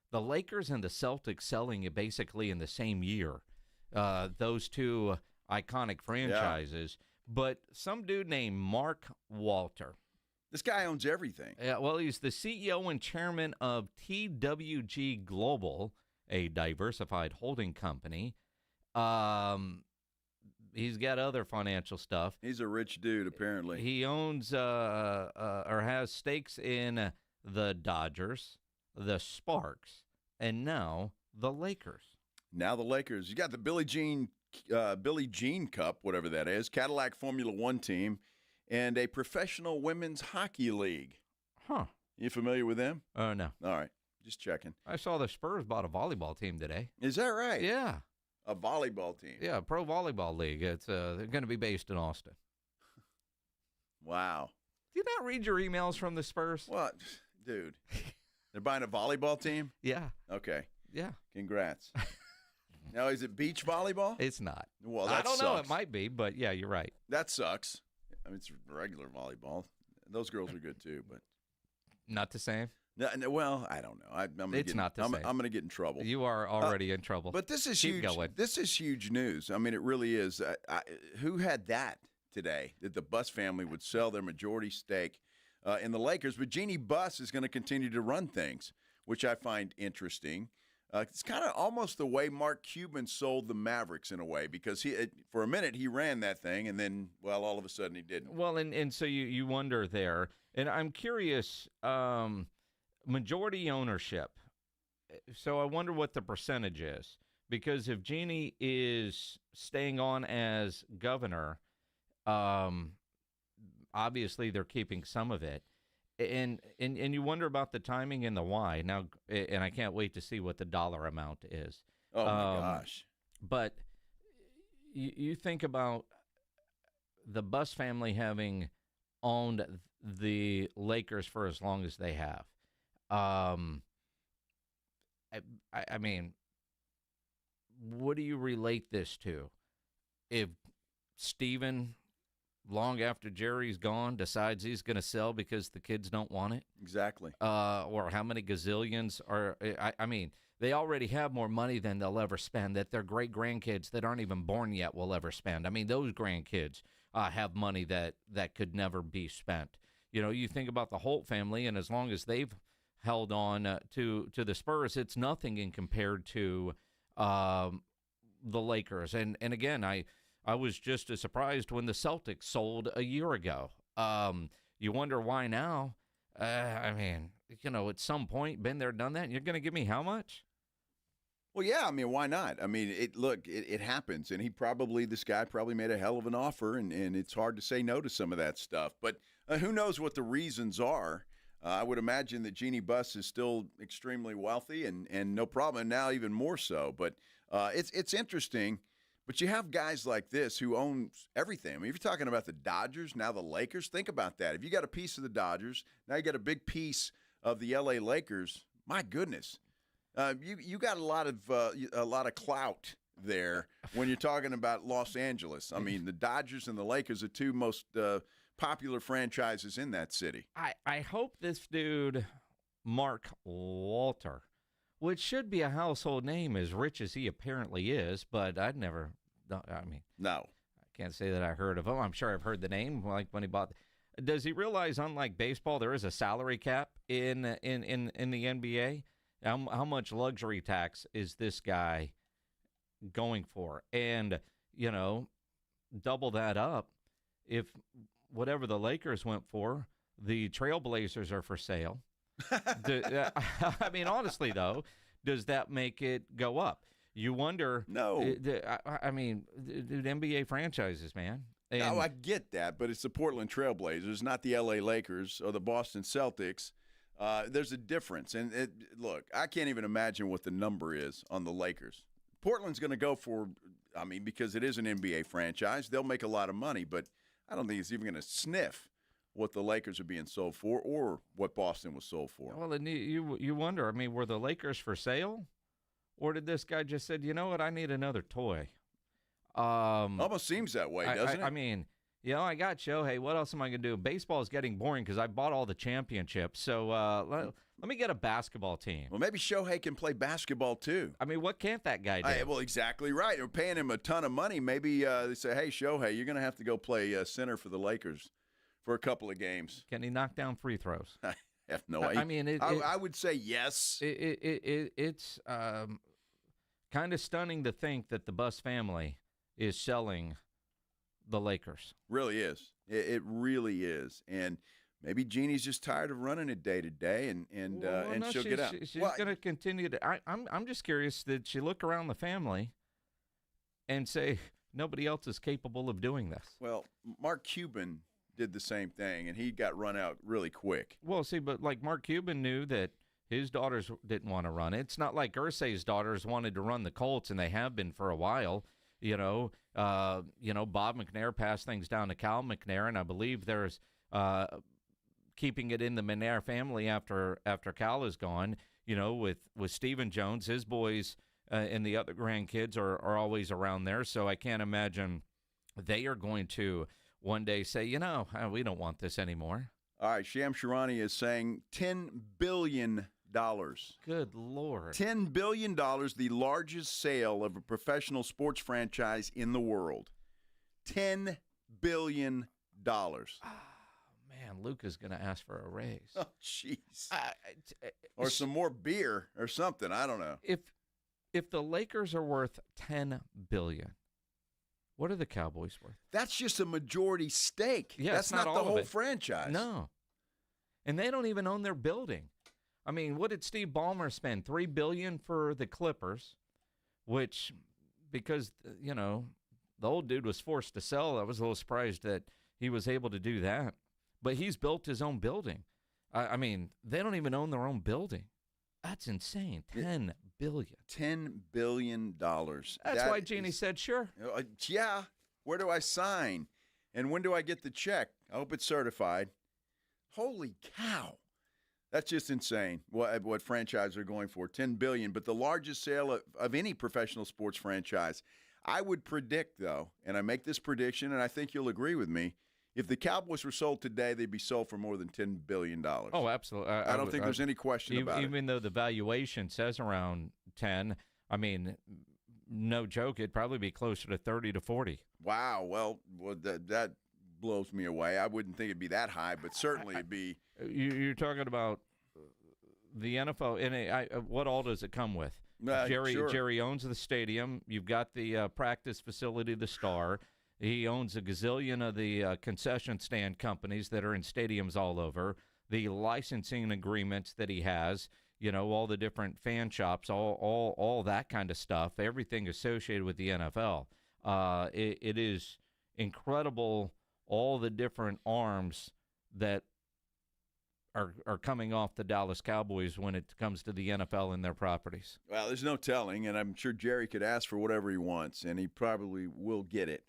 the Lakers and the Celtics selling it basically in the same year, those two iconic franchises. Yeah. But some dude named Mark Walter. This guy owns everything. Yeah, well, he's the CEO and chairman of TWG Global, a diversified holding company. he's got other financial stuff. He's a rich dude, apparently. He owns or has stakes in the Dodgers, the Sparks, and now the Lakers. Now the Lakers. You got the Billie Jean Cup, whatever that is, Cadillac Formula One team, and a professional women's hockey league. Huh. You familiar with them? No. All right. Just checking. I saw the Spurs bought a volleyball team today. Is that right? Yeah. A volleyball team. Yeah, a pro volleyball league. It's they're going to be based in Austin. Wow. Do you not read your emails from the Spurs? What? Dude. They're buying a volleyball team? Yeah. Okay. Yeah. Congrats. Now, is it beach volleyball? It's not. Well, that I don't sucks. know. It might be, but yeah, you're right. That sucks. I mean, it's regular volleyball. Those girls are good too, but not the same. No, well, I don't know. It's not the same. I'm going to get in trouble. You are already in trouble. But this is Keep huge. going. This is huge news. I mean, it really is. Who had that today? That the Buss family would sell their majority stake in the Lakers, but Jeannie Buss is going to continue to run things, which I find interesting. It's kind of almost the way Mark Cuban sold the Mavericks in a way, because for a minute he ran that thing, and then, well, all of a sudden he didn't. Well, and so you wonder there, and I'm curious, majority ownership. So I wonder what the percentage is, because if Jeannie is staying on as governor, obviously they're keeping some of it. And you wonder about the timing and the why. Now, and I can't wait to see what the dollar amount is. Oh, my gosh. But you think about the Buss family having owned the Lakers for as long as they have. I mean, what do you relate this to? If Steven, long after Jerry's gone, decides he's going to sell because the kids don't want it? Exactly. Or how many gazillions are, I mean, they already have more money than they'll ever spend, that their great-grandkids that aren't even born yet will ever spend. I mean, those grandkids have money that could never be spent. You know, you think about the Holt family, and as long as they've held on to the Spurs, it's nothing in compared to the Lakers. And again, I was just as surprised when the Celtics sold a year ago. You wonder why now. I mean, you know, at some point, been there, done that, and you're going to give me how much? Well, yeah, I mean, why not? I mean, it happens, and this guy probably made a hell of an offer, and it's hard to say no to some of that stuff. But who knows what the reasons are? I would imagine that Jeannie Buss is still extremely wealthy and no problem, and now even more so. But it's interesting. But you have guys like this who own everything. I mean, if you're talking about the Dodgers, now the Lakers, think about that. If you got a piece of the Dodgers, now you got a big piece of the L.A. Lakers. My goodness, you got a lot of clout there when you're talking about Los Angeles. I mean, the Dodgers and the Lakers are two most popular franchises in that city. I hope this dude, Mark Walter, which should be a household name, as rich as he apparently is, but I can't say that I heard of him. I'm sure I've heard the name, like when he bought. Does he realize, unlike baseball, there is a salary cap in the NBA? How much luxury tax is this guy going for? And, you know, double that up. If whatever the Lakers went for, the Trailblazers are for sale. I mean, honestly, though, does that make it go up? You wonder. No. I mean, dude, NBA franchises, man. No, I get that, but it's the Portland Trailblazers, not the L.A. Lakers or the Boston Celtics. There's a difference. And, look, I can't even imagine what the number is on the Lakers. Portland's going to go for, I mean, because it is an NBA franchise, they'll make a lot of money, but I don't think it's even going to sniff what the Lakers are being sold for or what Boston was sold for. Well, and you wonder, I mean, were the Lakers for sale? Or did this guy just said, you know what, I need another toy? Almost seems that way, doesn't it? I mean, you know, I got Shohei. What else am I going to do? Baseball is getting boring because I bought all the championships. So let me get a basketball team. Well, maybe Shohei can play basketball too. I mean, what can't that guy do? Well, exactly right. They're paying him a ton of money. Maybe they say, hey, Shohei, you're going to have to go play center for the Lakers for a couple of games. Can he knock down free throws? I have no idea. I mean, I would say yes. It's kind of stunning to think that the Buss family is selling the Lakers. Really is. It really is. And maybe Jeannie's just tired of running it day to day, and she'll get out. She's going to continue to. I'm just curious, did she look around the family and say nobody else is capable of doing this? Well, Mark Cuban did the same thing, and he got run out really quick. Well, see, but like Mark Cuban knew that his daughters didn't want to run. It's not like Irsay's daughters wanted to run the Colts, and they have been for a while. Bob McNair passed things down to Cal McNair, and I believe there's keeping it in the McNair family after Cal is gone. With Stephen Jones, his boys and the other grandkids are always around there, so I can't imagine they are going to one day say, we don't want this anymore. All right, Sham Sharani is saying $10 billion. Good Lord. $10 billion, the largest sale of a professional sports franchise in the world. $10 billion. Oh, man, Luka's going to ask for a raise. Oh, jeez. Or some more beer or something. I don't know. If the Lakers are worth $10 billion, what are the Cowboys worth? That's just a majority stake. Yeah, that's not the whole franchise. No. And they don't even own their building. I mean, what did Steve Ballmer spend? $3 billion for the Clippers, which, because, the old dude was forced to sell, I was a little surprised that he was able to do that. But he's built his own building. I mean, they don't even own their own building. That's insane. $10 billion. $10 billion. That's why Jeannie said, sure. Yeah. Where do I sign? And when do I get the check? I hope it's certified. Holy cow. That's just insane what franchises are going for. $10 billion, but the largest sale of any professional sports franchise. I would predict, though, and I make this prediction, and I think you'll agree with me, if the Cowboys were sold today, they'd be sold for more than $10 billion. Oh, absolutely. I don't think there's any question about it. Even though the valuation says around 10, I mean, no joke, it'd probably be closer to 30 to 40. Wow. Well that blows me away. I wouldn't think it'd be that high, but certainly it'd be. You're talking about the NFL, and what all does it come with? Sure. Jerry owns the stadium. You've got the practice facility, the Star. He owns a gazillion of the concession stand companies that are in stadiums all over. The licensing agreements that he has, all the different fan shops, all that kind of stuff, everything associated with the NFL. It is incredible, all the different arms that are coming off the Dallas Cowboys when it comes to the NFL and their properties. Well, there's no telling, and I'm sure Jerry could ask for whatever he wants, and he probably will get it.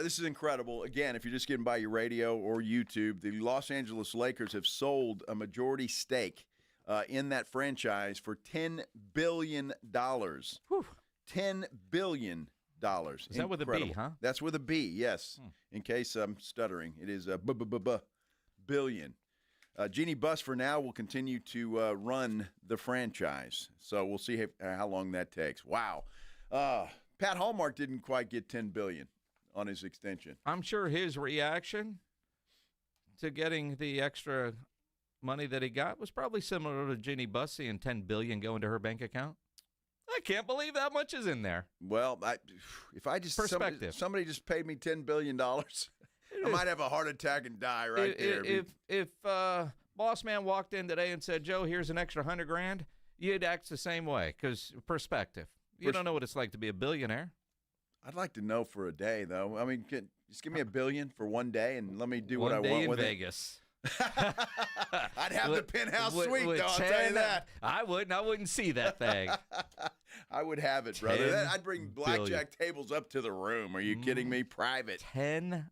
This is incredible. Again, if you're just getting by your radio or YouTube, the Los Angeles Lakers have sold a majority stake in that franchise for $10 billion. Whew. $10 billion. Is that with a B, huh? That's with a B, yes. In case I'm stuttering, it is a billion. Jeannie Buss, for now, will continue to run the franchise. So we'll see how long that takes. Wow. Pat Hallmark didn't quite get $10 billion on his extension. I'm sure his reaction to getting the extra money that he got was probably similar to Jeannie Buss seeing $10 billion go into her bank account. I can't believe that much is in there. Well, if I just somebody just paid me $10 billion, I might have a heart attack and die right there. If Boss Man walked in today and said, Joe, here's an extra $100,000, you'd act the same way because perspective. You don't know what it's like to be a billionaire. I'd like to know for a day, though. I mean, just give me $1 billion for one day and let me do what I want with it. One day in Vegas. I'd have the penthouse suite, though, I'll tell you that. I wouldn't see that thing. I would have it, brother. I'd bring blackjack tables up to the room. Are you kidding me? Private. $10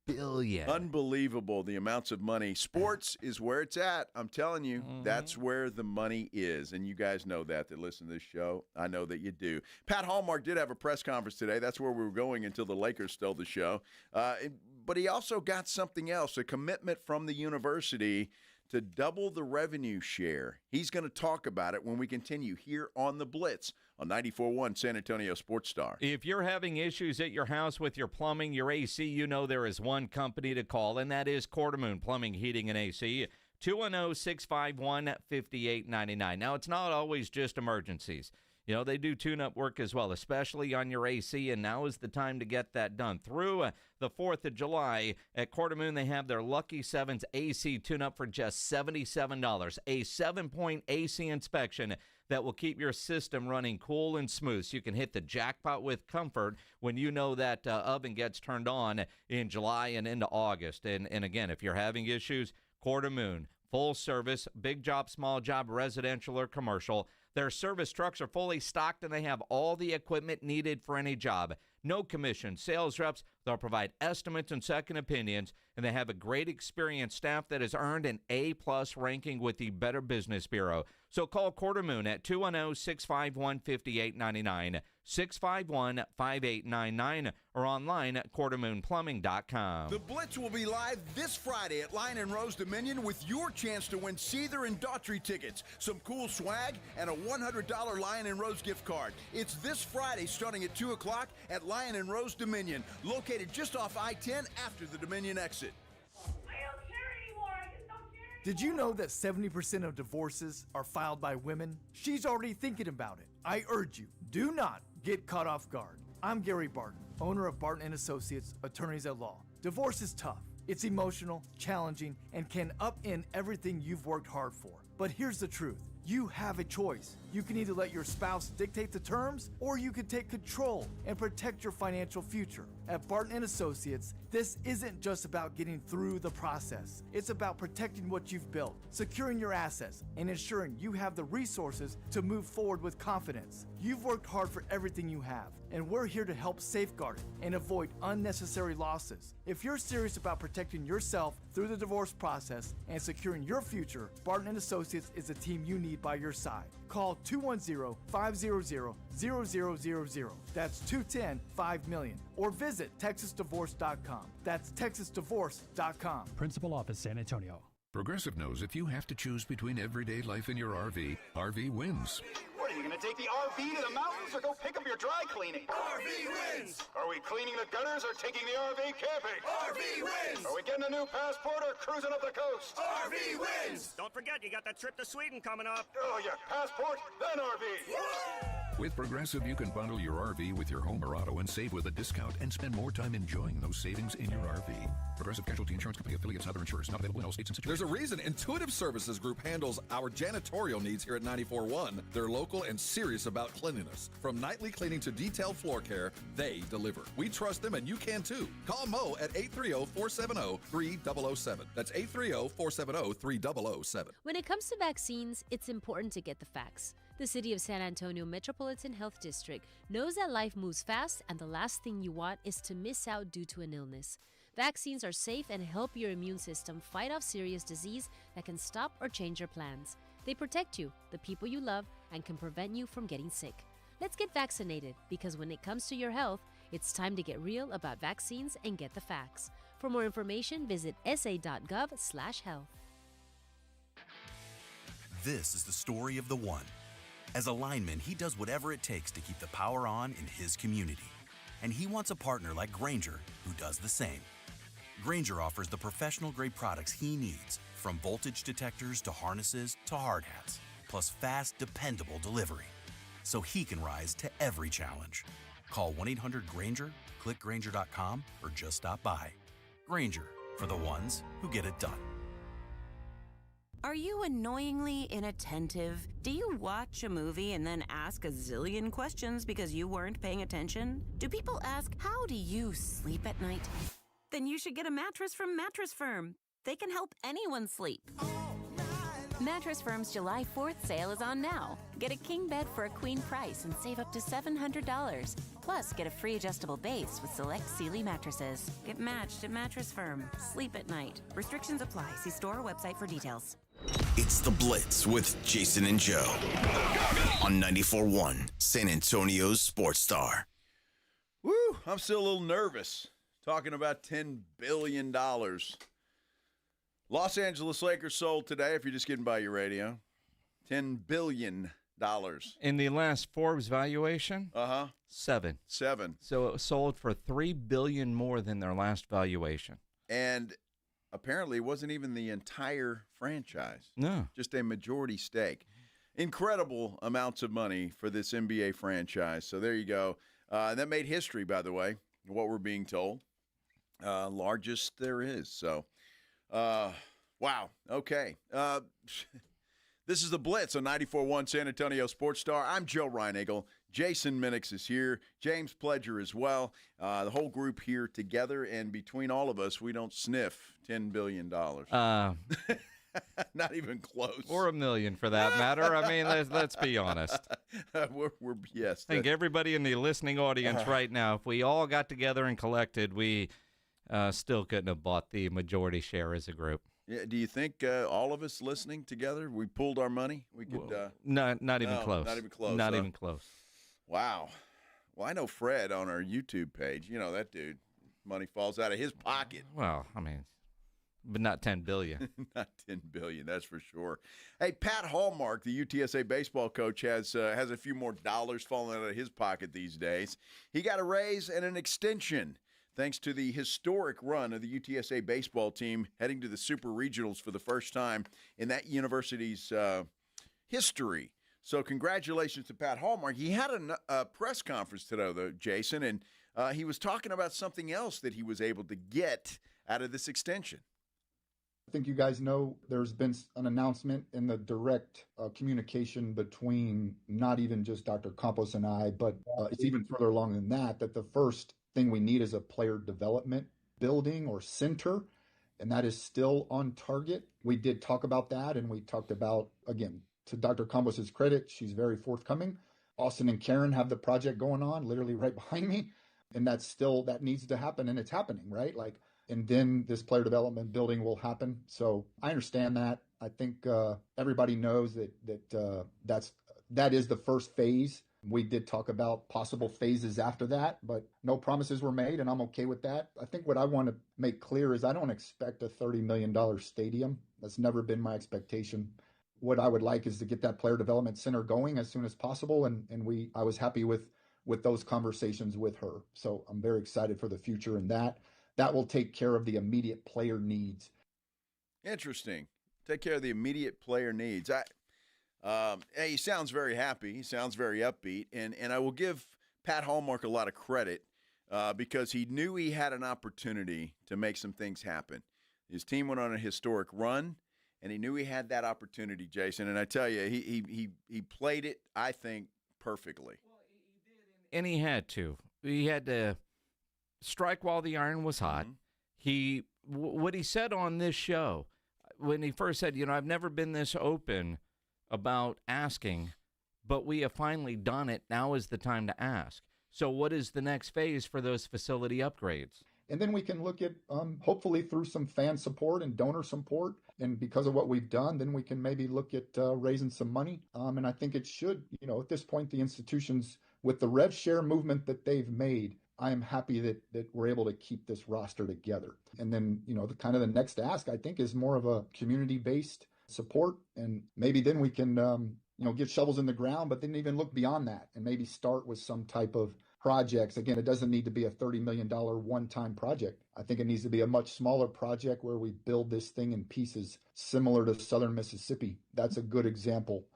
billion. Unbelievable, the amounts of money. Sports is where it's at. I'm telling you, that's where the money is. And you guys know that listen to this show. I know that you do. Pat Hallmark did have a press conference today. That's where we were going until the Lakers stole the show. But he also got something else, a commitment from the university to double the revenue share. He's going to talk about it when we continue here on The Blitz on 94.1 San Antonio Sports Star. If you're having issues at your house with your plumbing, your AC, you know there is one company to call, and that is Quartermoon Plumbing, Heating, and AC. 210-651-5899. Now, it's not always just emergencies. You know, they do tune-up work as well, especially on your AC, and now is the time to get that done. Through the 4th of July at Quarter Moon, they have their Lucky 7s AC tune-up for just $77. A 7-point AC inspection that will keep your system running cool and smooth so you can hit the jackpot with comfort when you know that oven gets turned on in July and into August. And again, if you're having issues, Quarter Moon, full service, big job, small job, residential or commercial. Their service trucks are fully stocked, and they have all the equipment needed for any job. No commission, sales reps. They'll provide estimates and second opinions, and they have a great experienced staff that has earned an A-plus ranking with the Better Business Bureau. So call Quarter Moon at 210-651-5899, 651-5899, or online at quartermoonplumbing.com. The Blitz will be live this Friday at Lion & Rose Dominion with your chance to win Seether and Daughtry tickets, some cool swag, and a $100 Lion & Rose gift card. It's this Friday starting at 2 o'clock at Lion & Rose Dominion, located just off I-10 after the Dominion exit. Did you know that 70% of divorces are filed by women? She's already thinking about it. I urge you, do not get caught off guard. I'm Gary Barton, owner of Barton & Associates, attorneys at law. Divorce is tough. It's emotional, challenging, and can upend everything you've worked hard for. But here's the truth. You have a choice. You can either let your spouse dictate the terms, or you can take control and protect your financial future. At Barton & Associates, this isn't just about getting through the process. It's about protecting what you've built, securing your assets, and ensuring you have the resources to move forward with confidence. You've worked hard for everything you have, and we're here to help safeguard it and avoid unnecessary losses. If you're serious about protecting yourself through the divorce process and securing your future, Barton & Associates is the team you need by your side. Call 210-500-0000. That's 210-5-million. Or visit TexasDivorce.com. That's TexasDivorce.com. Principal Office, San Antonio. Progressive knows if you have to choose between everyday life and your RV, RV wins. What, are you going to take the RV to the mountains or go pick up your dry cleaning? RV wins! Are we cleaning the gutters or taking the RV camping? RV wins! Are we getting a new passport or cruising up the coast? RV wins! Don't forget, you got that trip to Sweden coming up. Oh, yeah, passport, then RV. With Progressive, you can bundle your RV with your home or auto and save with a discount and spend more time enjoying those savings in your RV. Progressive Casualty Insurance Company affiliates and other insurers. Not available in all states and situations. There's a reason Intuitive Services Group handles our janitorial needs here at 94.1. They're local and serious about cleanliness. From nightly cleaning to detailed floor care, they deliver. We trust them, and you can too. Call Mo at 830-470-3007. That's 830-470-3007. When it comes to vaccines, it's important to get the facts. The City of San Antonio Metropolitan Health District knows that life moves fast, and the last thing you want is to miss out due to an illness. Vaccines are safe and help your immune system fight off serious disease that can stop or change your plans. They protect you, the people you love, and can prevent you from getting sick. Let's get vaccinated, because when it comes to your health, it's time to get real about vaccines and get the facts. For more information, visit sa.gov/health. This is the story of the one. As a lineman, he does whatever it takes to keep the power on in his community. And he wants a partner like Grainger who does the same. Grainger offers the professional-grade products he needs, from voltage detectors to harnesses to hard hats, plus fast, dependable delivery, so he can rise to every challenge. Call 1-800-GRAINGER, click Grainger.com, or just stop by. Grainger, for the ones who get it done. Are you annoyingly inattentive? Do you watch a movie and then ask a zillion questions because you weren't paying attention? Do people ask, how do you sleep at night? Then you should get a mattress from Mattress Firm. They can help anyone sleep. Mattress Firm's July 4th sale is on now. Get a king bed for a queen price and save up to $700. Plus, get a free adjustable base with select Sealy mattresses. Get matched at Mattress Firm. Sleep at night. Restrictions apply. See store or website for details. It's The Blitz with Jason and Joe on 94.1 San Antonio's Sports Star. Woo! I'm still a little nervous talking about $10 billion. Los Angeles Lakers sold today, if you're just getting by your radio, $10 billion. In the last Forbes valuation? Seven. So it sold for $3 billion more than their last valuation. And apparently it wasn't even the entire franchise. No. Just a majority stake. incredible amounts of money for this NBA franchise. So there you go. And that made history, by the way, what we're being told. Largest there is. So, wow. Okay. This is the Blitz on 94.1 San Antonio Sports Star. I'm Joe Reinagle. Jason Minix is here. James Pledger as well. The whole group here together, and between all of us, we don't sniff $10 billion. Not even close. Or $1 million for that matter. I mean, let's be honest. Yes. I think everybody in the listening audience right now, if we all got together and collected, we still couldn't have bought the majority share as a group. Yeah, do you think all of us listening together, we pooled our money? We could. Not even close. Not even close. Not even close. Wow. Well, I know Fred on our YouTube page. You know that dude. Money falls out of his pocket. Well, I mean, but not $10 billion. Not $10 billion, that's for sure. Hey, Pat Hallmark, the UTSA baseball coach, has a few more dollars falling out of his pocket these days. He got a raise and an extension, thanks to the historic run of the UTSA baseball team heading to the Super Regionals for the first time in that university's history. So congratulations to Pat Hallmark. He had a press conference today, though, Jason, and he was talking about something else that he was able to get out of this extension. I think you guys know there's been an announcement in the direct communication between not even just Dr. Campos and I, but it's even further along than that the first thing we need is a player development building or center, and that is still on target. We did talk about that, and we talked about, again, to Dr. Campos' credit, she's very forthcoming. Austin and Karen have the project going on, literally right behind me, and that needs to happen, and it's happening, right? And then this player development building will happen. So I understand that. I think everybody knows that is the first phase. We did talk about possible phases after that, but no promises were made, and I'm okay with that. I think what I want to make clear is I don't expect a $30 million stadium. That's never been my expectation. What I would like is to get that player development center going as soon as possible, and I was happy with those conversations with her. So I'm very excited for the future, and that will take care of the immediate player needs. Interesting. Take care of the immediate player needs. He sounds very happy. He sounds very upbeat. And I will give Pat Hallmark a lot of credit because he knew he had an opportunity to make some things happen. His team went on a historic run, and he knew he had that opportunity, Jason. And I tell you, he played it, I think, perfectly. And he had to. He had to strike while the iron was hot. Mm-hmm. What he said on this show, when he first said, I've never been this open about asking, but we have finally done it. Now is the time to ask. So what is the next phase for those facility upgrades? And then we can look at, hopefully through some fan support and donor support, and because of what we've done, then we can maybe look at raising some money. And I think it should, at this point, the institutions, with the rev share movement that they've made, I am happy that we're able to keep this roster together. And then, the next ask, I think, is more of a community-based support. And maybe then we can, get shovels in the ground, but then even look beyond that and maybe start with some type of projects. Again, it doesn't need to be a $30 million one-time project. I think it needs to be a much smaller project where we build this thing in pieces similar to Southern Mississippi. That's a good example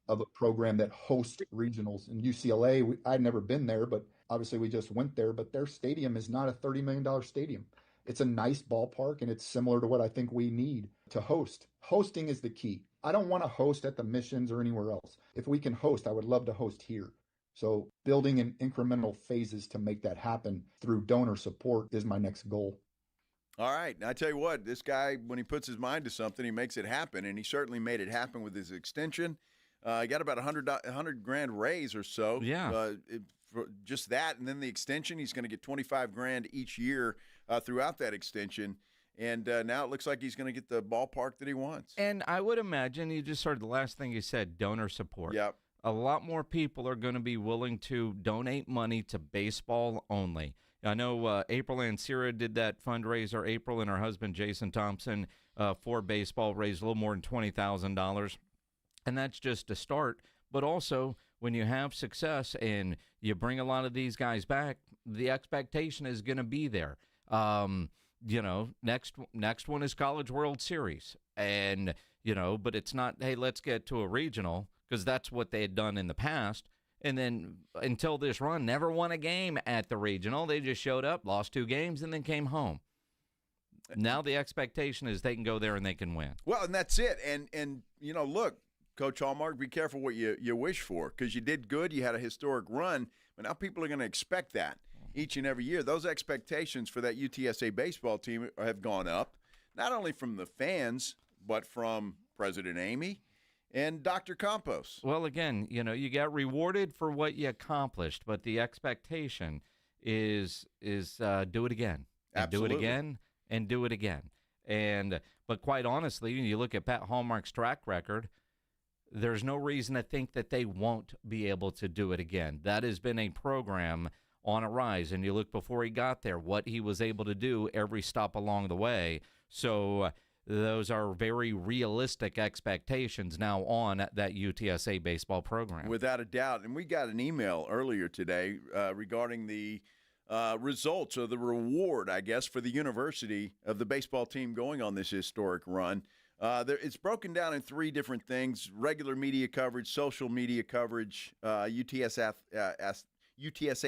of a program that hosts regionals. In UCLA, I'd never been there, but obviously we just went there, but their stadium is not a $30 million stadium. It's a nice ballpark, and it's similar to what I think we need to host. Hosting is the key. I don't want to host at the Missions or anywhere else. If we can host, I would love to host here. So building in incremental phases to make that happen through donor support is my next goal. All right. I tell you what, this guy, when he puts his mind to something, he makes it happen, and he certainly made it happen with his extension. He got about $100,000 raise or so. Yeah. For just that, and then the extension, he's going to get $25,000 each year throughout that extension. And now it looks like he's going to get the ballpark that he wants. And I would imagine, you just heard the last thing you said, donor support. Yep. A lot more people are going to be willing to donate money to baseball only. I know April Ansira did that fundraiser. April and her husband, Jason Thompson, for baseball raised a little more than $20,000. And that's just a start. But also, when you have success and you bring a lot of these guys back, the expectation is going to be there. Next one is College World Series. And, but it's not, hey, let's get to a regional, because that's what they had done in the past. And then until this run, never won a game at the regional. They just showed up, lost 2 games, and then came home. Now the expectation is they can go there and they can win. Well, and that's it. And look, Coach Hallmark, be careful what you wish for, because you did good. You had a historic run, but now people are going to expect that each and every year. Those expectations for that UTSA baseball team have gone up, not only from the fans, but from President Amy and Dr. Campos. Well, again, you got rewarded for what you accomplished, but the expectation is do it again. And Absolutely. Do it again and do it again. But quite honestly, when you look at Pat Hallmark's track record, there's no reason to think that they won't be able to do it again. That has been a program on a rise, and you look before he got there, what he was able to do every stop along the way. So those are very realistic expectations now on that UTSA baseball program. Without a doubt. And we got an email earlier today regarding the results or the reward, I guess, for the university of the baseball team going on this historic run. It's broken down in 3 different things: regular media coverage, social media coverage, UTSA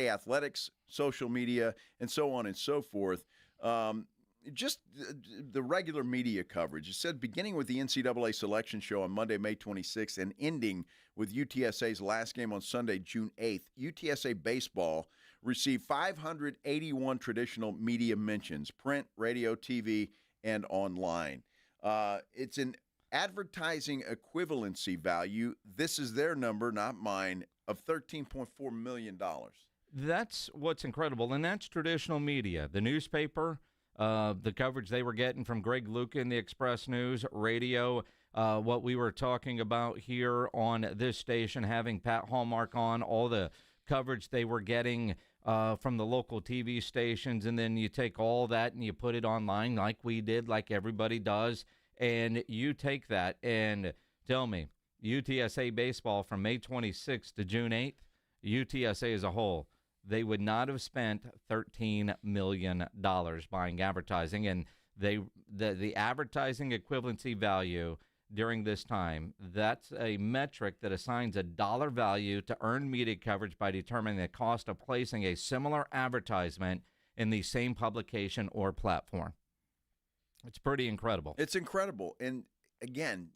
athletics, social media, and so on and so forth. Just the regular media coverage. It said beginning with the NCAA selection show on Monday, May 26th, and ending with UTSA's last game on Sunday, June 8th, UTSA baseball received 581 traditional media mentions: print, radio, TV, and online. It's an advertising equivalency value. This is their number, not mine, of $13.4 million. That's what's incredible, and that's traditional media. The newspaper, the coverage they were getting from Greg Luca in the Express News, radio, what we were talking about here on this station, having Pat Hallmark on, all the coverage they were getting from the local TV stations, and then you take all that and you put it online like we did, like everybody does, and you take that and tell me, UTSA baseball from May 26th to June 8th, UTSA as a whole, they would not have spent $13 million buying advertising, and the advertising equivalency value during this time, that's a metric that assigns a dollar value to earned media coverage by determining the cost of placing a similar advertisement in the same publication or platform. It's pretty incredible. It's incredible. And again,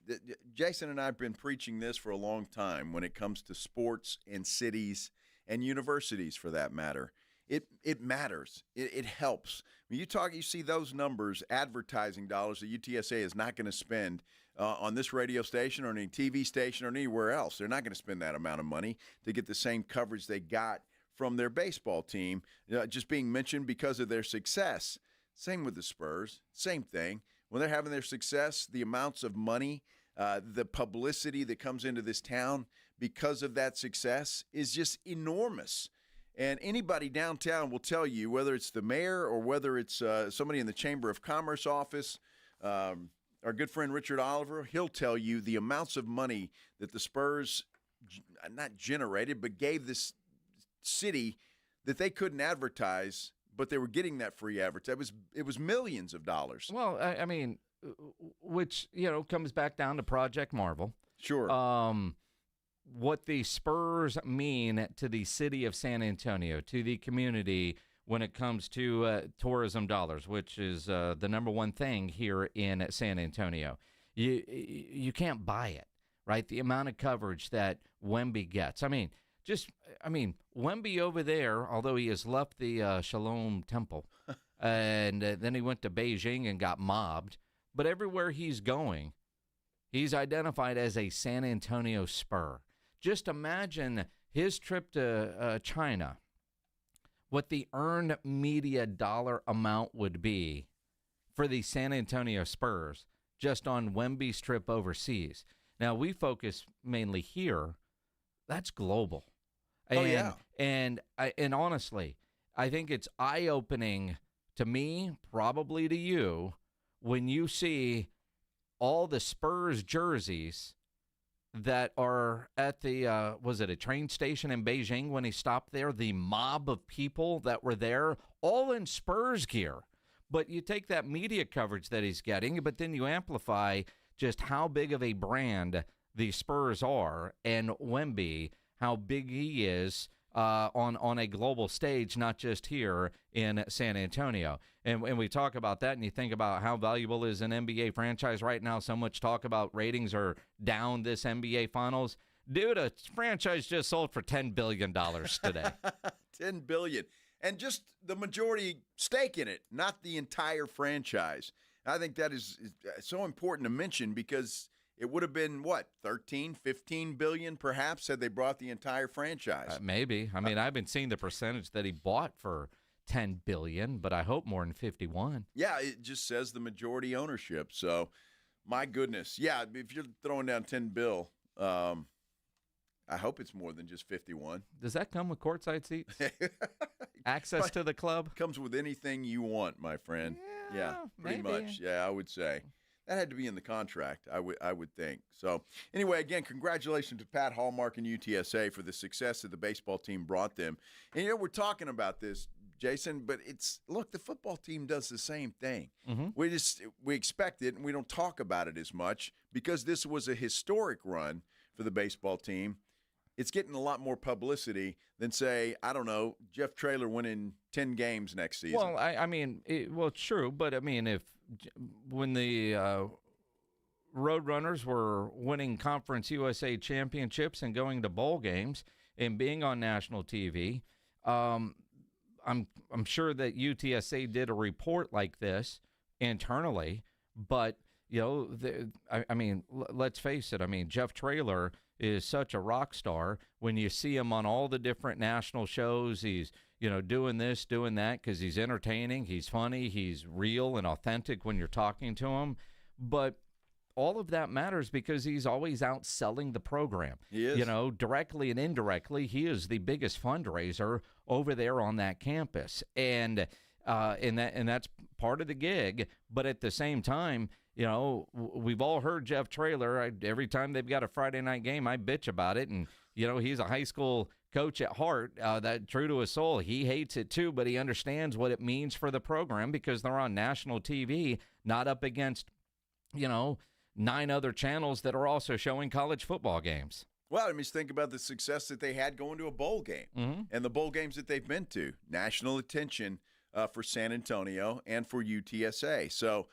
Jason and I have been preaching this for a long time when it comes to sports and cities and universities, for that matter. It matters. It helps. When you see those numbers, advertising dollars that UTSA is not going to spend on this radio station or any TV station or anywhere else. They're not going to spend that amount of money to get the same coverage they got from their baseball team, just being mentioned because of their success. Same with the Spurs. Same thing. When they're having their success, the amounts of money, the publicity that comes into this town because of that success is just enormous. And anybody downtown will tell you, whether it's the mayor or whether it's somebody in the Chamber of Commerce office, our good friend Richard Oliver, he'll tell you the amounts of money that the Spurs not generated, but gave this city that they couldn't advertise, but they were getting that free advertising. It was millions of dollars. Well, I mean, which, comes back down to Project Marvel. Sure. What the Spurs mean to the city of San Antonio, to the community when it comes to tourism dollars, which is the number one thing here in San Antonio. You can't buy it, right? The amount of coverage that Wemby gets. I mean, Wemby over there, although he has left the Shalom Temple, and then he went to Beijing and got mobbed, but everywhere he's going, he's identified as a San Antonio Spur. Just imagine his trip to China, what the earned media dollar amount would be for the San Antonio Spurs just on Wemby's trip overseas. Now, we focus mainly here. That's global. And honestly, I think it's eye-opening to me, probably to you, when you see all the Spurs jerseys that are at the, was it a train station in Beijing when he stopped there? The mob of people that were there, all in Spurs gear. But you take that media coverage that he's getting, but then you amplify just how big of a brand the Spurs are and Wemby, how big he is on a global stage, not just here in San Antonio. And we talk about that, and you think about how valuable is an NBA franchise right now. So much talk about ratings are down this NBA Finals. Dude, a franchise just sold for $10 billion today. $10 billion. And just the majority stake in it, not the entire franchise. I think that is so important to mention because it would have been, what, 13, 15 billion perhaps had they brought the entire franchise. Maybe. I mean, I've been seeing the percentage that he bought for $10 billion, but I hope more than 51. Yeah, it just says the majority ownership. So, my goodness. Yeah, if you're throwing down $10 billion, I hope it's more than just 51. Does that come with courtside seats? Access to the club? Comes with anything you want, my friend. Yeah, pretty maybe. much. Yeah, I would say. That had to be in the contract, I would think. So, anyway, again, congratulations to Pat Hallmark and UTSA for the success that the baseball team brought them. And, we're talking about this, Jason, but look, the football team does the same thing. Mm-hmm. We expect it, and we don't talk about it as much because this was a historic run for the baseball team. It's getting a lot more publicity than, say, I don't know, Jeff Traylor winning 10 games next season. Well, I mean, true, but I mean, when the Roadrunners were winning Conference USA championships and going to bowl games and being on national TV, I'm sure that UTSA did a report like this internally, but I mean, let's face it. I mean, Jeff Traylor is such a rock star. When you see him on all the different national shows, he's doing this, doing that, because he's entertaining, he's funny, he's real and authentic when you're talking to him. But all of that matters because he's always out selling the program. He is. Directly and indirectly, he is the biggest fundraiser over there on that campus. And that's part of the gig. But at the same time, we've all heard Jeff Traylor. Every time they've got a Friday night game, I bitch about it. And, he's a high school coach at heart, that true to his soul. He hates it too, but he understands what it means for the program because they're on national TV, not up against, 9 other channels that are also showing college football games. Well, just think about the success that they had going to a bowl game and the bowl games that they've been to. National attention for San Antonio and for UTSA. So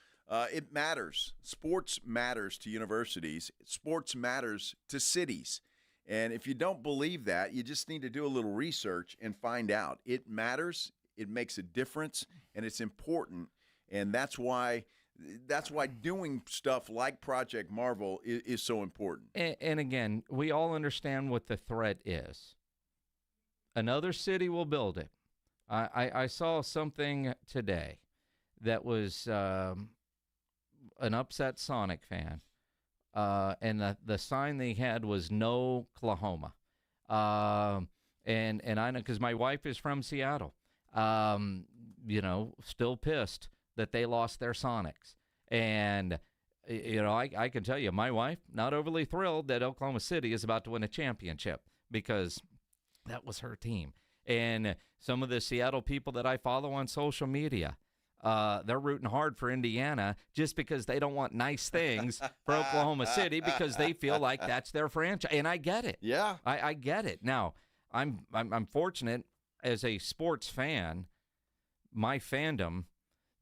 it matters. Sports matters to universities. Sports matters to cities. And if you don't believe that, you just need to do a little research and find out. It matters. It makes a difference, and it's important. And that's why doing stuff like Project Marvel is so important. And again, we all understand what the threat is. Another city will build it. I saw something today that was an upset Sonic fan. And the sign they had was "No Oklahoma," and I know because my wife is from Seattle. Still pissed that they lost their Sonics, and I can tell you, my wife not overly thrilled that Oklahoma City is about to win a championship because that was her team. And some of the Seattle people that I follow on social media, they're rooting hard for Indiana just because they don't want nice things for Oklahoma City because they feel like that's their franchise. And I get it. Yeah. I get it. Now, I'm fortunate as a sports fan, my fandom,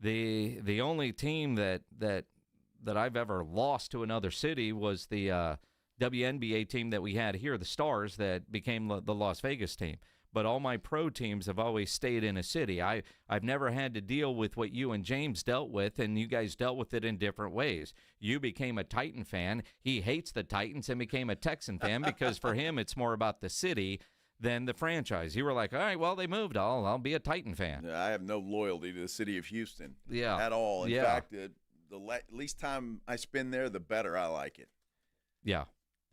the only team that I've ever lost to another city was the WNBA team that we had here, the Stars, that became the Las Vegas team. But all my pro teams have always stayed in a city. I've never had to deal with what you and James dealt with, and you guys dealt with it in different ways. You became a Titan fan. He hates the Titans and became a Texan fan because for him it's more about the city than the franchise. You were like, all right, well, they moved. I'll be a Titan fan. I have no loyalty to the city of Houston at all. In fact, the least time I spend there, the better I like it. Yeah.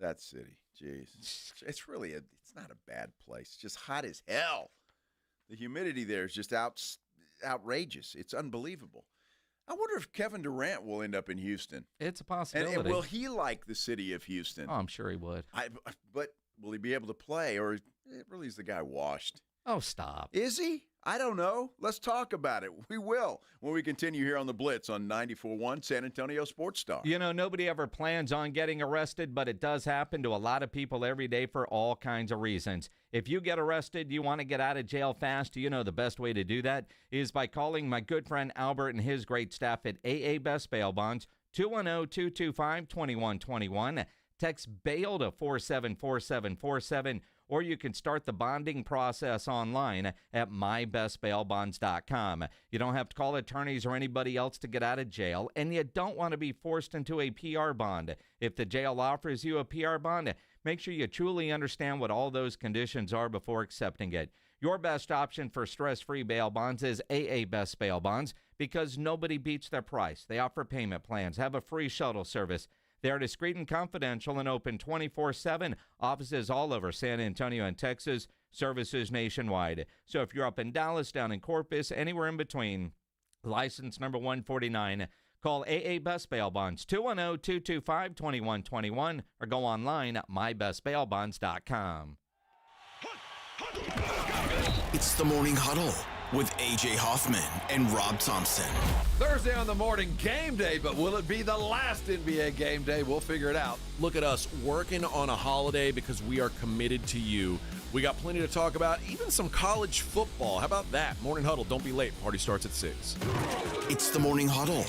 That city. Jeez. It's really it's not a bad place. It's just hot as hell. The humidity there is just outrageous. It's unbelievable. I wonder if Kevin Durant will end up in Houston. It's a possibility. And will he like the city of Houston? Oh, I'm sure he would. But will he be able to play, or it really is the guy washed? Oh, stop. Is he? I don't know. Let's talk about it. We will when we continue here on the Blitz on 94.1 San Antonio Sports Star. You know, nobody ever plans on getting arrested, but it does happen to a lot of people every day for all kinds of reasons. If you get arrested, you want to get out of jail fast, you know the best way to do that is by calling my good friend Albert and his great staff at AA Best Bail Bonds, 210-225-2121. Text BAIL to 474747, or you can start the bonding process online at mybestbailbonds.com. You don't have to call attorneys or anybody else to get out of jail, and you don't want to be forced into a PR bond. If the jail offers you a PR bond, make sure you truly understand what all those conditions are before accepting it. Your best option for stress-free bail bonds is AA Best Bail Bonds because nobody beats their price. They offer payment plans, have a free shuttle service. They are discreet and confidential and open 24/7. Offices all over San Antonio and Texas, services nationwide. So if you're up in Dallas, down in Corpus, anywhere in between, license number 149, call AA Best Bail Bonds, 210-225-2121, or go online at mybestbailbonds.com. It's the Morning Huddle with A.J. Hoffman and Rob Thompson. Thursday on the morning, game day, but will it be the last NBA game day? We'll figure it out. Look at us working on a holiday because we are committed to you. We got plenty to talk about, even some college football. How about that? Morning Huddle, don't be late. Party starts at 6. It's the Morning Huddle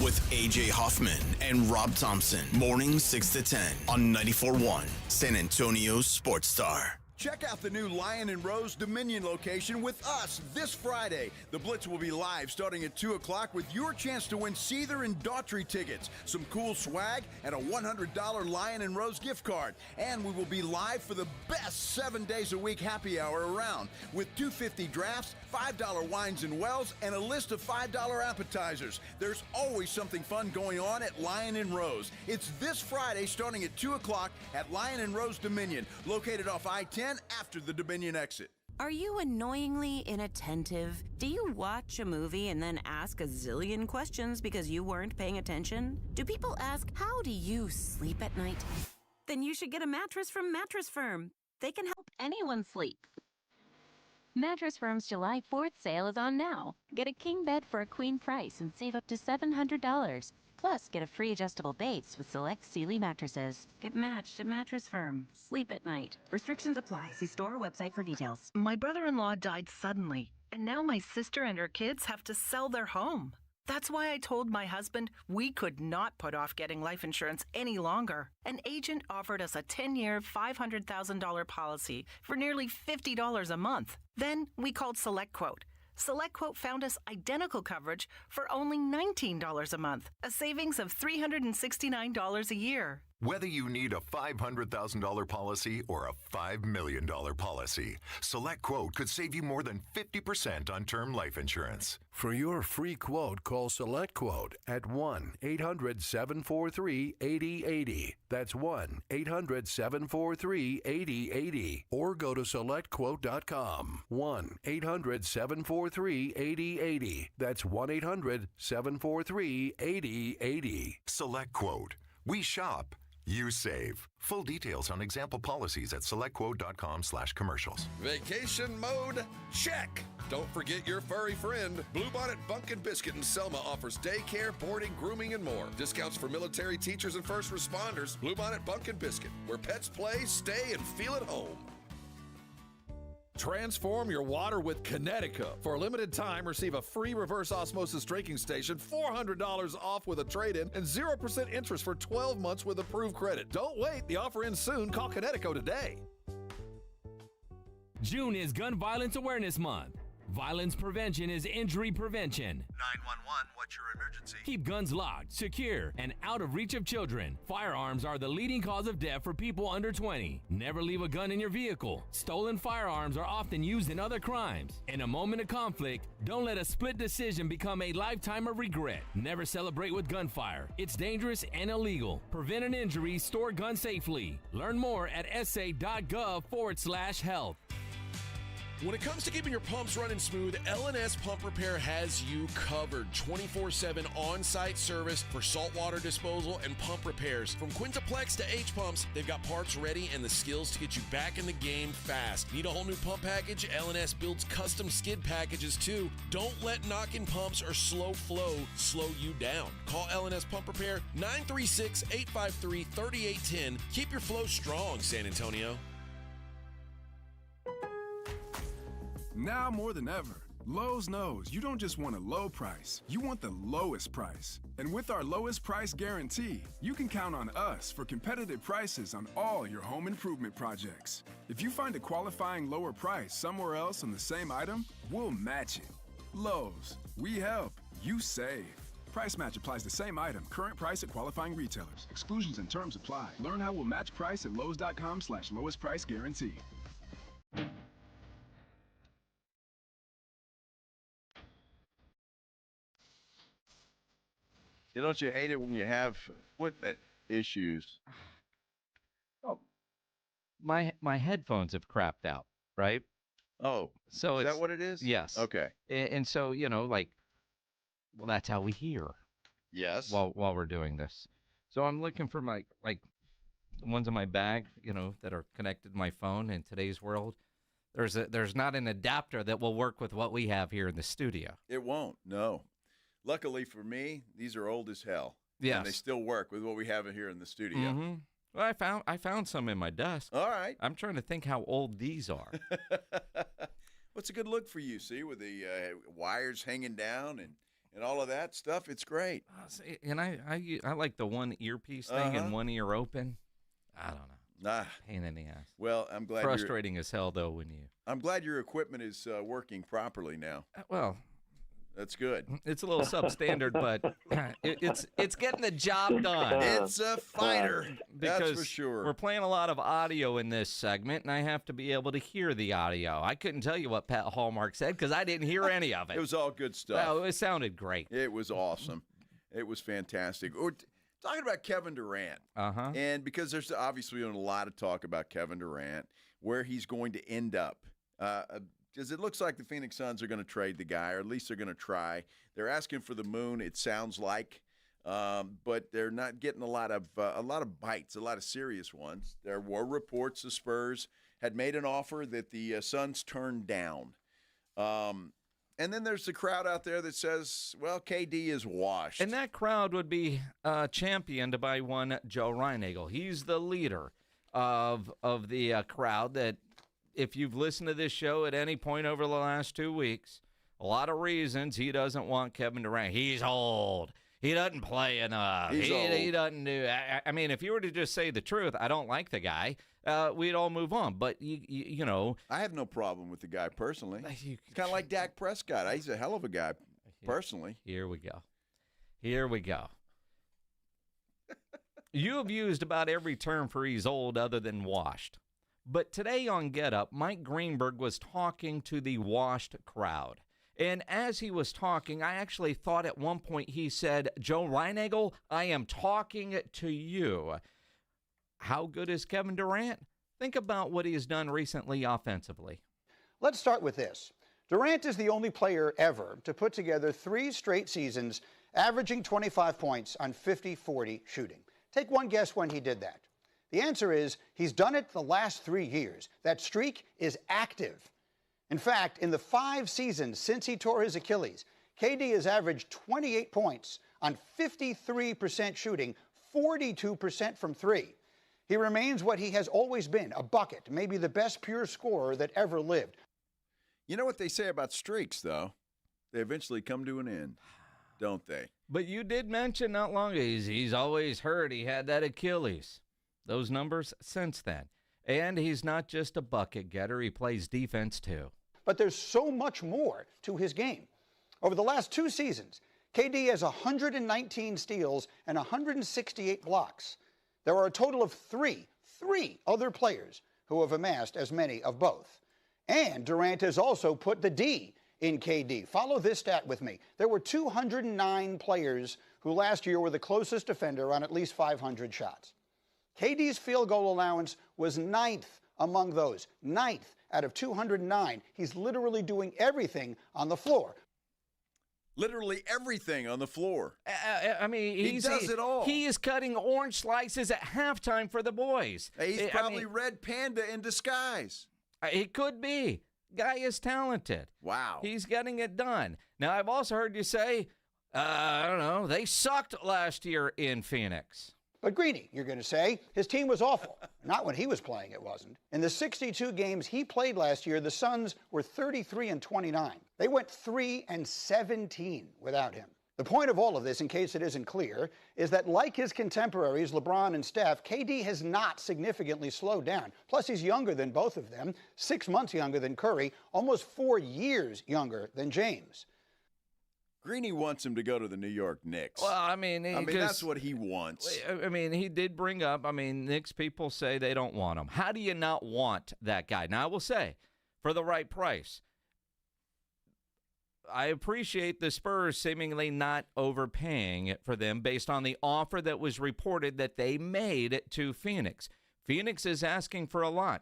with A.J. Hoffman and Rob Thompson. Morning 6 to 10 on 94.1 San Antonio Sports Star. Check out the new Lion and Rose Dominion location with us this Friday. The Blitz will be live starting at 2 o'clock with your chance to win Seether and Daughtry tickets, some cool swag, and a $100 Lion and Rose gift card. And we will be live for the best 7 days a week happy hour around with $2.50 drafts, $5 wines and wells, and a list of $5 appetizers. There's always something fun going on at Lion and Rose. It's this Friday starting at 2 o'clock at Lion and Rose Dominion, located off I-10 after the Dominion exit. Are you annoyingly inattentive? Do you watch a movie and then ask a zillion questions because you weren't paying attention? Do people ask, how do you sleep at night? Then you should get a mattress from Mattress Firm. They can help anyone sleep. Mattress Firm's July 4th sale is on now. Get a king bed for a queen price and save up to $700. Plus, get a free adjustable base with select Sealy mattresses. Get matched at Mattress Firm. Sleep at night. Restrictions apply. See store or website for details. My brother-in-law died suddenly, and now my sister and her kids have to sell their home. That's why I told my husband we could not put off getting life insurance any longer. An agent offered us a 10-year, $500,000 policy for nearly $50 a month. Then we called SelectQuote. SelectQuote found us identical coverage for only $19 a month, a savings of $369 a year. Whether you need a $500,000 policy or a $5 million policy, SelectQuote could save you more than 50% on term life insurance. For your free quote, call SelectQuote at 1-800-743-8080. That's 1-800-743-8080. Or go to SelectQuote.com. 1-800-743-8080. That's 1-800-743-8080. SelectQuote. We shop. You save. Full details on example policies at selectquote.com/commercials. Vacation mode? Check. Don't forget your furry friend. Bluebonnet Bunkin' Biscuit in Selma offers daycare, boarding, grooming, and more. Discounts for military teachers and first responders. Bluebonnet Bunkin' Biscuit, where pets play, stay, and feel at home. Transform your water with Connecticut. For a limited time, receive a free reverse osmosis drinking station, $400 off with a trade-in, and 0% interest for 12 months with approved credit. Don't wait. The offer ends soon. Call Connecticut today. June is Gun Violence Awareness Month. Violence prevention is injury prevention. 911, what's your emergency? Keep guns locked, secure, and out of reach of children. Firearms are the leading cause of death for people under 20. Never leave a gun in your vehicle. Stolen firearms are often used in other crimes. In a moment of conflict, don't let a split decision become a lifetime of regret. Never celebrate with gunfire. It's dangerous and illegal. Prevent an injury, store guns safely. Learn more at sa.gov/health. When it comes to keeping your pumps running smooth, L&S Pump Repair has you covered. 24/7 on-site service for saltwater disposal and pump repairs. From Quintaplex to H-Pumps, they've got parts ready and the skills to get you back in the game fast. Need a whole new pump package? L&S builds custom skid packages too. Don't let knocking pumps or slow flow slow you down. Call L&S Pump Repair 936-853-3810. Keep your flow strong, San Antonio. Now more than ever, Lowe's knows you don't just want a low price, you want the lowest price. And with our lowest price guarantee, you can count on us for competitive prices on all your home improvement projects. If you find a qualifying lower price somewhere else on the same item, we'll match it. Lowe's, we help, you save. Price match applies the same item, current price at qualifying retailers. Exclusions and terms apply. Learn how we'll match price at lowes.com/lowest price guarantee. Don't you hate it when you have equipment issues? Oh, my headphones have crapped out, right? Oh, so is that what it is? Yes. Okay. And so, well, that's how we hear. Yes. While we're doing this, so I'm looking for my the ones in my bag, that are connected to my phone. In today's world, there's not an adapter that will work with what we have here in the studio. It won't. No. Luckily for me, these are old as hell. Yes. And they still work with what we have here in the studio. Mm-hmm. Well, I found some in my desk. All right. I'm trying to think how old these are. What's a good look for you, see, with the wires hanging down and all of that stuff? It's great. And I like the one earpiece thing and one ear open. I don't know. Pain in the ass. Well, I'm glad. Frustrating as hell, though, I'm glad your equipment is working properly now. Well, that's good. It's a little substandard, but it's getting the job done. It's a fighter, because that's for sure. We're playing a lot of audio in this segment, and I have to be able to hear the audio. I couldn't tell you what Pat Hallmark said because I didn't hear any of it. It was all good stuff. Well, it sounded great. It was awesome. It was fantastic. We're talking about Kevin Durant. Uh-huh. And because there's obviously a lot of talk about Kevin Durant, where he's going to end up. Because it looks like the Phoenix Suns are going to trade the guy, or at least they're going to try. They're asking for the moon, it sounds like, but they're not getting a lot of bites, a lot of serious ones. There were reports the Spurs had made an offer that the Suns turned down. And then there's the crowd out there that says, well, KD is washed. And that crowd would be championed by one Joe Reinagle. He's the leader of the crowd that, if you've listened to this show at any point over the last 2 weeks, a lot of reasons he doesn't want Kevin Durant. He's old. He doesn't play enough. He doesn't do. I mean, if you were to just say the truth, I don't like the guy, we'd all move on. But, you know. I have no problem with the guy personally. It's kind of like Dak Prescott. He's a hell of a guy personally. Here we go. You have used about every term for he's old other than washed. But today on Get Up, Mike Greenberg was talking to the washed crowd. And as he was talking, I actually thought at one point he said, Joe Reinagle, I am talking to you. How good is Kevin Durant? Think about what he has done recently offensively. Let's start with this. Durant is the only player ever to put together 3 straight seasons averaging 25 points on 50-40 shooting. Take one guess when he did that. The answer is he's done it the last 3 years. That streak is active. In fact, in the 5 seasons since he tore his Achilles, KD has averaged 28 points on 53% shooting, 42% from 3. He remains what he has always been, a bucket, maybe the best pure scorer that ever lived. You know what they say about streaks, though? They eventually come to an end, don't they? But you did mention not long ago, he's always hurt. He had that Achilles. Those numbers since then. And he's not just a bucket getter. He plays defense, too. But there's so much more to his game. Over the last 2 seasons, KD has 119 steals and 168 blocks. There are a total of 3 other players who have amassed as many of both. And Durant has also put the D in KD. Follow this stat with me. There were 209 players who last year were the closest defender on at least 500 shots. KD's field goal allowance was 9th among those, 9th out of 209. He's literally doing everything on the floor. Literally everything on the floor. I mean, he does it all. He is cutting orange slices at halftime for the boys. He's probably Red Panda in disguise. It could be. Guy is talented. Wow. He's getting it done. Now, I've also heard you say, I don't know, they sucked last year in Phoenix. But Greeny, you're going to say, his team was awful. Not when he was playing, it wasn't. In the 62 games he played last year, the Suns were 33-29. They went 3-17 without him. The point of all of this, in case it isn't clear, is that like his contemporaries, LeBron and Steph, KD has not significantly slowed down. Plus, he's younger than both of them, 6 months younger than Curry, almost 4 years younger than James. Greeny wants him to go to the New York Knicks. Well, I mean, that's what he wants. I mean, he did bring up, Knicks people say they don't want him. How do you not want that guy? Now, I will say, for the right price, I appreciate the Spurs seemingly not overpaying for them based on the offer that was reported that they made to Phoenix. Phoenix is asking for a lot.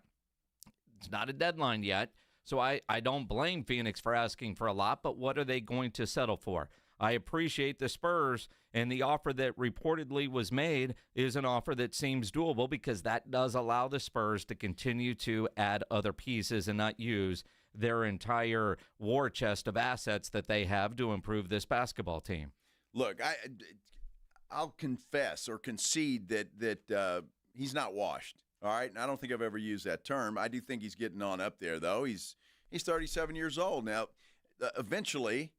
It's not a deadline yet. So I don't blame Phoenix for asking for a lot, but what are they going to settle for? I appreciate the Spurs, and the offer that reportedly was made is an offer that seems doable because that does allow the Spurs to continue to add other pieces and not use their entire war chest of assets that they have to improve this basketball team. Look, I'll confess or concede that he's not washed. All right, and I don't think I've ever used that term. I do think he's getting on up there, though. He's 37 years old now. Eventually,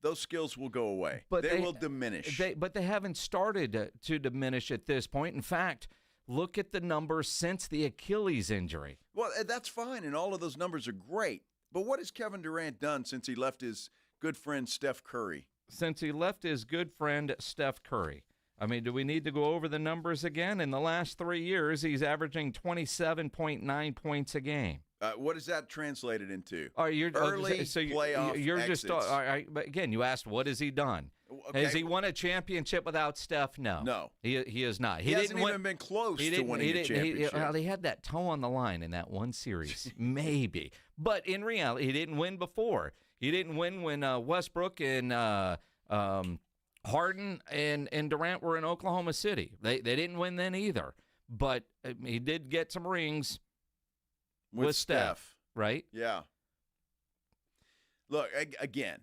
those skills will go away. But they will diminish. But they haven't started to diminish at this point. In fact, look at the numbers since the Achilles injury. Well, that's fine, and all of those numbers are great. But what has Kevin Durant done since he left his good friend Steph Curry? Since he left his good friend Steph Curry. I mean, do we need to go over the numbers again? In the last 3 years, he's averaging 27.9 points a game. What is that translated into? Early playoff exits. All right, but again, you asked, what has he done? Okay. Has he won a championship without Steph? No. No. He has not. He hasn't even been close to winning a championship. He had that toe on the line in that one series, maybe. But in reality, he didn't win before. He didn't win when Westbrook and Harden and Durant were in Oklahoma City. They didn't win then either. But he did get some rings with Steph, right? Yeah. Look, again,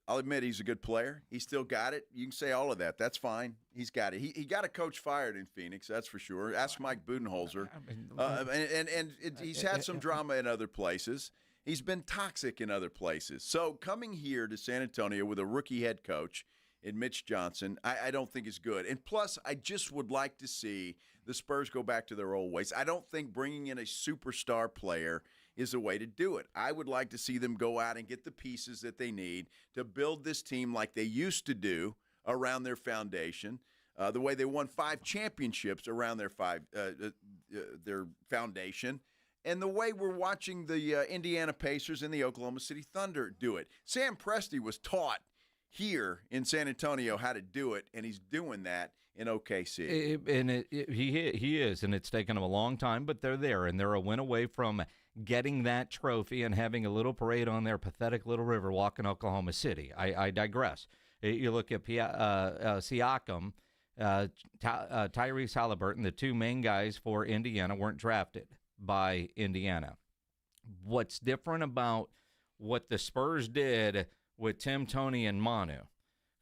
I'll admit he's a good player. He still got it. You can say all of that. That's fine. He's got it. He got a coach fired in Phoenix, that's for sure. Ask Mike Budenholzer. He's had some drama in other places. He's been toxic in other places. So coming here to San Antonio with a rookie head coach in Mitch Johnson, I don't think is good. And plus, I just would like to see the Spurs go back to their old ways. I don't think bringing in a superstar player is a way to do it. I would like to see them go out and get the pieces that they need to build this team like they used to do around their foundation, the way they won 5 championships around their foundation, and the way we're watching the Indiana Pacers and the Oklahoma City Thunder do it. Sam Presti was taught here in San Antonio how to do it, and he's doing that in OKC. He is, and it's taken him a long time, but they're there, and they're a win away from getting that trophy and having a little parade on their pathetic little river walk in Oklahoma City. I digress. You look at Siakam, Tyrese Haliburton, the two main guys for Indiana, weren't drafted by Indiana. What's different about what the Spurs did with Tim, Tony, and Manu,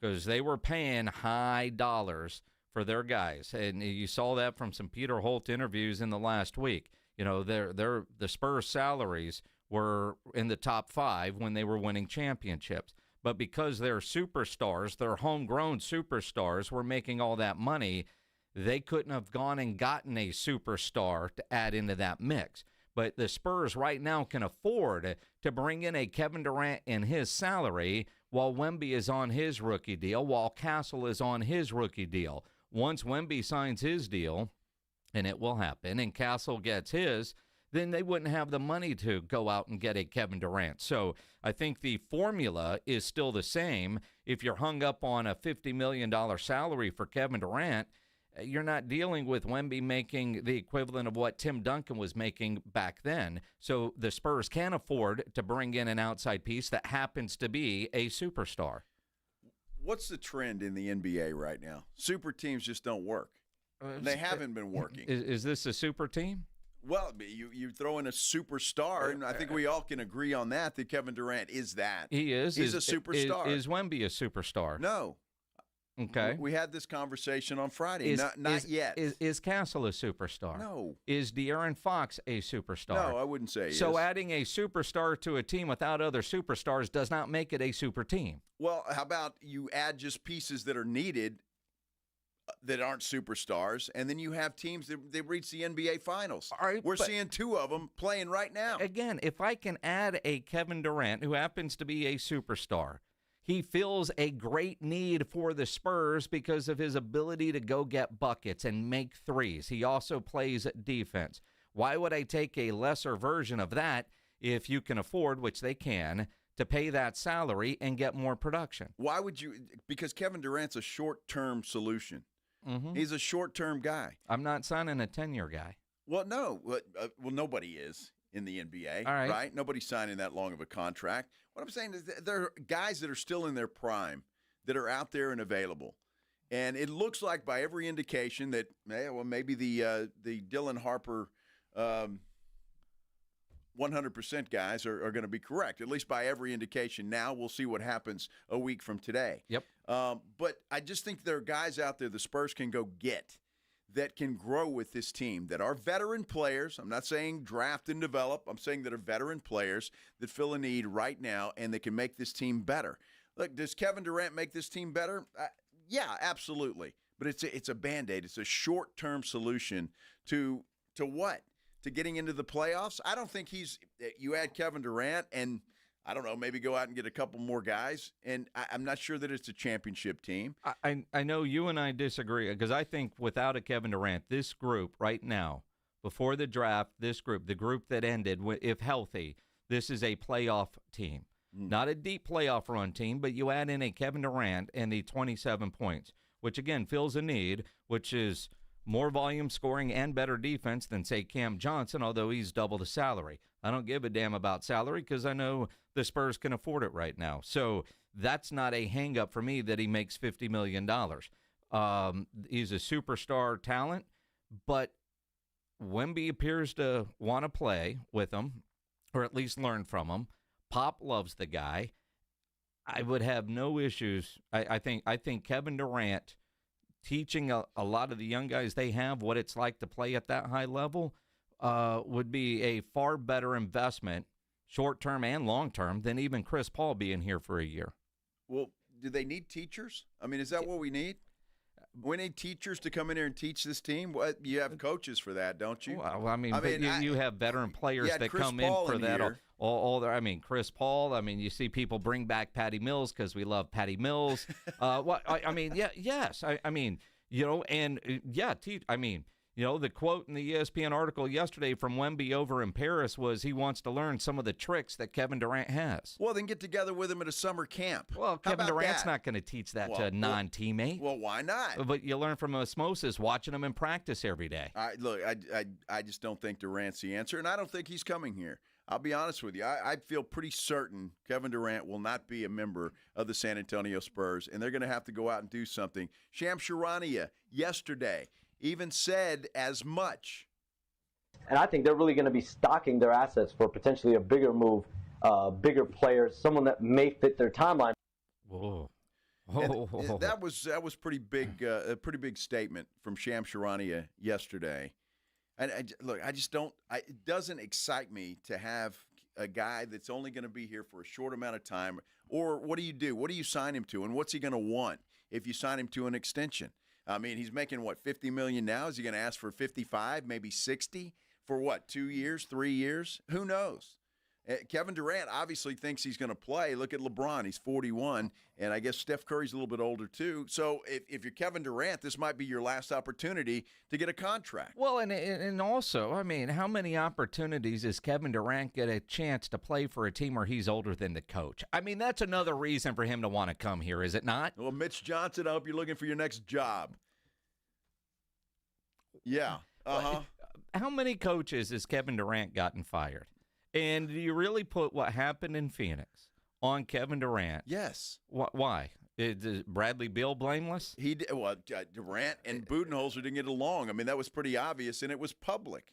because they were paying high dollars for their guys, and you saw that from some Peter Holt interviews in the last week. You know, the Spurs salaries were in the top 5 when they were winning championships. But because they're superstars, they're homegrown superstars, were making all that money, they couldn't have gone and gotten a superstar to add into that mix. But the Spurs right now can afford to bring in a Kevin Durant in his salary while Wemby is on his rookie deal, while Castle is on his rookie deal. Once Wemby signs his deal, and it will happen, and Castle gets his, then they wouldn't have the money to go out and get a Kevin Durant. So I think the formula is still the same. If you're hung up on a $50 million salary for Kevin Durant, You're not dealing with Wemby making the equivalent of what Tim Duncan was making back then. So the Spurs can afford to bring in an outside piece that happens to be a superstar. What's the trend in the NBA right now? Super teams just don't work. They haven't been working. Is this a super team? Well, you throw in a superstar, and I think we all can agree on that Kevin Durant is that. He is. He's a superstar. Is Wemby a superstar? No. Okay. We had this conversation on Friday. Not yet. Is Castle a superstar? No. Is De'Aaron Fox a superstar? No, I wouldn't say he So is. adding a superstar to a team without other superstars does not make it a super team. Well, how about you add just pieces that are needed that aren't superstars, and then you have teams that reach the NBA Finals. All right, We're seeing two of them playing right now. Again, if I can add a Kevin Durant, who happens to be a superstar, he fills a great need for the Spurs because of his ability to go get buckets and make threes. He also plays defense. Why would I take a lesser version of that if you can afford, which they can, to pay that salary and get more production? Why would you? Because Kevin Durant's a short-term solution. Mm-hmm. He's a short-term guy. I'm not signing a 10-year guy. Well, no. Well, nobody is in the NBA, all right? Nobody's signing that long of a contract. What I'm saying is there are guys that are still in their prime that are out there and available. And it looks like by every indication that, maybe the Dylan Harper 100% guys are going to be correct, at least by every indication. Now we'll see what happens a week from today. Yep. But I just think there are guys out there the Spurs can go get that can grow with this team, that are veteran players. I'm not saying draft and develop. I'm saying that are veteran players that fill a need right now and that can make this team better. Look, does Kevin Durant make this team better? Yeah, absolutely. But it's a Band-Aid. It's a short-term solution to what? To getting into the playoffs? I don't think you add Kevin Durant and, I don't know, maybe go out and get a couple more guys, and I'm not sure that it's a championship team. I know you and I disagree, because I think without a Kevin Durant, this group right now, before the draft, the group that ended, if healthy, this is a playoff team. Not a deep playoff run team, but you add in a Kevin Durant and the 27 points, which, again, fills a need, which is more volume scoring and better defense than, say, Cam Johnson, although he's double the salary. I don't give a damn about salary because I know the Spurs can afford it right now. So that's not a hang-up for me that he makes $50 million. He's a superstar talent, but Wemby appears to want to play with him, or at least learn from him. Pop loves the guy. I would have no issues. I think Kevin Durant teaching a lot of the young guys they have what it's like to play at that high level would be a far better investment, short-term and long-term, than even Chris Paul being here for a year. Well, do they need teachers? I mean, is that what we need? We need teachers to come in here and teach this team? You have coaches for that, don't you? Well, I mean you have veteran players that Chris come Paul in for that. Chris Paul. I mean, you see people bring back Patty Mills because we love Patty Mills. Yes. The quote in the ESPN article yesterday from Wemby over in Paris was he wants to learn some of the tricks that Kevin Durant has. Well, then get together with him at a summer camp. Well, Kevin Durant's not going to teach that to a non-teammate. Well, why not? But you learn from osmosis watching him in practice every day. I just don't think Durant's the answer, and I don't think he's coming here. I'll be honest with you. I feel pretty certain Kevin Durant will not be a member of the San Antonio Spurs, and they're going to have to go out and do something. Shams Charania yesterday even said as much. And I think they're really going to be stocking their assets for potentially a bigger move, bigger player, someone that may fit their timeline. Whoa. That was pretty big, a pretty big statement from Shams Charania yesterday. And I just don't. It doesn't excite me to have a guy that's only going to be here for a short amount of time. Or what do you do? What do you sign him to? And what's he going to want if you sign him to an extension? I mean, he's making, $50 million now? Is he going to ask for 55, maybe 60 for 2 years, 3 years? Who knows? Kevin Durant obviously thinks he's going to play. Look at LeBron. He's 41, and I guess Steph Curry's a little bit older too. So if you're Kevin Durant, this might be your last opportunity to get a contract. Well, and also, I mean, how many opportunities does Kevin Durant get a chance to play for a team where he's older than the coach? I mean, that's another reason for him to want to come here, is it not? Well, Mitch Johnson, I hope you're looking for your next job. Yeah. How many coaches has Kevin Durant gotten fired? And do you really put what happened in Phoenix on Kevin Durant? Yes. Why? Is Bradley Beal blameless? Durant and Budenholzer didn't get along. I mean, that was pretty obvious, and it was public.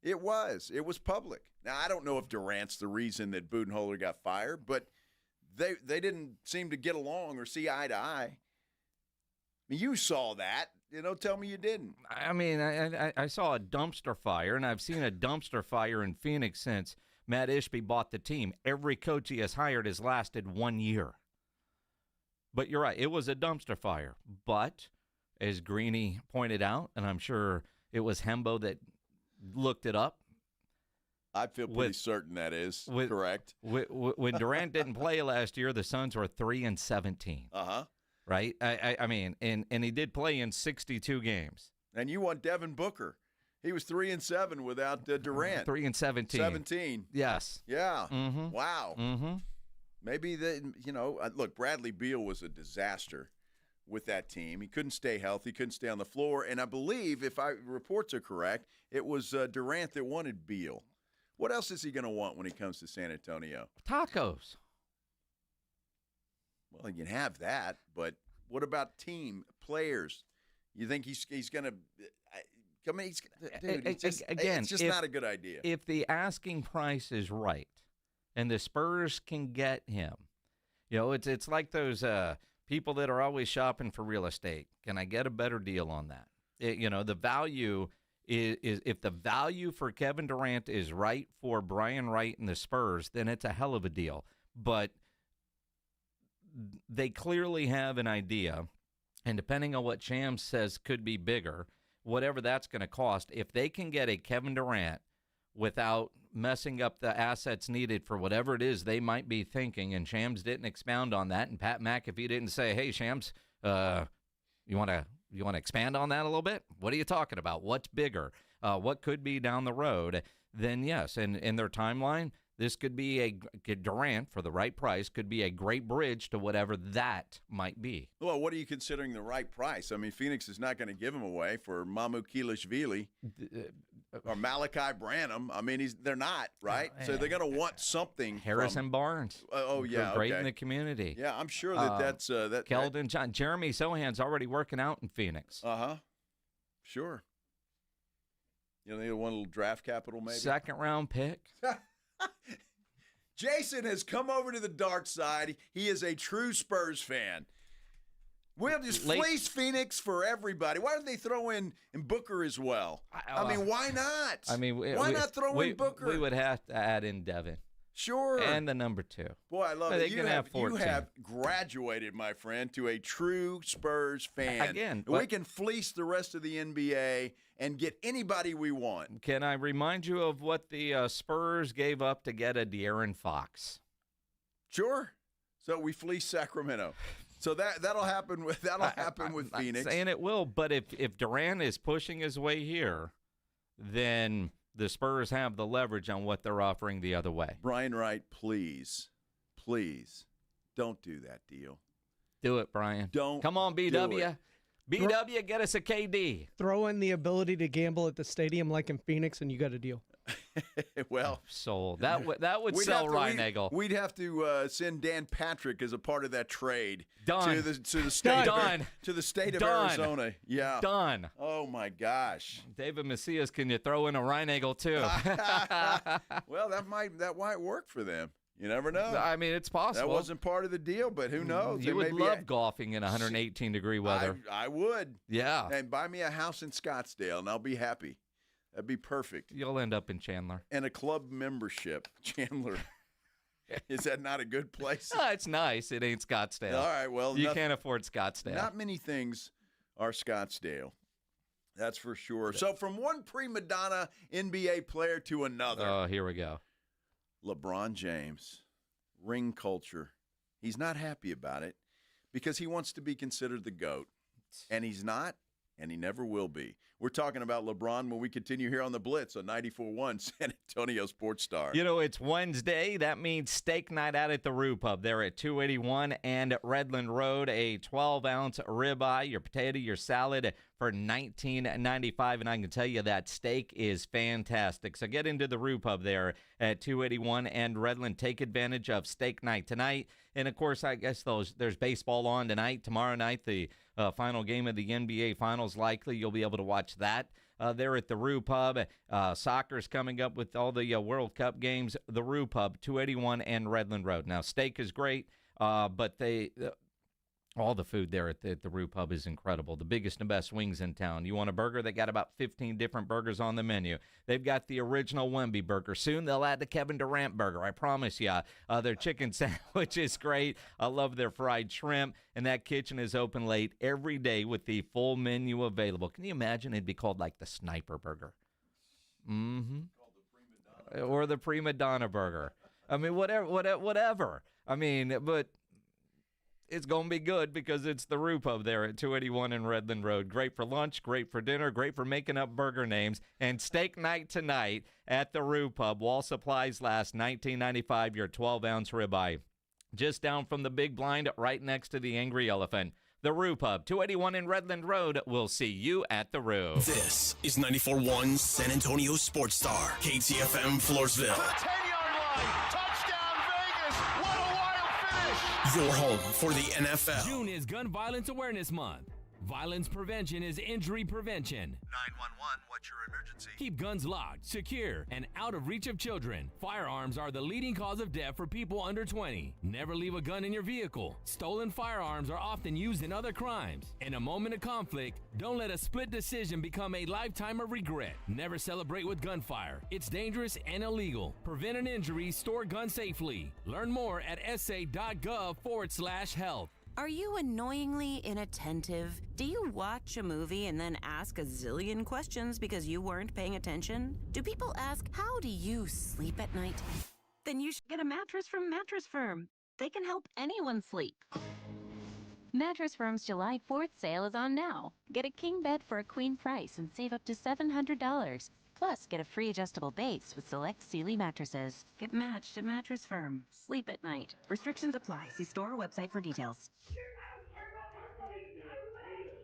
It was public. Now, I don't know if Durant's the reason that Budenholzer got fired, but they didn't seem to get along or see eye to eye. I mean, you saw that. Tell me you didn't. I mean, I saw a dumpster fire, and I've seen a dumpster fire in Phoenix since Matt Ishby bought the team. Every coach he has hired has lasted 1 year. But you're right, it was a dumpster fire. But, as Greeny pointed out, and I'm sure it was Hembo that looked it up. I feel pretty certain that is correct. When Durant didn't play last year, the Suns were 3-17. Right? I mean, and he did play in 62 games. And you want Devin Booker. He was 3-7 without Durant. 3-17. 17. Yes. Yeah. Mm-hmm. Wow. Mm-hmm. Maybe look, Bradley Beal was a disaster with that team. He couldn't stay healthy, couldn't stay on the floor, and I believe, if reports are correct, it was Durant that wanted Beal. What else is he going to want when he comes to San Antonio? Tacos. Well, you can have that, but what about team players? You think he's going to? I mean, it's just not a good idea. If the asking price is right, and the Spurs can get him, it's like those people that are always shopping for real estate. Can I get a better deal on that? The value is if the value for Kevin Durant is right for Brian Wright and the Spurs, then it's a hell of a deal. But they clearly have an idea, and depending on what Shams says could be bigger, whatever that's going to cost, if they can get a Kevin Durant without messing up the assets needed for whatever it is they might be thinking, and Shams didn't expound on that, and Pat McAfee didn't say, hey, Shams, you want to expand on that a little bit? What are you talking about? What's bigger? What could be down the road? Then, yes, and in their timeline, this could be a Durant, for the right price, could be a great bridge to whatever that might be. Well, what are you considering the right price? I mean, Phoenix is not going to give him away for Mamu Kilishvili or Malachi Branham. I mean, they're not, right? So they're going to want something. Harrison Barnes. Yeah, great in the community. Yeah, I'm sure that's that. Keldon John. Jeremy Sohan's already working out in Phoenix. Sure. They one little draft capital, maybe. Second-round pick. Jason has come over to the dark side. He is a true Spurs fan. We'll just fleece Phoenix for everybody. Why don't they throw in Booker as well? I mean, why not? I mean, why not throw in Booker? We would have to add in Devin. Sure. And the number 2. Boy, I love it. You have graduated, my friend, to a true Spurs fan. Again, we can fleece the rest of the NBA and get anybody we want. Can I remind you of what the Spurs gave up to get a De'Aaron Fox? Sure. So we fleece Sacramento. So that'll happen with Phoenix. I'm not saying it will, but if Durant is pushing his way here, then the Spurs have the leverage on what they're offering the other way. Brian Wright, please, don't do that deal. Do it, Brian. Don't. Come on, BW. BW, get us a KD. Throw in the ability to gamble at the stadium like in Phoenix, and you got a deal. Well, sold. That would sell Reinagel. We'd have to send Dan Patrick as a part of that trade. Done. To the state. Done. To the state of Done. Arizona. Yeah. Done. Oh my gosh. David Macias, can you throw in a Reinagel too? Well, that might work for them. You never know. I mean, it's possible. That wasn't part of the deal, but who knows? You would love golfing in 118-degree weather. I would. Yeah. And buy me a house in Scottsdale, and I'll be happy. That'd be perfect. You'll end up in Chandler. And a club membership. Chandler. Is that not a good place? It's nice. It ain't Scottsdale. All right, well. You can't afford Scottsdale. Not many things are Scottsdale. That's for sure. So from one prima donna NBA player to another. Oh, here we go. LeBron James, ring culture. He's not happy about it because he wants to be considered the GOAT. And he's not, and he never will be. We're talking about LeBron when we continue here on the Blitz on 94.1 San Antonio Sports Star. You know, it's Wednesday. That means steak night out at the Roo Pub. They're at 281 and Redland Road. A 12-ounce ribeye, your potato, your salad for $19.95. And I can tell you that steak is fantastic. So get into the Roo Pub there at 281 and Redland. Take advantage of steak night tonight. And, of course, I guess there's baseball on tonight. Tomorrow night, the final game of the NBA Finals, likely. You'll be able to watch that there at the Roo Pub. Soccer's coming up with all the World Cup games. The Roo Pub, 281 and Redland Road. Now, steak is great, but all the food there at the Roo Pub is incredible. The biggest and best wings in town. You want a burger? They got about 15 different burgers on the menu. They've got the original Wemby burger. Soon they'll add the Kevin Durant burger. I promise you. Their chicken sandwich is great. I love their fried shrimp. And that kitchen is open late every day with the full menu available. Can you imagine? It'd be called like the Sniper Burger. Mm-hmm. Or the Prima Donna Burger. I mean, whatever. I mean, but it's going to be good because it's the Roo Pub there at 281 and Redland Road. Great for lunch, great for dinner, great for making up burger names. And steak night tonight at the Roo Pub. While supplies last, $19.95, your 12-ounce ribeye. Just down from the big blind, right next to the Angry Elephant. The Roo Pub, 281 in Redland Road. We'll see you at the Roo. This is 94.1 San Antonio Sports Star, KTFM Floresville. To the 10-yard line. Touchdown, Vegas. What a wild finish. Your home for the NFL. June is Gun Violence Awareness Month. Violence prevention is injury prevention. 911, what's your emergency? Keep guns locked, secure, and out of reach of children. Firearms are the leading cause of death for people under 20. Never leave a gun in your vehicle. Stolen firearms are often used in other crimes. In a moment of conflict, don't let a split decision become a lifetime of regret. Never celebrate with gunfire. It's dangerous and illegal. Prevent an injury, store guns safely. Learn more at sa.gov/health. Are you annoyingly inattentive? Do you watch a movie and then ask a zillion questions because you weren't paying attention? Do people ask, how do you sleep at night? Then you should get a mattress from Mattress Firm. They can help anyone sleep. Mattress Firm's July 4th sale is on now. Get a king bed for a queen price and save up to $700. Plus, get a free adjustable base with select Sealy mattresses. Get matched at Mattress Firm. Sleep at night. Restrictions apply. See store or website for details.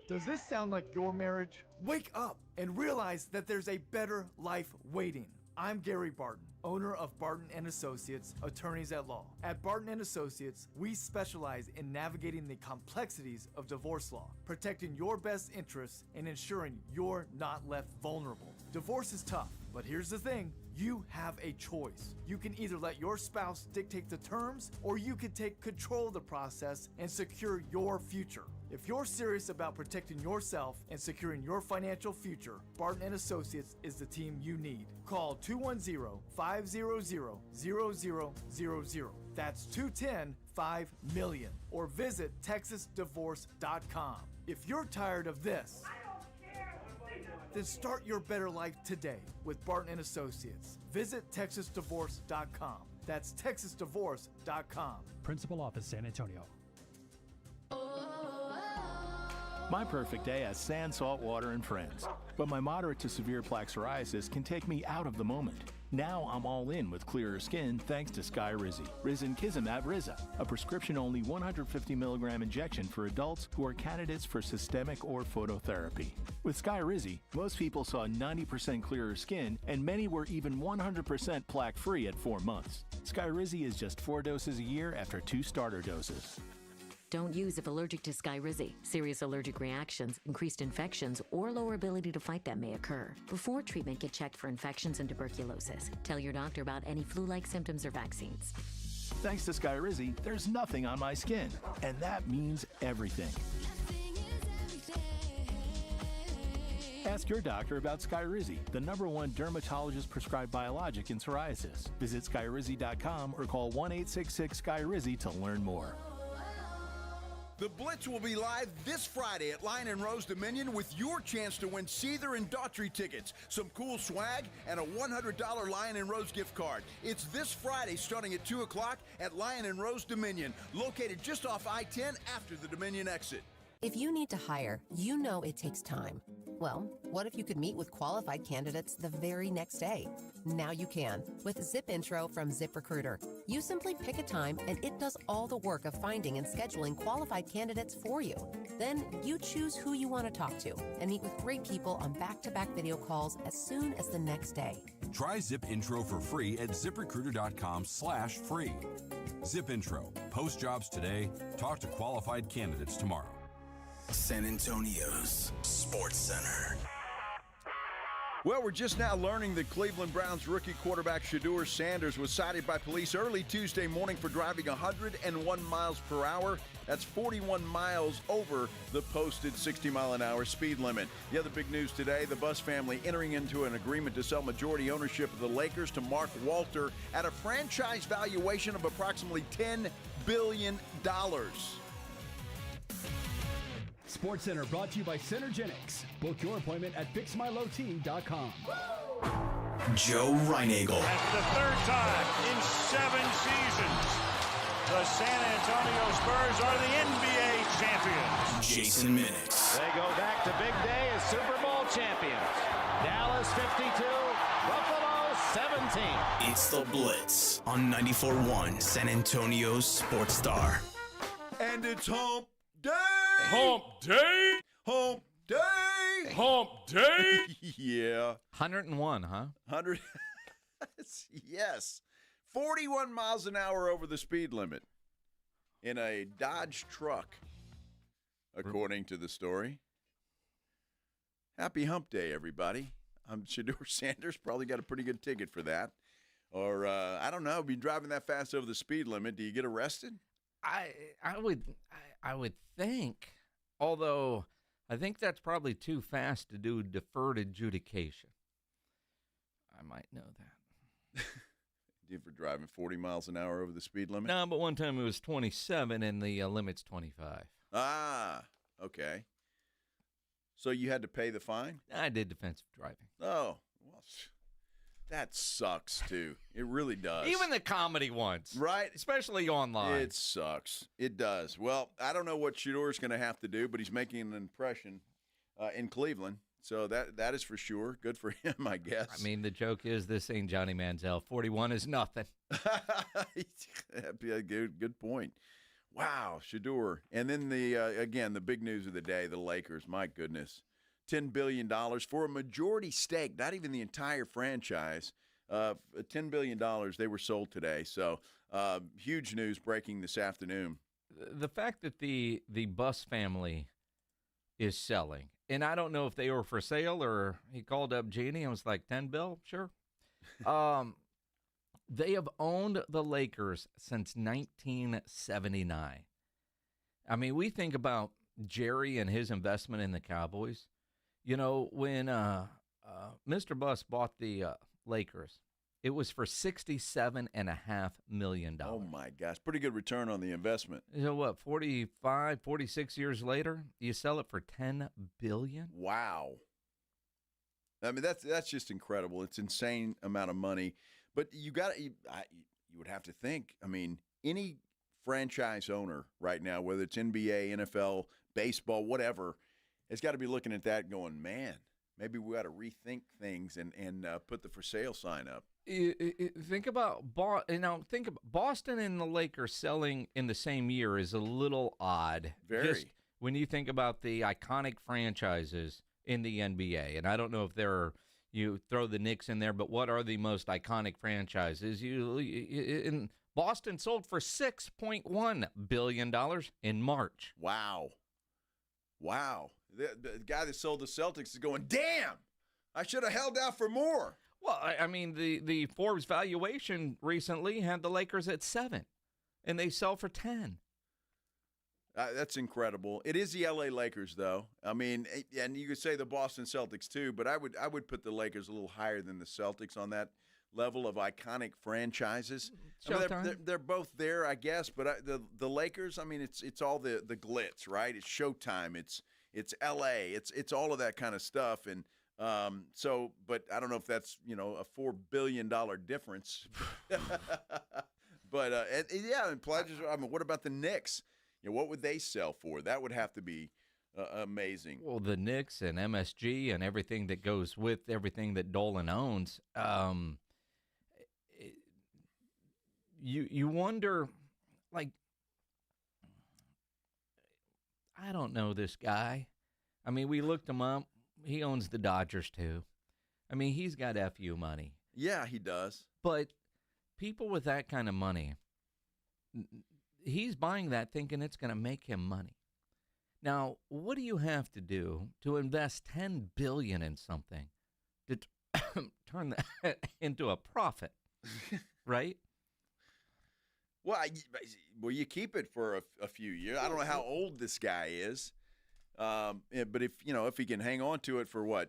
Does this sound like your marriage? Wake up and realize that there's a better life waiting. I'm Gary Barton, owner of Barton & Associates, attorneys at law. At Barton & Associates, we specialize in navigating the complexities of divorce law, protecting your best interests, and ensuring you're not left vulnerable. Divorce is tough, but here's the thing. You have a choice. You can either let your spouse dictate the terms, or you can take control of the process and secure your future. If you're serious about protecting yourself and securing your financial future, Barton & Associates is the team you need. Call 210-500-0000. That's 210-5-million. Or visit TexasDivorce.com. If you're tired of this, then start your better life today with Barton & Associates. Visit TexasDivorce.com. That's TexasDivorce.com. Principal Office, San Antonio. My perfect day has sand, salt water, and friends. But my moderate to severe plaque psoriasis can take me out of the moment. Now I'm all in with clearer skin thanks to Skyrizi. Risankizumab Riza, a prescription-only 150 milligram injection for adults who are candidates for systemic or phototherapy. With Skyrizi, most people saw 90% clearer skin, and many were even 100% plaque-free at 4 months. Skyrizi is just 4 doses a year after 2 starter doses. Don't use if allergic to Skyrizi. Serious allergic reactions, increased infections, or lower ability to fight them may occur. Before treatment, get checked for infections and tuberculosis. Tell your doctor about any flu-like symptoms or vaccines. Thanks to Skyrizi, there's nothing on my skin, and that means everything. Ask your doctor about Skyrizi, the #1 dermatologist-prescribed biologic in psoriasis. Visit Skyrizi.com or call 1-866-SKYRIZI to learn more. The Blitz will be live this Friday at Lion & Rose Dominion with your chance to win Seether and Daughtry tickets, some cool swag, and a $100 Lion & Rose gift card. It's this Friday starting at 2 o'clock at Lion & Rose Dominion, located just off I-10 after the Dominion exit. If you need to hire, you know it takes time. Well, what if you could meet with qualified candidates the very next day? Now you can with Zip Intro from ZipRecruiter. You simply pick a time and it does all the work of finding and scheduling qualified candidates for you. Then you choose who you want to talk to and meet with great people on back-to-back video calls as soon as the next day. Try Zip Intro for free at ZipRecruiter.com/free. Zip Intro. Post jobs today. Talk to qualified candidates tomorrow. San Antonio's Sports Center. Well, we're just now learning that Cleveland Browns rookie quarterback Shedeur Sanders was cited by police early Tuesday morning for driving 101 miles per hour. That's 41 miles over the posted 60-mile-an-hour speed limit. The other big news today, the Buss family entering into an agreement to sell majority ownership of the Lakers to Mark Walter at a franchise valuation of approximately $10 billion. SportsCenter brought to you by Centergenics. Book your appointment at fixmylowteam.com. Joe Reinagel. That's the third time in 7 seasons the San Antonio Spurs are the NBA champions. Jason Minix. They go back to big day as Super Bowl champions. Dallas 52, Buffalo 17. It's the Blitz on 94.1 San Antonio's Sports Star. And it's Hump Day! Hump Day! Hump Day! Hump Day! Yeah. 101, huh? 100. Yes. 41 miles an hour over the speed limit in a Dodge truck, according to the story. Happy Hump Day, everybody. I'm Shedeur Sanders. Probably got a pretty good ticket for that. Or, I don't know, be driving that fast over the speed limit. Do you get arrested? I would think, although I think that's probably too fast to do deferred adjudication. I might know that. You for driving 40 miles an hour over the speed limit? No, but one time it was 27 and the limit's 25. Ah, okay. So you had to pay the fine? I did defensive driving. Oh, well, that sucks, too. It really does. Even the comedy ones. Right? Especially online. It sucks. It does. Well, I don't know what Shedeur's going to have to do, but he's making an impression in Cleveland. So that is for sure. Good for him, I guess. I mean, the joke is this ain't Johnny Manziel. 41 is nothing. Good point. Wow, Shedeur. And then again, the big news of the day, the Lakers. My goodness. $10 billion for a majority stake, not even the entire franchise. $10 billion, they were sold today. So huge news breaking this afternoon. The fact that the Buss family is selling, and I don't know if they were for sale or he called up Jeannie and was like, 10 bill, sure. They have owned the Lakers since 1979. I mean, we think about Jerry and his investment in the Cowboys. You know, when Mr. Buss bought the Lakers, it was for $67.5 million. Oh, my gosh. Pretty good return on the investment. So what, 45, 46 years later, you sell it for $10 billion? Wow. I mean, that's just incredible. It's insane amount of money. But you would have to think, I mean, any franchise owner right now, whether it's NBA, NFL, baseball, whatever, has got to be looking at that going, man, maybe we got to rethink things and put the for sale sign up. Think about Boston and the Lakers selling in the same year is a little odd. Very. Just when you think about the iconic franchises in the NBA, and I don't know if you throw the Knicks in there, but what are the most iconic franchises? In Boston sold for $6.1 billion in March. Wow. The guy that sold the Celtics is going, damn, I should have held out for more. Well, I mean, the Forbes valuation recently had the Lakers at 7, and they sell for 10. That's incredible. It is the L.A. Lakers, though. I mean, and you could say the Boston Celtics, too, but I would put the Lakers a little higher than the Celtics on that level of iconic franchises. I mean, they're both there, I guess, but the Lakers, I mean, it's all the glitz, right? It's Showtime. It's L.A. It's all of that kind of stuff. And but I don't know if that's, a $4 billion difference. But, and pledges, I mean, what about the Knicks? What would they sell for? That would have to be amazing. Well, the Knicks and MSG and everything that goes with everything that Dolan owns, you wonder, like, I don't know this guy. I mean, we looked him up. He owns the Dodgers, too. I mean, he's got FU money. Yeah, he does. But people with that kind of money, he's buying that thinking it's going to make him money. Now, what do you have to do to invest $10 billion in something to turn that into a profit, right? Well, you keep it for a few years. I don't know how old this guy is, but if he can hang on to it for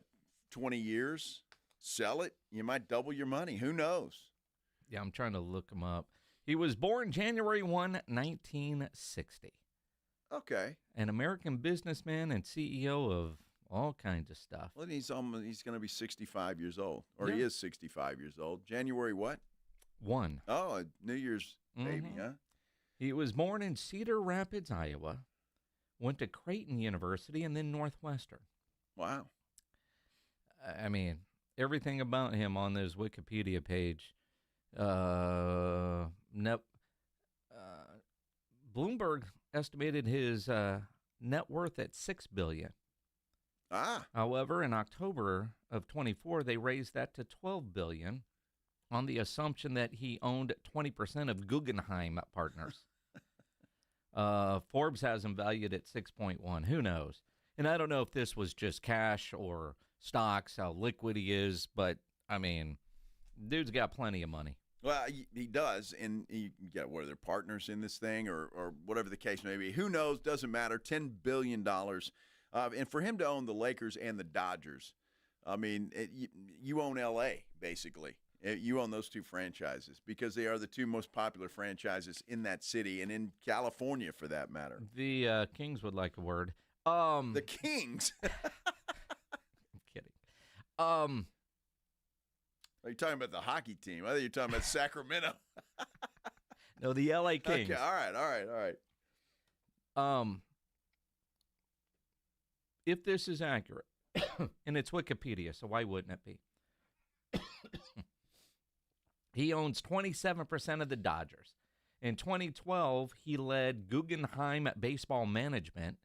20 years, sell it, you might double your money. Who knows? Yeah, I'm trying to look him up. He was born January 1, 1960. Okay. An American businessman and CEO of all kinds of stuff. Well, he's going to be 65 years old, or Yeah. he is 65 years old. January what? 1. Oh, New Year's baby, huh? He was born in Cedar Rapids, Iowa, went to Creighton University, and then Northwestern. Wow. I mean, everything about him on this Wikipedia page. Bloomberg estimated his net worth at $6 billion. However, in October of 24, they raised that to $12 billion on the assumption that he owned 20% of Guggenheim Partners. Forbes has him valued at 6.1. Who knows? And I don't know if this was just cash or stocks, how liquid he is, but, I mean, dude's got plenty of money. Well, he does, and you get what are their partners in this thing, or whatever the case may be. Who knows? Doesn't matter. $10 billion, and for him to own the Lakers and the Dodgers, I mean, you own L.A. basically. You own those two franchises because they are the two most popular franchises in that city and in California, for that matter. The Kings would like a word. The Kings. I'm kidding. Are you talking about the hockey team? I think you're talking about Sacramento. No, the L.A. Kings. Okay, all right. If this is accurate, and it's Wikipedia, so why wouldn't it be? He owns 27% of the Dodgers. In 2012, he led Guggenheim Baseball Management,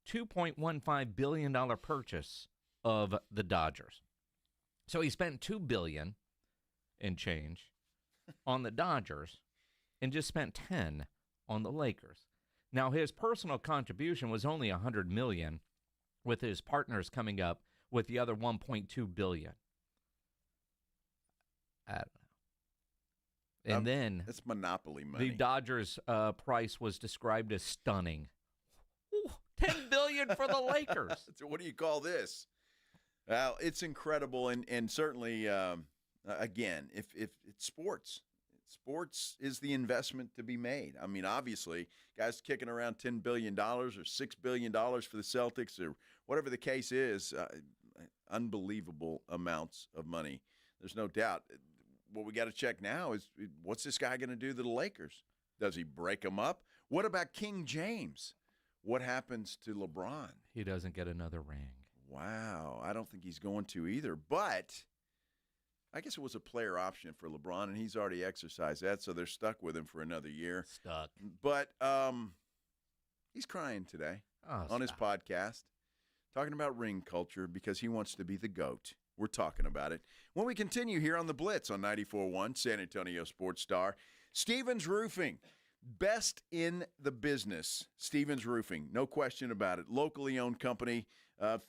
$2.15 billion purchase of the Dodgers. So he spent $2 billion and change on the Dodgers and just spent $10 on the Lakers. Now, his personal contribution was only $100 million, with his partners coming up with the other $1.2 billion. I don't know. And then it's monopoly money. The Dodgers' price was described as stunning. Ooh, $10 billion for the Lakers. So what do you call this? Well, it's incredible, and certainly, again, if it's sports is the investment to be made. I mean, obviously, guys kicking around $10 billion or $6 billion for the Celtics or whatever the case is, unbelievable amounts of money. There's no doubt. What we got to check now is what's this guy going to do to the Lakers? Does he break them up? What about King James? What happens to LeBron? He doesn't get another ring. Wow, I don't think he's going to either. But I guess it was a player option for LeBron, and he's already exercised that, so they're stuck with him for another year. Stuck. But he's crying today on his podcast, talking about ring culture because he wants to be the GOAT. We're talking about it. When we continue here on The Blitz on 94.1, San Antonio Sports Star, Stevens Roofing, best in the business. Stevens Roofing, no question about it. Locally owned company,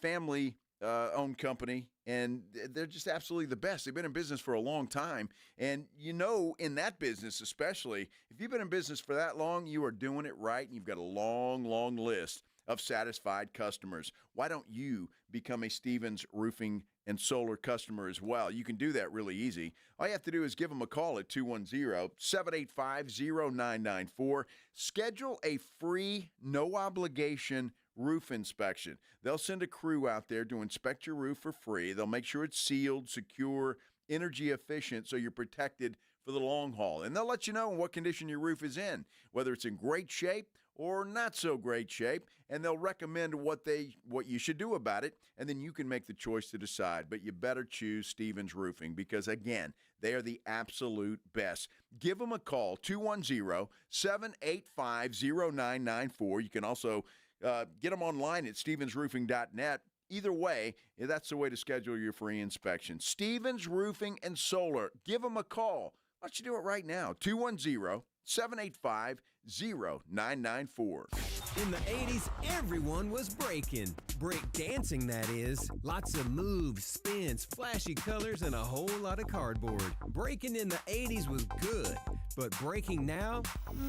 family-owned company, and they're just absolutely the best. They've been in business for a long time, and in that business especially, if you've been in business for that long, you are doing it right, and you've got a long, long list of satisfied customers. Why don't you become a Stevens Roofing and Solar customer as well? You can do that really easy. All you have to do is give them a call at 210-785-0994. Schedule a free, no-obligation roof inspection. They'll send a crew out there to inspect your roof for free. They'll make sure it's sealed, secure, energy efficient, so you're protected for the long haul. And they'll let you know in what condition your roof is in, whether it's in great shape or not so great shape, and they'll recommend what you should do about it, and then you can make the choice to decide. But you better choose Stevens Roofing because, again, they are the absolute best. Give them a call, 210-785-0994. You can also get them online at stevensroofing.net. Either way, that's the way to schedule your free inspection. Stevens Roofing and Solar. Give them a call. Why don't you do it right now? 210-785-0994. In the 80s, everyone was breaking. Break dancing, that is. Lots of moves, spins, flashy colors, and a whole lot of cardboard. Breaking in the 80s was good, but breaking now,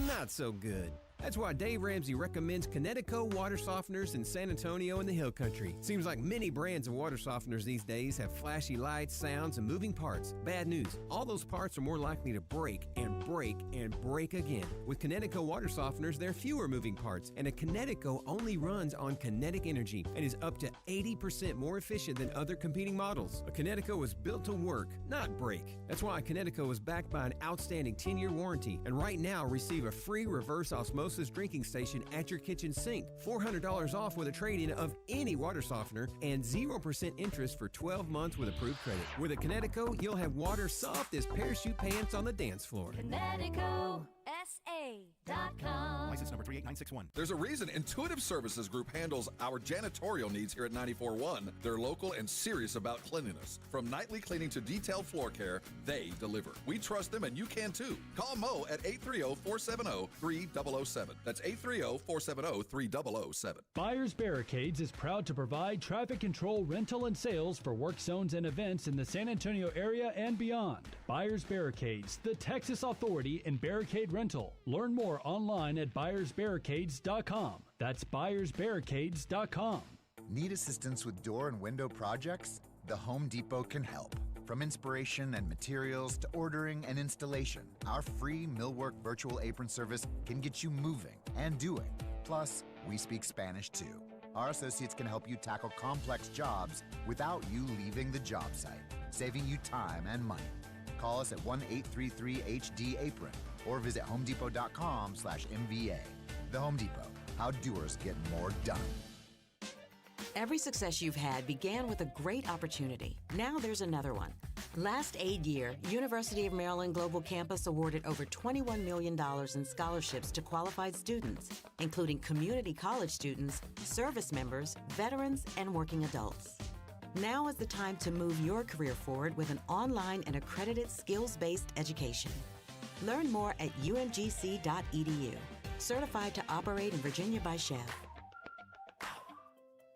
not so good. That's why Dave Ramsey recommends Kinetico water softeners in San Antonio and the Hill Country. Seems like many brands of water softeners these days have flashy lights, sounds, and moving parts. Bad news, all those parts are more likely to break and break and break again. With Kinetico water softeners, there are fewer moving parts, and a Kinetico only runs on kinetic energy and is up to 80% more efficient than other competing models. A Kinetico was built to work, not break. That's why a Kinetico is backed by an outstanding 10-year warranty, and right now receive a free reverse osmosis drinking station at your kitchen sink, $400 off with a trade-in of any water softener, and 0% interest for 12 months with approved credit. With a Kinetico, you'll have water soft as parachute pants on the dance floor. KineticoSA.com. License number 38961. There's a reason Intuitive Services Group handles our janitorial needs here at 94.1. They're local and serious about cleanliness. From nightly cleaning to detailed floor care, they deliver. We trust them, and you can too. Call Mo at 830-470-3007. That's 830-470-3007. Buyers Barricades is proud to provide traffic control, rental, and sales for work zones and events in the San Antonio area and beyond. Buyers Barricades, the Texas authority in barricade rental. Learn more online at buyersbarricades.com. That's buyersbarricades.com. Need assistance with door and window projects? The Home Depot can help. From inspiration and materials to ordering and installation, our free Millwork virtual apron service can get you moving and doing. Plus, we speak Spanish too. Our associates can help you tackle complex jobs without you leaving the job site, saving you time and money. Call us at 1-833-HD-APRON or visit homedepot.com/MVA. The Home Depot, how doers get more done. Every success you've had began with a great opportunity. Now there's another one. Last aid year, University of Maryland Global Campus awarded over $21 million in scholarships to qualified students, including community college students, service members, veterans, and working adults. Now is the time to move your career forward with an online and accredited skills-based education. Learn more at umgc.edu. Certified to operate in Virginia by Chef.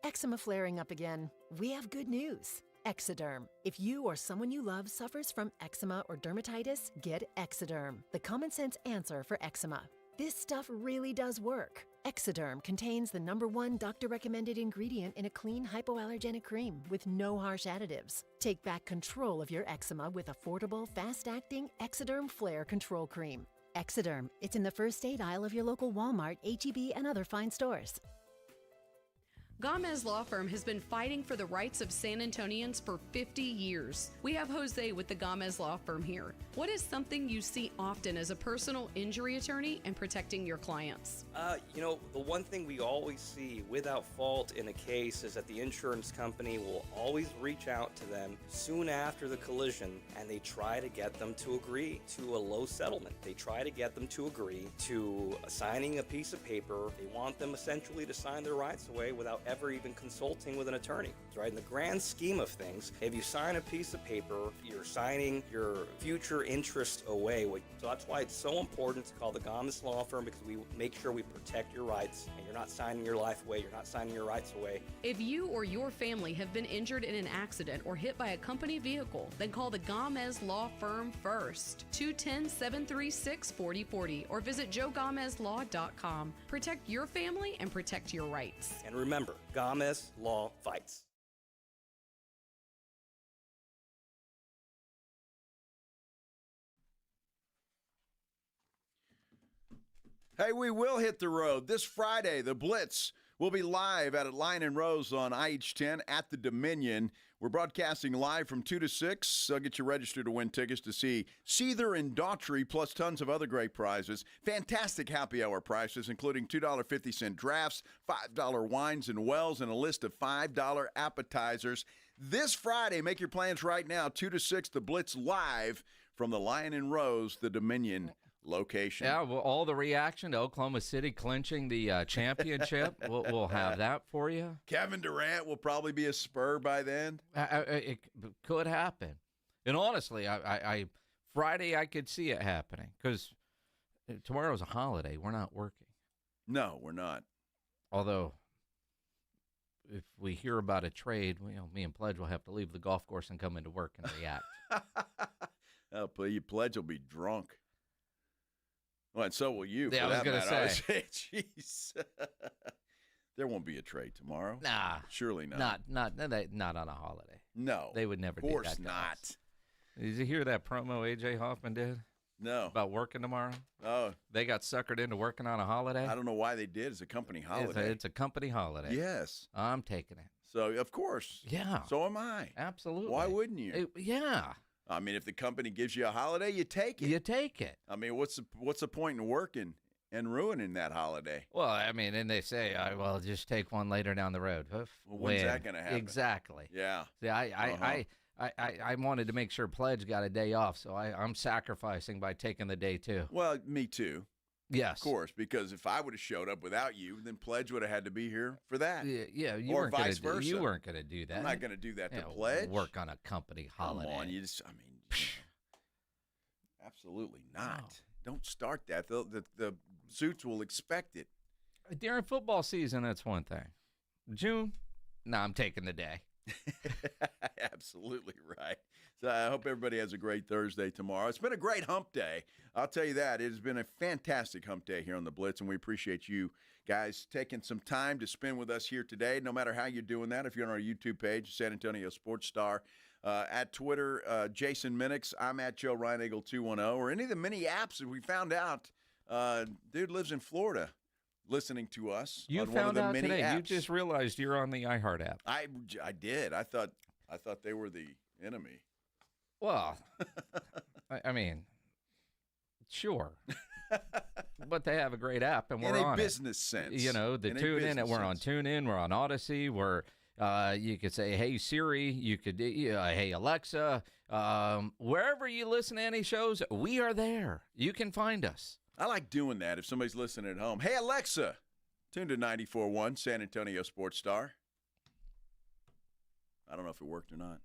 Eczema flaring up again? We have good news. Exoderm. If you or someone you love suffers from eczema or dermatitis, get Exoderm, the common sense answer for eczema. This stuff really does work. Exoderm contains the #1 doctor-recommended ingredient in a clean hypoallergenic cream with no harsh additives. Take back control of your eczema with affordable, fast-acting Exoderm Flare Control Cream. Exoderm. It's in the first aid aisle of your local Walmart, H-E-B, and other fine stores. Gomez Law Firm has been fighting for the rights of San Antonians for 50 years. We have Jose with the Gomez Law Firm here. What is something you see often as a personal injury attorney and protecting your clients? The one thing we always see without fault in a case is that the insurance company will always reach out to them soon after the collision, and they try to get them to agree to a low settlement. They try to get them to agree to signing a piece of paper. They want them essentially to sign their rights away without ever even consulting with an attorney, right? In the grand scheme of things, if you sign a piece of paper, you're signing your future interest away. So that's why it's so important to call the Gomez Law Firm, because we make sure we protect your rights, and you're not signing your life away, you're not signing your rights away. If you or your family have been injured in an accident or hit by a company vehicle, then call the Gomez Law Firm first. 210-736-4040 or visit joegomezlaw.com. Protect your family and protect your rights. And remember, Gomez Law fights. Hey, we will hit the road. This Friday, the Blitz will be live at Lion and Rose on IH10 at the Dominion. We're broadcasting live from 2 to 6. I'll get you registered to win tickets to see Seether and Daughtry, plus tons of other great prizes. Fantastic happy hour prices, including $2.50 drafts, $5 wines and wells, and a list of $5 appetizers. This Friday, make your plans right now, 2 to 6, the Blitz live from the Lion and Rose, the Dominion location. Yeah, well, all the reaction to Oklahoma City clinching the championship, we'll have that for you. Kevin Durant will probably be a Spur by then. It could happen. And honestly, Friday I could see it happening because tomorrow's a holiday. We're not working. No, we're not. Although, if we hear about a trade, me and Pledge will have to leave the golf course and come into work and react. Oh, Pledge will be drunk. Well, and so will you. Yeah, I was going to say. Jeez. There won't be a trade tomorrow. Nah. Surely not. Not on a holiday. No. They would never do that. Of course not. Did you hear that promo A.J. Hoffman did? No. About working tomorrow? Oh. They got suckered into working on a holiday? I don't know why they did. It's a company holiday. It's a company holiday. Yes. I'm taking it. So, of course. Yeah. So am I. Absolutely. Why wouldn't you? Yeah. I mean, if the company gives you a holiday, you take it. You take it. I mean, what's the point in working and ruining that holiday? Well, I mean, and they say, well, just take one later down the road. Well, when's that going to happen? Exactly. Yeah. See, I wanted to make sure Pledge got a day off, so I'm sacrificing by taking the day too. Well, me too. Yes. Of course, because if I would have showed up without you, then Pledge would have had to be here for that. Yeah, you or weren't vice versa. You weren't going to do that. I'm not going to do that to Pledge. Work on a company holiday. Come on, absolutely not. No. Don't start that. The suits will expect it. During football season, that's one thing. June, I'm taking the day. Absolutely right. So I hope everybody has a great Thursday tomorrow. It's been a great hump day. I'll tell you that. It has been a fantastic hump day here on the Blitz, and we appreciate you guys taking some time to spend with us here today, no matter how you're doing that. If you're on our YouTube page, San Antonio Sports Star, at Twitter, Jason Minix, I'm at Joe Reinagle 210, or any of the many apps that we found out. Dude lives in Florida listening to us. You on found one of the out many today. apps. You just realized you're on the iHeart app. I did. I thought they were the enemy. Well, I mean, sure. But they have a great app, and we're on it. In a business sense. You know, the TuneIn, we're on TuneIn, we're on Odyssey, we're you could say, hey, Siri, you could, hey, Alexa. Wherever you listen to any shows, we are there. You can find us. I like doing that if somebody's listening at home. Hey, Alexa, tune to 94.1 San Antonio Sports Star. I don't know if it worked or not.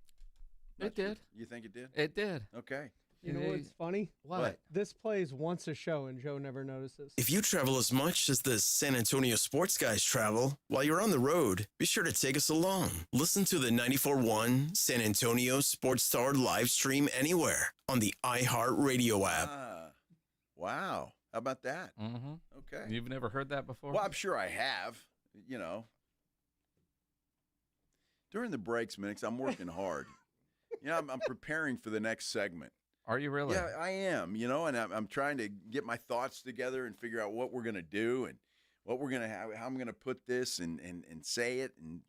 It did. You think it did? It did. Okay. You know what's funny? What? This plays once a show, and Joe never notices. If you travel as much as the San Antonio sports guys travel, while you're on the road, be sure to take us along. Listen to the 94.1 San Antonio Sports Star live stream anywhere on the iHeart Radio app. Wow. How about that? Mm-hmm. Okay. You've never heard that before? Well, I'm sure I have. You know. During the breaks, Minix, I'm working hard. I'm preparing for the next segment. Are you really? Yeah, I am, and I'm trying to get my thoughts together and figure out what we're going to do and what we're going to have, how I'm going to put this and say it. And,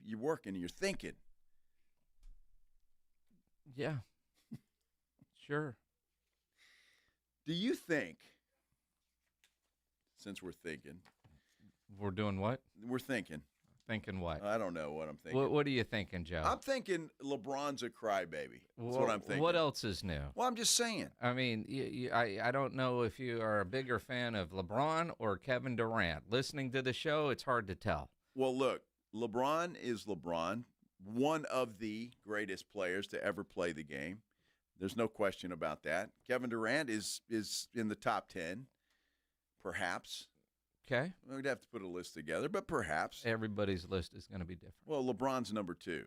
you're working, you're thinking. Yeah. Sure. Do you think, since we're thinking. We're doing what? We're thinking. Thinking what? I don't know what I'm thinking. What are you thinking, Joe? I'm thinking LeBron's a crybaby. That's what I'm thinking. What else is new? Well, I'm just saying. I mean, I don't know if you are a bigger fan of LeBron or Kevin Durant. Listening to the show, it's hard to tell. Well, look, LeBron is LeBron, one of the greatest players to ever play the game. There's no question about that. Kevin Durant is in the top 10, perhaps. Okay. We'd have to put a list together, but perhaps. Everybody's list is going to be different. Well, LeBron's number 2,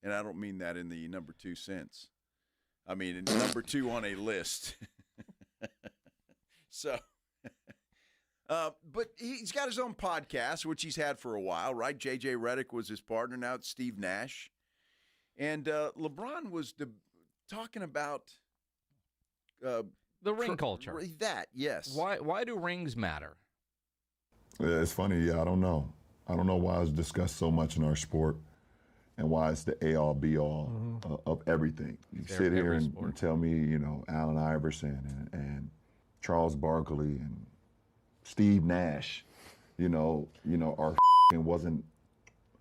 and I don't mean that in the number 2 sense. I mean number 2 on a list. But he's got his own podcast, which he's had for a while, right? J.J. Redick was his partner. Now it's Steve Nash. And LeBron was talking about the ring culture. That, yes. Why do rings matter? Yeah, it's funny. Yeah, I don't know. I don't know why it's discussed so much in our sport. and why it's the A-all, B-all of everything. You sit here and tell me, you know, Allen Iverson and Charles Barkley and Steve Nash, you know, our wasn't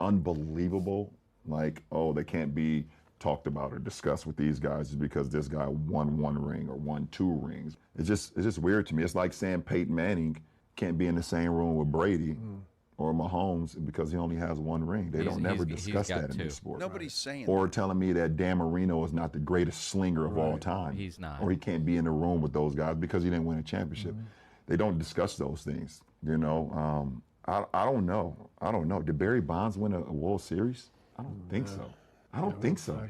unbelievable. Like, oh, they can't be talked about or discussed with these guys is because this guy won 1 ring or won 2 rings. It's just weird to me. It's like saying Peyton Manning can't be in the same room with Brady or Mahomes because he only has 1 ring. They don't never discuss that in this sport. Nobody's saying Or that. telling me that Dan Marino is not the greatest slinger of all time. He's not. Or he can't be in the room with those guys because he didn't win a championship. They don't discuss those things, you know. I don't know. Did Barry Bonds win a World Series? I don't think so. I don't think so.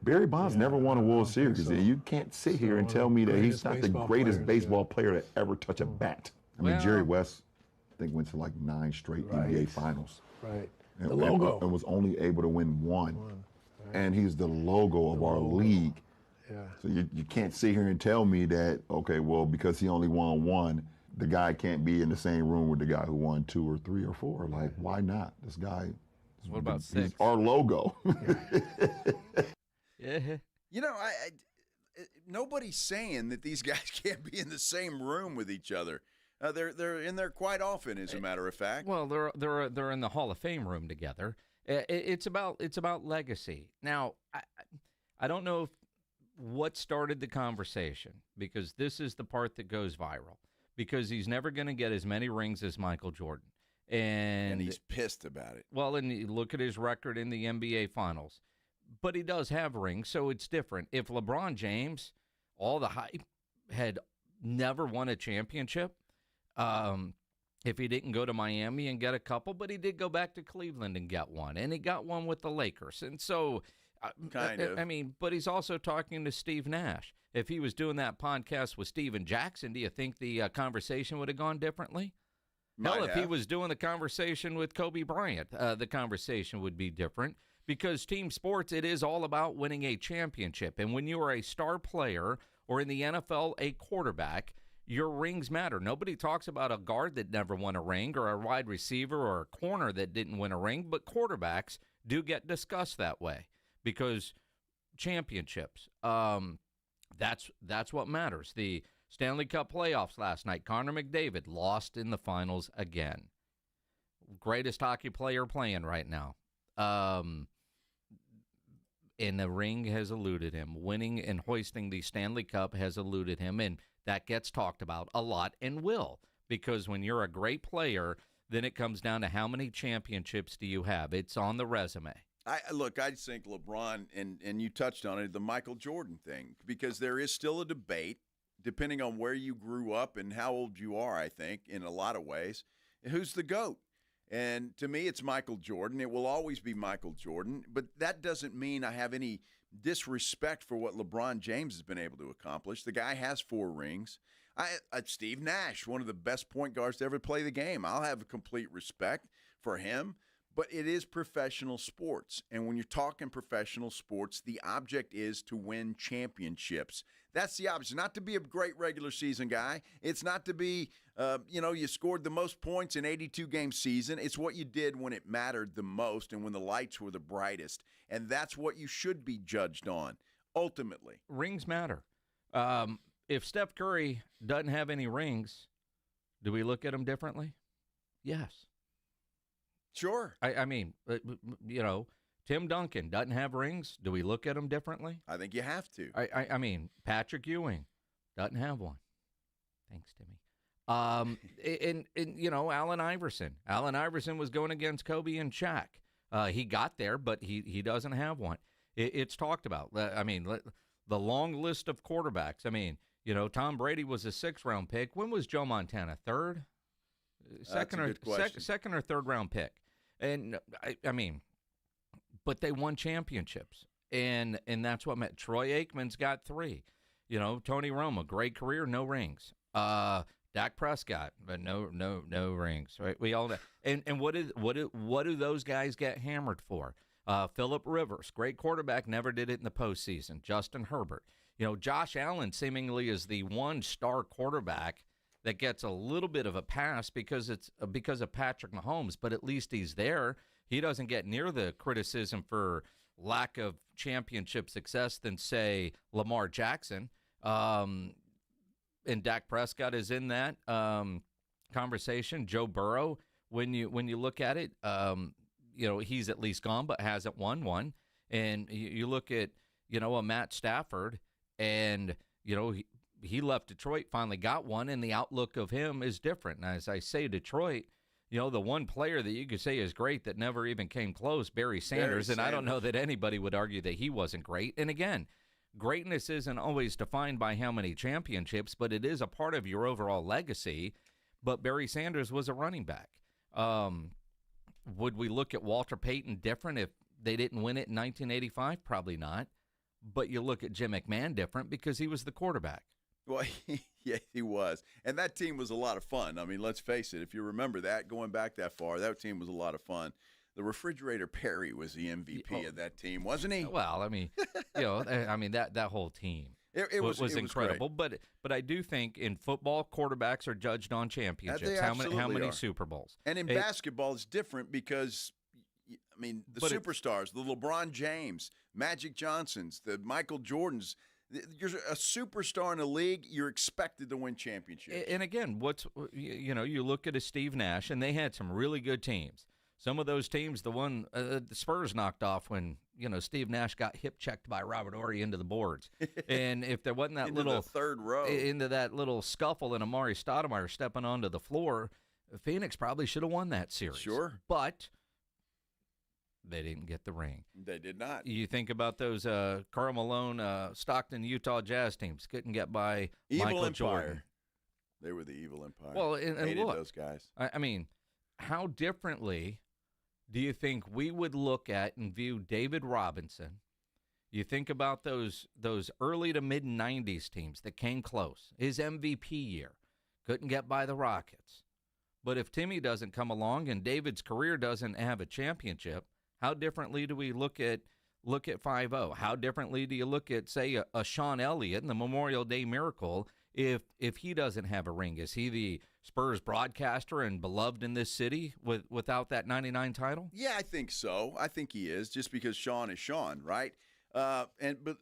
Barry Bonds never won a World Series, and you can't sit here and tell me that he's not the greatest baseball player to ever touch a bat. I mean, Jerry West, I think, went to like 9 straight NBA finals. Right. And, The logo. and was only able to win 1. And he's the logo of our league. Yeah. So you can't sit here and tell me that, okay, well, because he only won 1, the guy can't be in the same room with the guy who won 2 or 3 or 4. Like, why not? This guy, what about he's 6? our logo. Yeah. You know, nobody's saying that these guys can't be in the same room with each other. They're in there quite often, as a matter of fact. Well, they're in the Hall of Fame room together. It's about legacy. Now, I don't know what started the conversation, because this is the part that goes viral, because he's never going to get as many rings as Michael Jordan. And he's pissed about it. Well, and you look at his record in the NBA Finals. But he does have rings, so it's different. If LeBron James, all the hype, had never won a championship, if he didn't go to Miami and get a couple, but he did go back to Cleveland and get one, and he got one with the Lakers. And so, kind of. I mean, but he's also talking to Steve Nash. If he was doing that podcast with Steven Jackson, do you think the conversation would have gone differently? Hell, if he was doing the conversation with Kobe Bryant, the conversation would be different. Because team sports, it is all about winning a championship. And when you are a star player, or in the NFL, a quarterback, your rings matter. Nobody talks about a guard that never won a ring, or a wide receiver, or a corner that didn't win a ring. But quarterbacks do get discussed that way, because championships, that's what matters. The Stanley Cup playoffs last night, Connor McDavid lost in the finals again. Greatest hockey player playing right now. And the ring has eluded him. Winning and hoisting the Stanley Cup has eluded him, and that gets talked about a lot, and will, because when you're a great player, then it comes down to how many championships do you have. It's on the resume. I just think LeBron, and you touched on it, the Michael Jordan thing, because there is still a debate, depending on where you grew up and how old you are, I think, in a lot of ways, who's the GOAT? And to me, it's Michael Jordan. It will always be Michael Jordan. But that doesn't mean I have any disrespect for what LeBron James has been able to accomplish. The guy has 4 rings. Steve Nash, one of the best point guards to ever play the game. I'll have complete respect for him. But it is professional sports. And when you're talking professional sports, the object is to win championships. That's the object. Not to be a great regular season guy. It's not to be, you scored the most points in 82-game season. It's what you did when it mattered the most and when the lights were the brightest. And that's what you should be judged on, ultimately. Rings matter. If Steph Curry doesn't have any rings, do we look at him differently? Yes. Sure. I mean, Tim Duncan doesn't have rings. Do we look at him differently? I think you have to. I mean, Patrick Ewing doesn't have one. Thanks, Timmy. And Allen Iverson. Allen Iverson was going against Kobe and Shaq. He got there, but he doesn't have one. It's talked about. I mean, the long list of quarterbacks. I mean, Tom Brady was a 6th-round pick. When was Joe Montana? 3rd? Second or 3rd round pick. And I mean, but they won championships, and that's what meant. Troy Aikman's got 3. Tony Romo, great career, no rings. Dak Prescott, but no rings. Right? We all know. And what do those guys get hammered for? Phillip Rivers, great quarterback, never did it in the postseason. Justin Herbert, Josh Allen seemingly is the one star quarterback that gets a little bit of a pass because of Patrick Mahomes, but at least he's there. He doesn't get near the criticism for lack of championship success than, say, Lamar Jackson. And Dak Prescott is in that conversation. Joe Burrow, when you look at it, he's at least gone but hasn't won one. And you look at, a Matt Stafford, and, he left Detroit, finally got one, and the outlook of him is different. And as I say, Detroit, the one player that you could say is great that never even came close, Barry Sanders, and I don't know that anybody would argue that he wasn't great. And again, greatness isn't always defined by how many championships, but it is a part of your overall legacy. But Barry Sanders was a running back. Would we look at Walter Payton different if they didn't win it in 1985? Probably not. But you look at Jim McMahon different because he was the quarterback. Well, yeah, he was. And that team was a lot of fun. I mean, let's face it. If you remember that, going back that far, that team was a lot of fun. The Refrigerator Perry was the MVP of that team, wasn't he? Well, I mean, that whole team it was incredible. Great. But I do think in football, quarterbacks are judged on championships. They how many are. Super Bowls? And in basketball, it's different because, the superstars, the LeBron James, Magic Johnsons, the Michael Jordans, you're a superstar in a league, you're expected to win championships. And again, you look at a Steve Nash, and they had some really good teams. Some of those teams, the Spurs knocked off when, Steve Nash got hip-checked by Robert Horry into the boards. And if there wasn't that the third row. Into that little scuffle and Amari Stoudemire stepping onto the floor, Phoenix probably should have won that series. Sure. But they didn't get the ring. They did not. You think about those Karl Malone, Stockton, Utah Jazz teams. Couldn't get by Evil Michael Jordan. They were the evil empire. Well, and hated look, those guys. I mean, how differently do you think we would look at and view David Robinson? You think about those early to mid-'90s teams that came close. His MVP year. Couldn't get by the Rockets. But if Timmy doesn't come along and David's career doesn't have a championship, how differently do we look at 5-0? How differently do you look at, say, a Sean Elliott and the Memorial Day Miracle if he doesn't have a ring? Is he the Spurs broadcaster and beloved in this city without that 99 title? Yeah, I think so. I think he is, just because Sean is Sean, right? But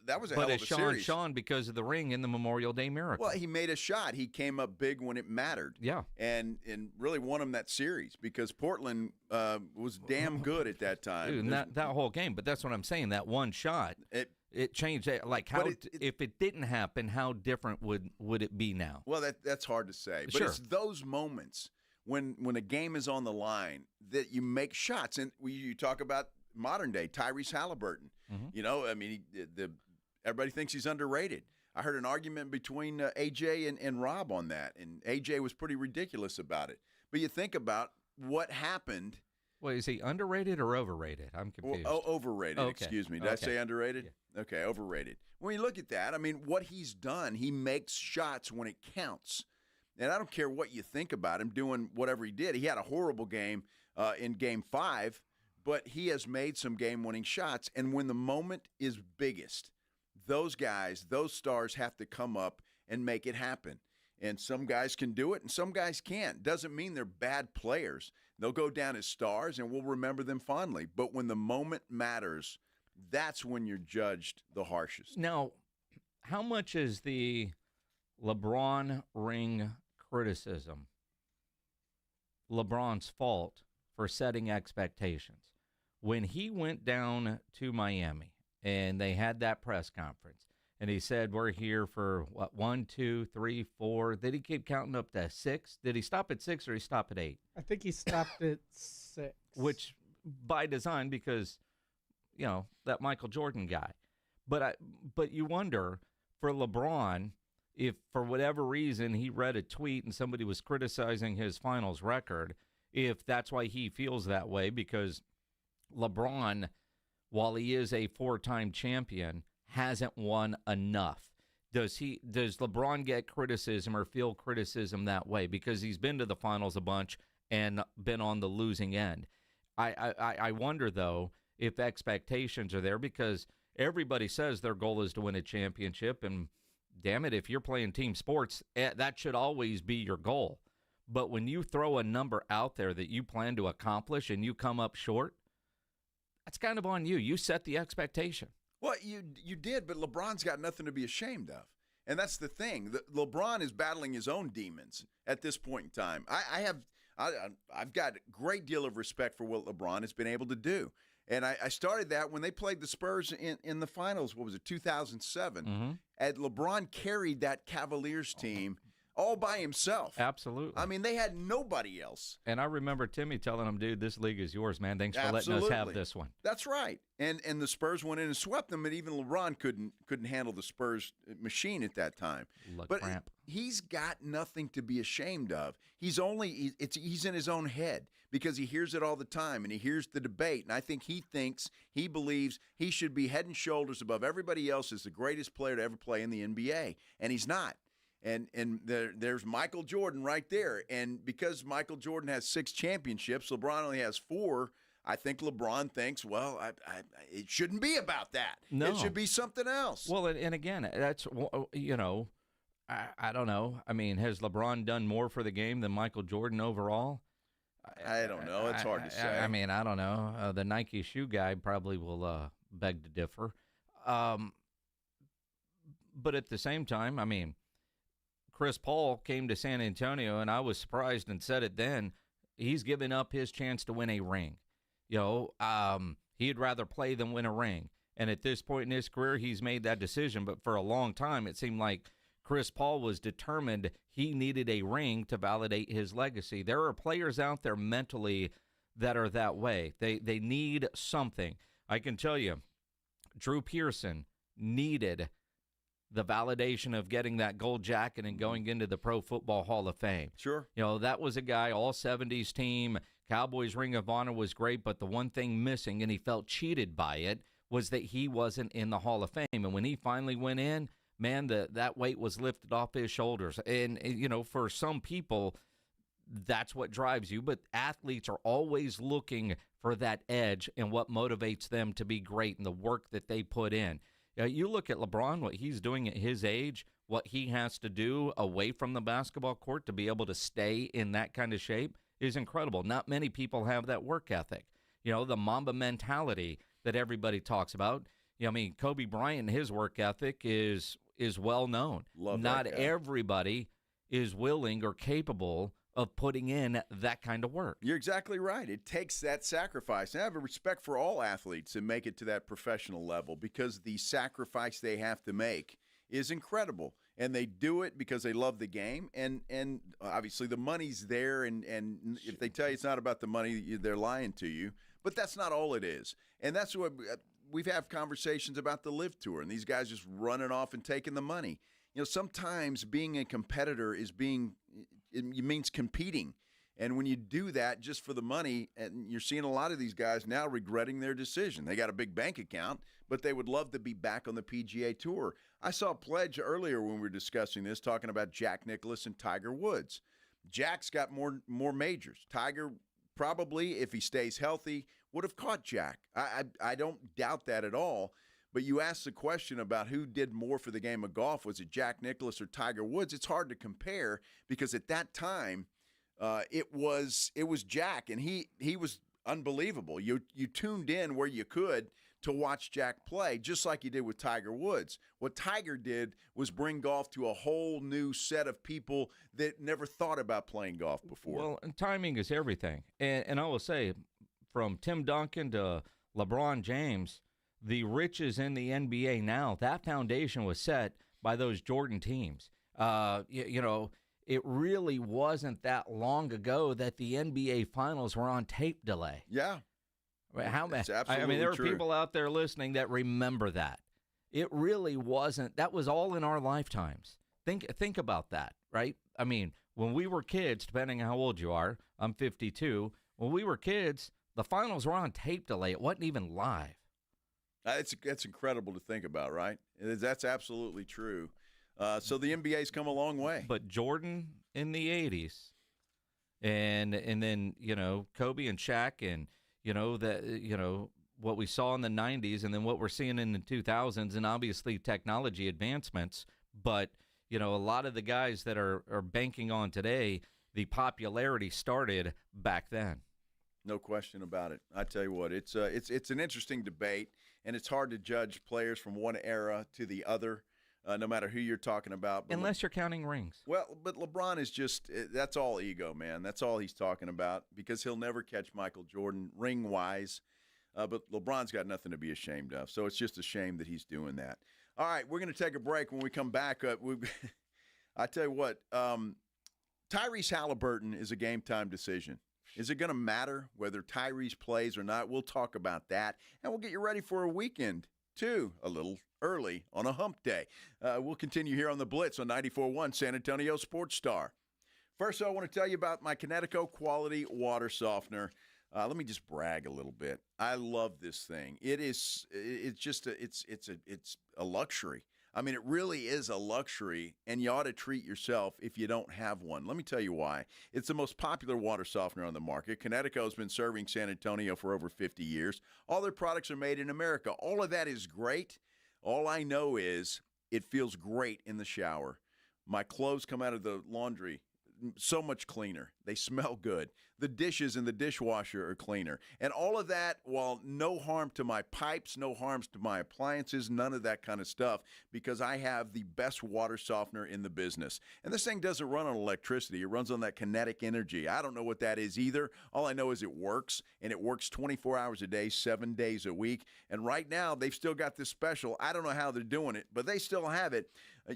that was a hell of a series. Sean because of the ring in the Memorial Day Miracle. Well, he made a shot. He came up big when it mattered. Yeah. And really won him that series because Portland was damn good at that time. Dude, and that whole game. But that's what I'm saying. That one shot, it changed. Like, how if it didn't happen, how different would it be now? Well, that's hard to say. But Sure. it's those moments when a game is on the line that you make shots. And you talk about modern day Tyrese Haliburton. Mm-hmm. Everybody thinks he's underrated. I heard an argument between AJ and Rob on that, and AJ was pretty ridiculous about it. But you think about what happened. Wait, is he underrated or overrated? I'm confused. Well, overrated, Okay. excuse me. Did I say underrated? Yeah. Okay, overrated. When you look at that, what he's done, he makes shots when it counts. And I don't care what you think about him doing whatever he did. He had a horrible game in Game 5, but he has made some game-winning shots. And when the moment is biggest, those guys, those stars have to come up and make it happen. And some guys can do it and some guys can't. Doesn't mean they're bad players. They'll go down as stars and we'll remember them fondly. But when the moment matters, that's when you're judged the harshest. Now, how much is the LeBron ring criticism LeBron's fault for setting expectations? When he went down to Miami and they had that press conference and he said, we're here for, 1, 2, 3, 4. Did he keep counting up to 6? Did he stop at 6 or he stop at 8? I think he stopped at 6. Which, by design, because, that Michael Jordan guy. But you wonder, for LeBron, if for whatever reason he read a tweet and somebody was criticizing his finals record, if that's why he feels that way, because LeBron, while he is a 4-time champion, hasn't won enough. Does LeBron get criticism or feel criticism that way because he's been to the finals a bunch and been on the losing end? I wonder, though, if expectations are there, because everybody says their goal is to win a championship, and damn it, if you're playing team sports, that should always be your goal. But when you throw a number out there that you plan to accomplish and you come up short, That's kind of on you. You set the expectation. Well, you did, but LeBron's got nothing to be ashamed of. And that's the thing. LeBron is battling his own demons at this point in time. I've got a great deal of respect for what LeBron has been able to do. And I started that when they played the Spurs in the finals, what was it, 2007. Mm-hmm. And LeBron carried that Cavaliers team all by himself. Absolutely. I mean, they had nobody else. And I remember Timmy telling him, dude, this league is yours, man. Thanks for letting us have this one. That's right. And the Spurs went in and swept them, and even LeBron couldn't handle the Spurs machine at that time. Cramp. He's got nothing to be ashamed of. He's in his own head because he hears it all the time, and he hears the debate. And I think he believes he should be head and shoulders above everybody else as the greatest player to ever play in the NBA, and he's not. And there's Michael Jordan right there. And because Michael Jordan has 6 championships, LeBron only has 4. I think LeBron thinks, well, it shouldn't be about that. No. It should be something else. Well, and again, that's, I don't know. I mean, has LeBron done more for the game than Michael Jordan overall? I don't know. It's hard to say. I mean, I don't know. The Nike shoe guy probably will beg to differ. But at the same time, I mean, Chris Paul came to San Antonio, and I was surprised and said it then. He's given up his chance to win a ring. He'd rather play than win a ring. And at this point in his career, he's made that decision. But for a long time, it seemed like Chris Paul was determined he needed a ring to validate his legacy. There are players out there mentally that are that way. They need something. I can tell you, Drew Pearson needed the validation of getting that gold jacket and going into the Pro Football Hall of Fame. Sure. That was a guy, all 70s team, Cowboys Ring of Honor was great, but the one thing missing, and he felt cheated by it, was that he wasn't in the Hall of Fame. And when he finally went in, man, that weight was lifted off his shoulders. And, for some people, that's what drives you. But athletes are always looking for that edge and what motivates them to be great and the work that they put in. You look at LeBron, what he's doing at his age, what he has to do away from the basketball court to be able to stay in that kind of shape is incredible. Not many people have that work ethic. The Mamba mentality that everybody talks about. Kobe Bryant, his work ethic is well known. Not everybody is willing or capable of putting in that kind of work. You're exactly right. It takes that sacrifice. And I have a respect for all athletes that make it to that professional level because the sacrifice they have to make is incredible. And they do it because they love the game. And obviously the money's there. And if they tell you it's not about the money, they're lying to you. But that's not all it is. And that's what we've had conversations about the Live Tour and these guys just running off and taking the money. Sometimes being a competitor it means competing. And when you do that just for the money, and you're seeing a lot of these guys now regretting their decision. They got a big bank account, but they would love to be back on the PGA Tour. I saw a pledge earlier when we were discussing this, talking about Jack Nicklaus and Tiger Woods. Jack's got more majors. Tiger probably, if he stays healthy, would have caught Jack. I don't doubt that at all. But you asked the question about who did more for the game of golf. Was it Jack Nicklaus or Tiger Woods? It's hard to compare because at that time, it was Jack, and he was unbelievable. You tuned in where you could to watch Jack play, just like you did with Tiger Woods. What Tiger did was bring golf to a whole new set of people that never thought about playing golf before. Well, and timing is everything. And I will say, from Tim Duncan to LeBron James, the riches in the NBA now, that foundation was set by those Jordan teams. It really wasn't that long ago that the NBA Finals were on tape delay. Yeah. It's absolutely there are true. people out there listening that remember that. It really wasn't. That was all in our lifetimes. Think about that, right? I mean, when we were kids, depending on how old you are, I'm 52. When we were kids, the finals were on tape delay. It wasn't even live. That's incredible to think about, right? That's absolutely true. So the NBA's come a long way. But Jordan in the 80s, and then Kobe and Shaq, and what we saw in the 90s, and then what we're seeing in the 2000s, and obviously technology advancements. But a lot of the guys that are banking on today, the popularity started back then. No question about it. I tell you what, it's an interesting debate, and it's hard to judge players from one era to the other, no matter who you're talking about. But Unless you're counting rings. Well, but LeBron is just that's all ego, man. That's all he's talking about because he'll never catch Michael Jordan ring-wise. But LeBron's got nothing to be ashamed of, so it's just a shame that he's doing that. All right, we're going to take a break. When we come back, I tell you what, Tyrese Haliburton is a game-time decision. Is it going to matter whether Tyrese plays or not? We'll talk about that, and we'll get you ready for a weekend, too, a little early on a hump day. We'll continue here on the Blitz on 94.1 San Antonio Sports Star. First, I want to tell you about my Connecticut quality water softener. Let me just brag a little bit. I love this thing. It's a luxury. I mean, it really is a luxury, and you ought to treat yourself if you don't have one. Let me tell you why. It's the most popular water softener on the market. Connecticut has been serving San Antonio for over 50 years. All their products are made in America. All of that is great. All I know is it feels great in the shower. My clothes come out of the laundry so much cleaner. They smell good. The dishes in the dishwasher are cleaner. And all of that, while no harm to my pipes, no harms to my appliances, none of that kind of stuff, because I have the best water softener in the business. And this thing doesn't run on electricity. It runs on that kinetic energy. I don't know what that is either. All I know is it works, and it works 24 hours a day, 7 days a week. And right now, they've still got this special. I don't know how they're doing it, but they still have it.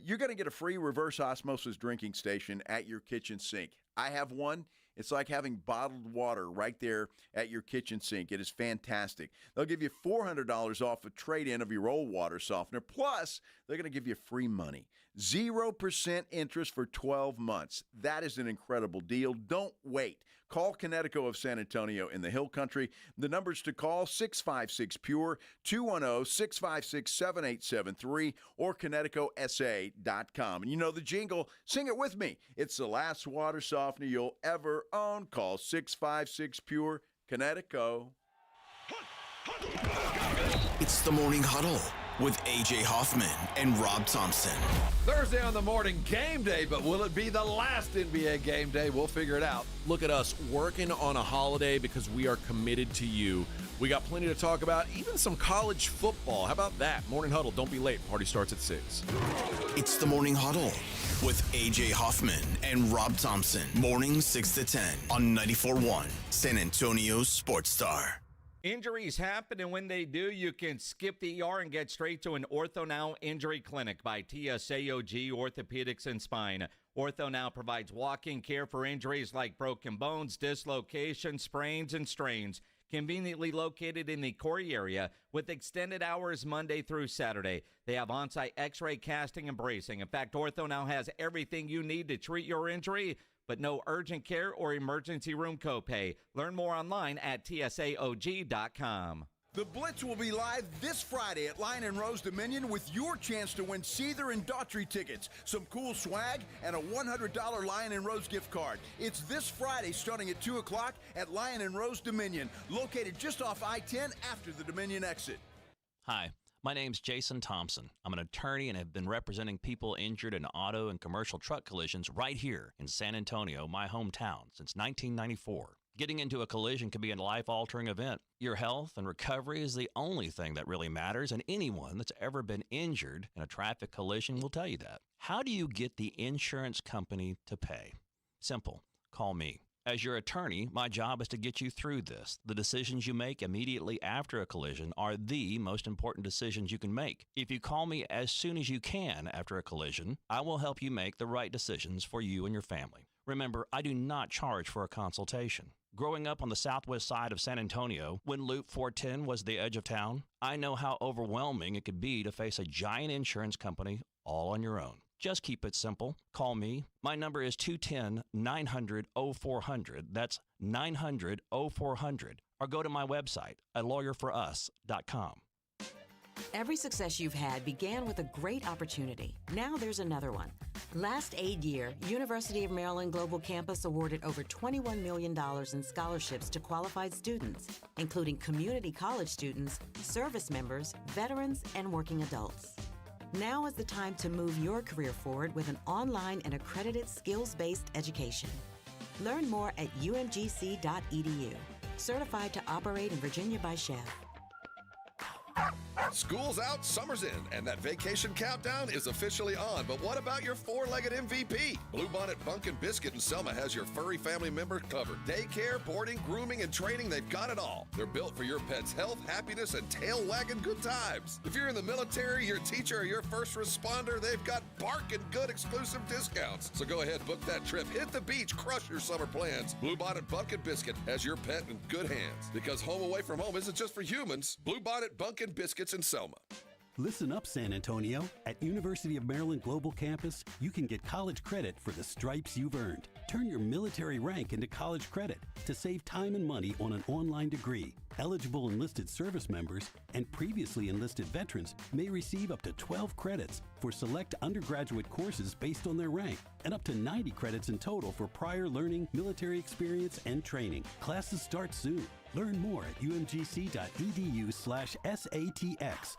You're going to get a free reverse osmosis drinking station at your kitchen sink. I have one. It's like having bottled water right there at your kitchen sink. It is fantastic. They'll give you $400 off a trade-in of your old water softener. Plus, they're going to give you free money. 0% interest for 12 months. That is an incredible deal. Don't wait. Call Connecticut of San Antonio in the Hill Country. The numbers to call, 656-PURE, 210-656-7873, or ConnecticutSA.com. And you know the jingle. Sing it with me. It's the last water softener you'll ever own. Call 656-PURE, Connecticut. It's the Morning Huddle with A.J. Hoffman and Rob Thompson. Thursday on the morning, game day, but will it be the last NBA game day? We'll figure it out. Look at us working on a holiday because we are committed to you. We got plenty to talk about, even some college football. How about that? Morning Huddle, don't be late. Party starts at 6. It's the Morning Huddle with A.J. Hoffman and Rob Thompson. Morning 6 to 10 on 94.1 San Antonio Sports Star. Injuries happen, and when they do, you can skip the ER and get straight to an Ortho Now Injury Clinic by TSAOG Orthopedics and Spine. Ortho Now provides walk-in care for injuries like broken bones, dislocations, sprains, and strains. Conveniently located in the Corey area with extended hours Monday through Saturday. They have on-site x-ray, casting, and bracing. In fact, Ortho Now has everything you need to treat your injury, but no urgent care or emergency room copay. Learn more online at tsaog.com. The Blitz will be live this Friday at Lion & Rose Dominion with your chance to win Seether and Daughtry tickets, some cool swag, and a $100 Lion & Rose gift card. It's this Friday starting at 2 o'clock at Lion & Rose Dominion, located just off I-10 after the Dominion exit. Hi, my name's Jason Thompson. I'm an attorney and have been representing people injured in auto and commercial truck collisions right here in San Antonio, my hometown, since 1994. Getting into a collision can be a life-altering event. Your health and recovery is the only thing that really matters, and anyone that's ever been injured in a traffic collision will tell you that. How do you get the insurance company to pay? Simple. Call me. As your attorney, my job is to get you through this. The decisions you make immediately after a collision are the most important decisions you can make. If you call me as soon as you can after a collision, I will help you make the right decisions for you and your family. Remember, I do not charge for a consultation. Growing up on the southwest side of San Antonio, when Loop 410 was the edge of town, I know how overwhelming it could be to face a giant insurance company all on your own. Just keep it simple. Call me. My number is 210-900-0400. That's 900-0400. Or go to my website at lawyerforus.com. Every success you've had began with a great opportunity. Now there's another one. Last aid year, University of Maryland Global Campus awarded over $21 million in scholarships to qualified students, including community college students, service members, veterans, and working adults. Now is the time to move your career forward with an online and accredited skills-based education. Learn more at umgc.edu. certified to operate in Virginia by Chef. School's out, summer's in, and that vacation countdown is officially on. But what about your four-legged MVP? Bluebonnet Bunkin' Biscuit in Selma has your furry family member covered. Daycare, boarding, grooming, and training, they've got it all. They're built for your pet's health, happiness, and tail-wagging good times. If you're in the military, your teacher, or your first responder, they've got barking good exclusive discounts. So go ahead, book that trip, hit the beach, crush your summer plans. Bluebonnet Bunkin' Biscuit has your pet in good hands. Because home away from home isn't just for humans. Bluebonnet Bunkin' Biscuits in Selma. Listen up, San Antonio. At University of Maryland Global Campus, you can get college credit for the stripes you've earned. Turn your military rank into college credit to save time and money on an online degree. Eligible enlisted service members and previously enlisted veterans may receive up to 12 credits for select undergraduate courses based on their rank, and up to 90 credits in total for prior learning, military experience, and training. Classes start soon. Learn more at umgc.edu/SATX.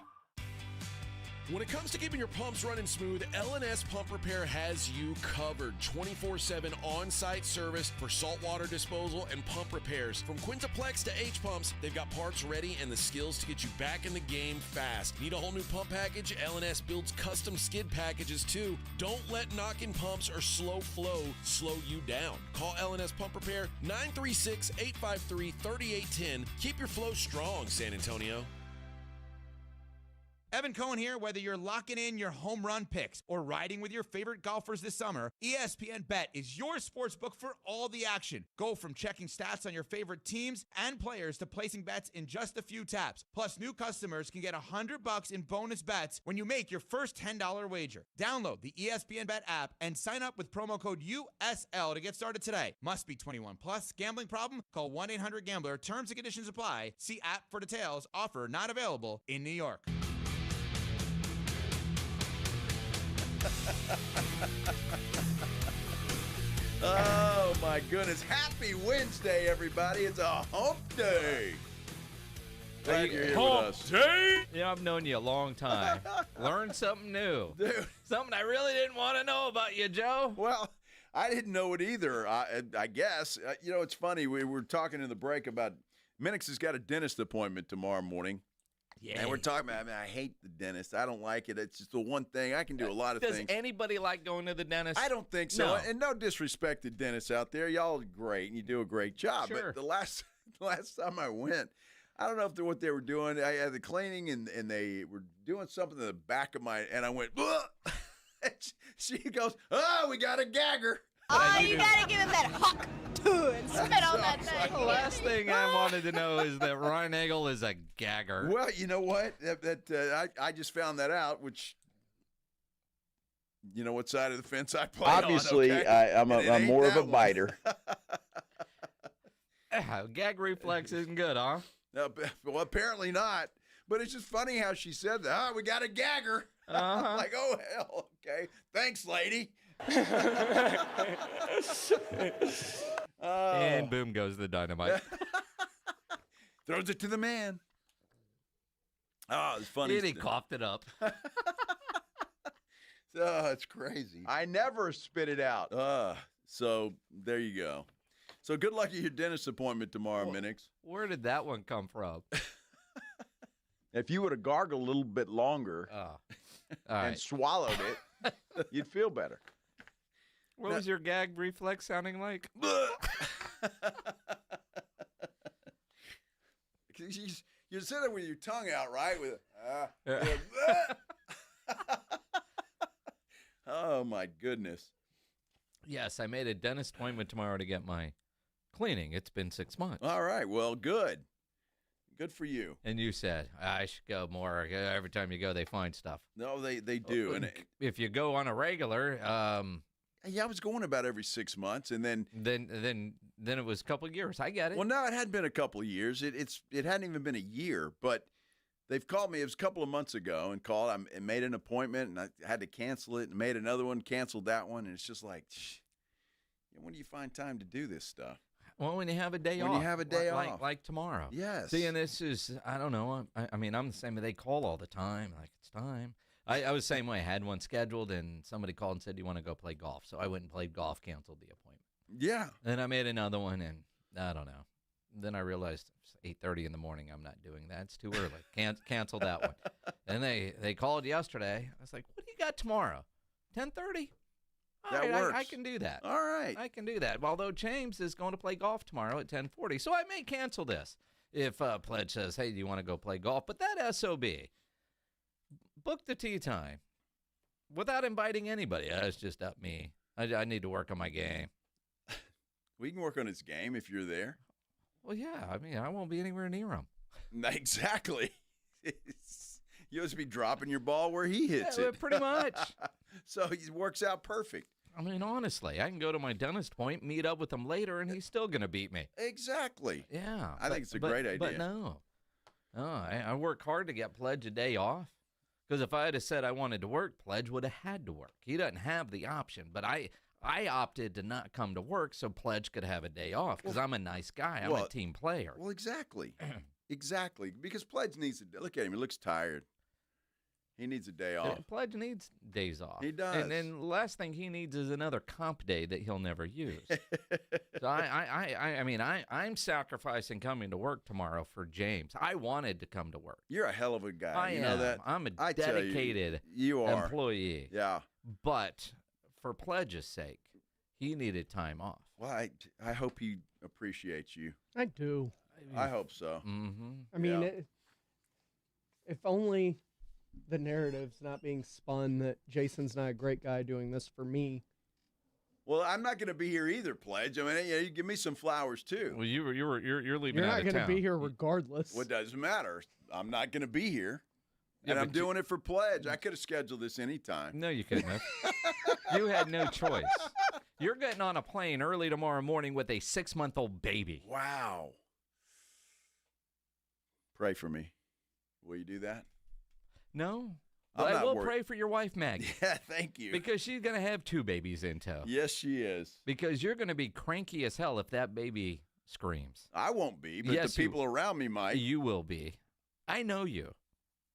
When it comes to keeping your pumps running smooth, L&S Pump Repair has you covered. 24/7 on-site service for saltwater disposal and pump repairs. From Quintaplex to H-Pumps, they've got parts ready and the skills to get you back in the game fast. Need a whole new pump package? L&S builds custom skid packages too. Don't let knocking pumps or slow flow slow you down. Call L&S Pump Repair 936-853-3810. Keep your flow strong, San Antonio. Evan Cohen here. Whether you're locking in your home run picks or riding with your favorite golfers this summer, ESPN Bet is your sports book for all the action. Go from checking stats on your favorite teams and players to placing bets in just a few taps. Plus, new customers can get $100 in bonus bets when you make your first $10 wager. Download the ESPN Bet app and sign up with promo code USL to get started today. Must be 21 plus. Gambling problem? Call 1-800-GAMBLER. Terms and conditions apply. See app for details. Offer not available in New York. Oh, my goodness. Happy Wednesday, everybody. It's a hump day. Glad you're here with us. Day? Yeah, I've known you a long time. Learned something new. Dude. Something I really didn't want to know about you, Joe. Well, I didn't know it either, I guess. You know, it's funny. We were talking in the break about Minix has got a dentist appointment tomorrow morning. Yeah. And we're talking about, I hate the dentist. I don't like it. It's just the one thing. I can do a lot of things. Does anybody like going to the dentist? I don't think so. No. And no disrespect to dentists out there. Y'all are great, and you do a great job. Sure. But the last time I went, I don't know if what they were doing. I had the cleaning, and they were doing something in the back of my, and I went, she goes, oh, we got a gagger. Oh, you got to give him that hawk and spit on that thing. The last thing I wanted to know is that Ryan Nagel is a gagger. Well, you know what? I just found that out, which, you know what side of the fence I play Obviously, on, okay? I'm more of a biter. Gag reflex isn't good, huh? No, well, apparently not. But it's just funny how she said that. Oh, we got a gagger. Uh-huh. Like, oh, hell, okay. Thanks, lady. And boom goes the dynamite. Throws it to the man. Oh, it's funny. And he coughed it up. Oh, it's crazy. I never spit it out. So there you go. So good luck at your dentist appointment tomorrow, Minix. Where did that one come from? If you would have gargled a little bit longer and swallowed it, you'd feel better. What was your gag reflex sounding like? You said it with your tongue out, right? Oh, my goodness. Yes, I made a dentist appointment tomorrow to get my cleaning. It's been 6 months. All right. Well, good. Good for you. And you said, I should go more. Every time you go, they find stuff. No, they do. And if you go on a regular... yeah, I was going about every 6 months, and then it was a couple of years. I get it. Well, no, it hadn't been a couple of years. It hadn't even been a year, but they've called me. It was a couple of months ago, and called. I made an appointment, and I had to cancel it, and made another one, canceled that one, and it's just like, when do you find time to do this stuff? Well, when you have a day off. When you have a day off. Like tomorrow. Yes. See, and this is, I don't know. I mean, I'm the same. They call all the time. Like, it's time. I was the same way. I had one scheduled, and somebody called and said, do you want to go play golf? So I went and played golf, canceled the appointment. Yeah. Then I made another one, and I don't know. Then I realized it's 8:30 in the morning. I'm not doing that. It's too early. Cancel that one. And they called yesterday. I was like, what do you got tomorrow? 10:30? That works. I can do that. All right. I can do that. Although James is going to play golf tomorrow at 10:40. So I may cancel this if Pledge says, hey, do you want to go play golf? But that SOB, book the tee time without inviting anybody. It's just up me. I need to work on my game. We can work on his game if you're there. Well, yeah. I mean, I won't be anywhere near him. Exactly. You'll just be dropping your ball where he hits it. Pretty much. So it works out perfect. I mean, honestly, I can go to my dentist point, meet up with him later, and he's still going to beat me. Exactly. Yeah. I think it's a great idea. But no. I work hard to get Pledge a day off. Because if I had said I wanted to work, Pledge would have had to work. He doesn't have the option. But I opted to not come to work so Pledge could have a day off because I'm a nice guy. I'm a team player. Well, exactly. Exactly. Because Pledge needs to look at him. He looks tired. He needs a day off. Pledge needs days off. He does. And then the last thing he needs is another comp day that he'll never use. So I'm sacrificing coming to work tomorrow for James. I wanted to come to work. You're a hell of a guy. I you am. know that? I'm a dedicated employee. Yeah. But for Pledge's sake, he needed time off. Well, I hope he appreciates you. I do. I hope so. Mm-hmm. I mean, if only the narrative's not being spun that Jason's not a great guy doing this for me. Well, I'm not going to be here either, Pledge. I mean, you give me some flowers too. Well, you're leaving. You're out not of town. going to be here regardless. Well, it doesn't matter. I'm not going to be here. And I'm doing it for Pledge. I could have scheduled this anytime. No, you couldn't have. You had no choice. You're getting on a plane early tomorrow morning with a 6-month-old baby. Wow. Pray for me. Will you do that? No. But I will pray for your wife, Maggie. Yeah, thank you. Because she's going to have 2 babies in tow. Yes, she is. Because you're going to be cranky as hell if that baby screams. I won't be, but yes, the people around me might. You will be. I know you.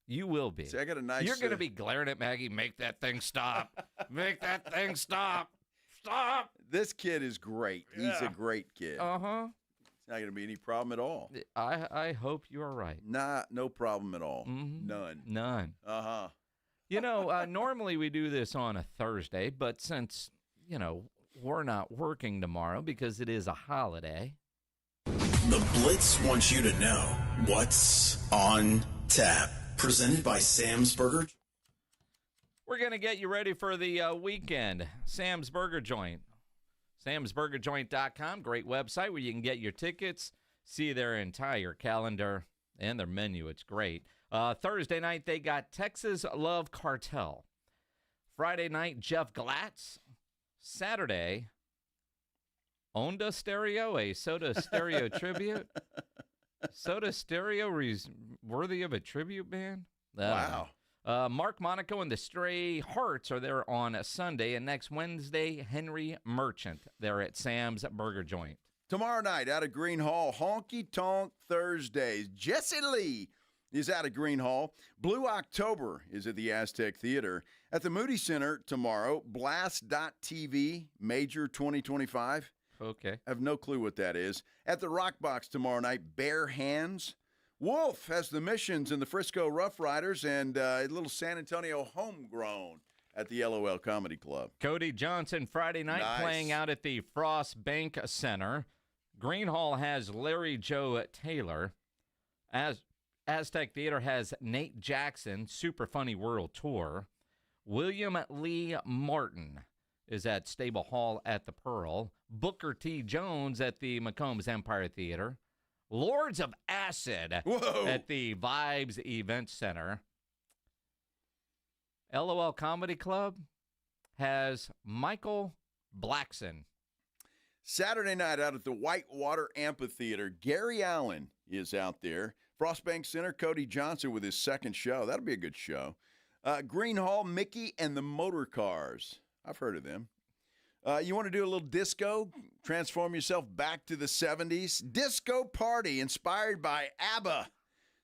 You will be. See, I got a nice... You're going to be glaring at Maggie, make that thing stop. Make that thing stop. Stop. This kid is great. Yeah. He's a great kid. Uh-huh. It's not going to be any problem at all. I hope you are right. Nah, no problem at all. Mm-hmm. None. Uh-huh. You know, normally we do this on a Thursday, but since, we're not working tomorrow because it is a holiday. The Blitz wants you to know what's on tap. Presented by Sam's Burger. We're going to get you ready for the weekend. Sam's Burger Joint. Sam'sBurgerJoint.com. Great website where you can get your tickets, see their entire calendar, and their menu. It's great. Thursday night, they got Texas Love Cartel. Friday night, Jeff Glatz. Saturday, Onda Stereo, a Soda Stereo tribute. Soda Stereo worthy of a tribute band? Wow. Mark Monaco and the Stray Hearts are there on a Sunday. And next Wednesday, Henry Merchant. They're at Sam's Burger Joint. Tomorrow night out of Green Hall, Honky Tonk Thursdays. Jesse Lee is out of Green Hall. Blue October is at the Aztec Theater. At the Moody Center tomorrow, Blast.TV, Major 2025. Okay. I have no clue what that is. At the Rock Box tomorrow night, Bare Hands. Wolf has the Missions and the Frisco Rough Riders, and a little San Antonio Homegrown at the LOL Comedy Club. Cody Johnson Friday night playing out at the Frost Bank Center. Green Hall has Larry Joe Taylor. Aztec Theater has Nate Jackson, Super Funny World Tour. William Lee Martin is at Stable Hall at the Pearl. Booker T. Jones at the McCombs Empire Theater. Lords of Acid at the Vibes Event Center. LOL Comedy Club has Michael Blackson. Saturday night out at the Whitewater Amphitheater, Gary Allen is out there. Frostbank Center, Cody Johnson with his second show. That'll be a good show. Green Hall, Mickey and the Motor Cars. I've heard of them. You want to do a little disco? Transform yourself back to the 70s? Disco party inspired by ABBA.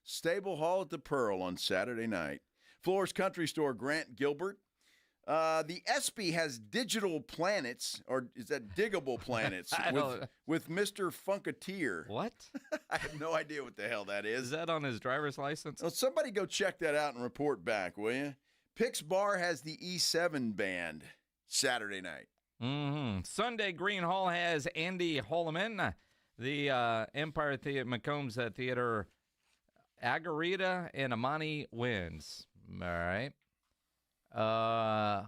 Stable Hall at the Pearl on Saturday night. Floors Country Store, Grant Gilbert. The ESPY has digital planets, or is that diggable planets, with Mr. Funketeer. What? I have no idea what the hell that is. Is that on his driver's license? Well, somebody go check that out and report back, will you? Pix Bar has the E7 band Saturday night. Sunday, Green Hall has Andy Holloman. The Empire Theater, McCombs Theater, Agarita and Amani wins. All right. Oh,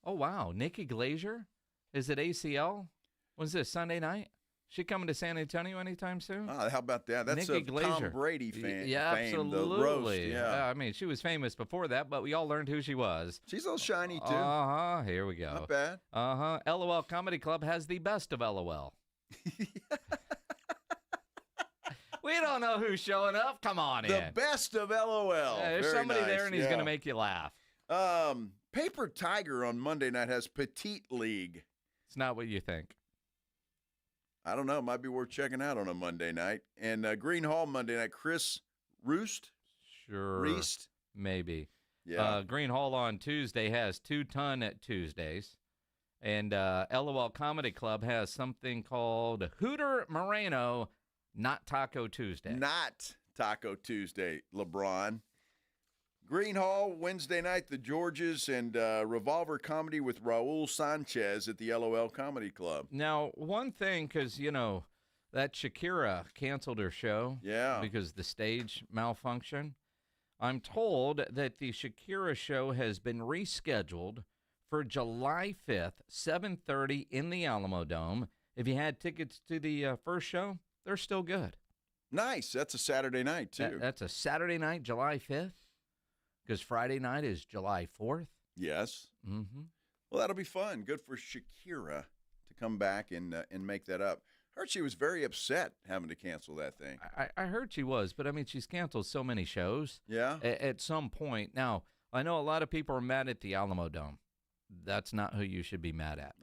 wow. Nikki Glazier is at ACL. When's this, Sunday night? She coming to San Antonio anytime soon? Oh, how about that? That's Nikki a Glazier. Tom Brady fan. Yeah, fame, absolutely. The roast, yeah. I mean, she was famous before that, but we all learned who she was. She's a little shiny, too. Here we go. Not bad. LOL Comedy Club has the best of LOL. We don't know who's showing up. Come on in. The best of LOL. There's Very somebody nice. there, and he's going to make you laugh. Paper Tiger on Monday night has Petite League. It's not what you think. I don't know. It might be worth checking out on a Monday night. And Green Hall Monday night, Chris Roost? Sure. Reist? Maybe. Yeah. Green Hall on Tuesday has 2 Ton at Tuesdays. And LOL Comedy Club has something called Hooter Moreno, Not Taco Tuesday. Not Taco Tuesday, LeBron. Green Hall, Wednesday night, the Georges, and Revolver Comedy with Raul Sanchez at the LOL Comedy Club. Now, one thing, because, that Shakira canceled her show. Yeah. Because the stage malfunction. I'm told that the Shakira show has been rescheduled for July 5th, 7:30 in the Alamo Dome. If you had tickets to the first show, they're still good. Nice. That's a Saturday night, too. That's a Saturday night, July 5th. Because Friday night is July 4th. Yes. Mm-hmm. Well, that'll be fun. Good for Shakira to come back and make that up. Heard she was very upset having to cancel that thing. I heard she was, but, I mean, she's canceled so many shows. Yeah. At some point. Now, I know a lot of people are mad at the Alamo Dome. That's not who you should be mad at.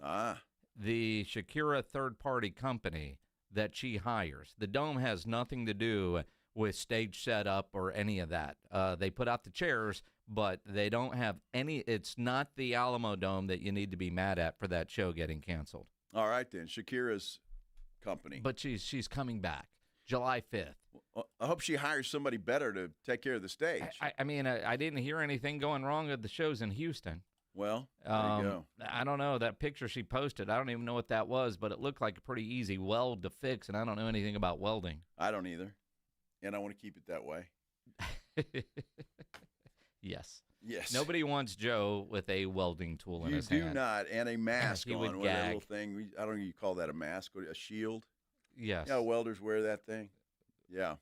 The Shakira third-party company that she hires. The Dome has nothing to do with stage setup or any of that. They put out the chairs, but they don't have any. It's not the Alamo Dome that you need to be mad at for that show getting canceled. All right, then. Shakira's company. But she's coming back July 5th. Well, I hope she hires somebody better to take care of the stage. I mean, I didn't hear anything going wrong with the shows in Houston. Well, there you go. I don't know. That picture she posted, I don't even know what that was, but it looked like a pretty easy weld to fix, and I don't know anything about welding. I don't either. And I want to keep it that way. Yes. Yes. Nobody wants Joe with a welding tool in his hand. You do not. And a mask He on. would With that gag. little thing. I don't know you call that a mask. A shield? Yes. Yeah, welders wear that thing. Yeah.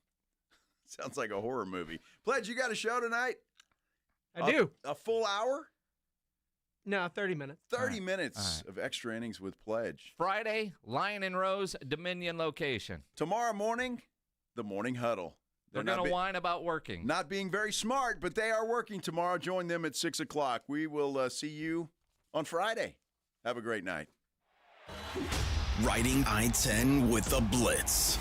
Sounds like a horror movie. Pledge, you got a show tonight? I do. A full hour? No, 30 minutes. 30 minutes of extra innings with Pledge. Friday, Lion and Rose, Dominion location. Tomorrow morning, the Morning Huddle. They're going to whine about working. Not being very smart, but they are working tomorrow. Join them at 6 o'clock. We will see you on Friday. Have a great night. Riding I-10 with the Blitz.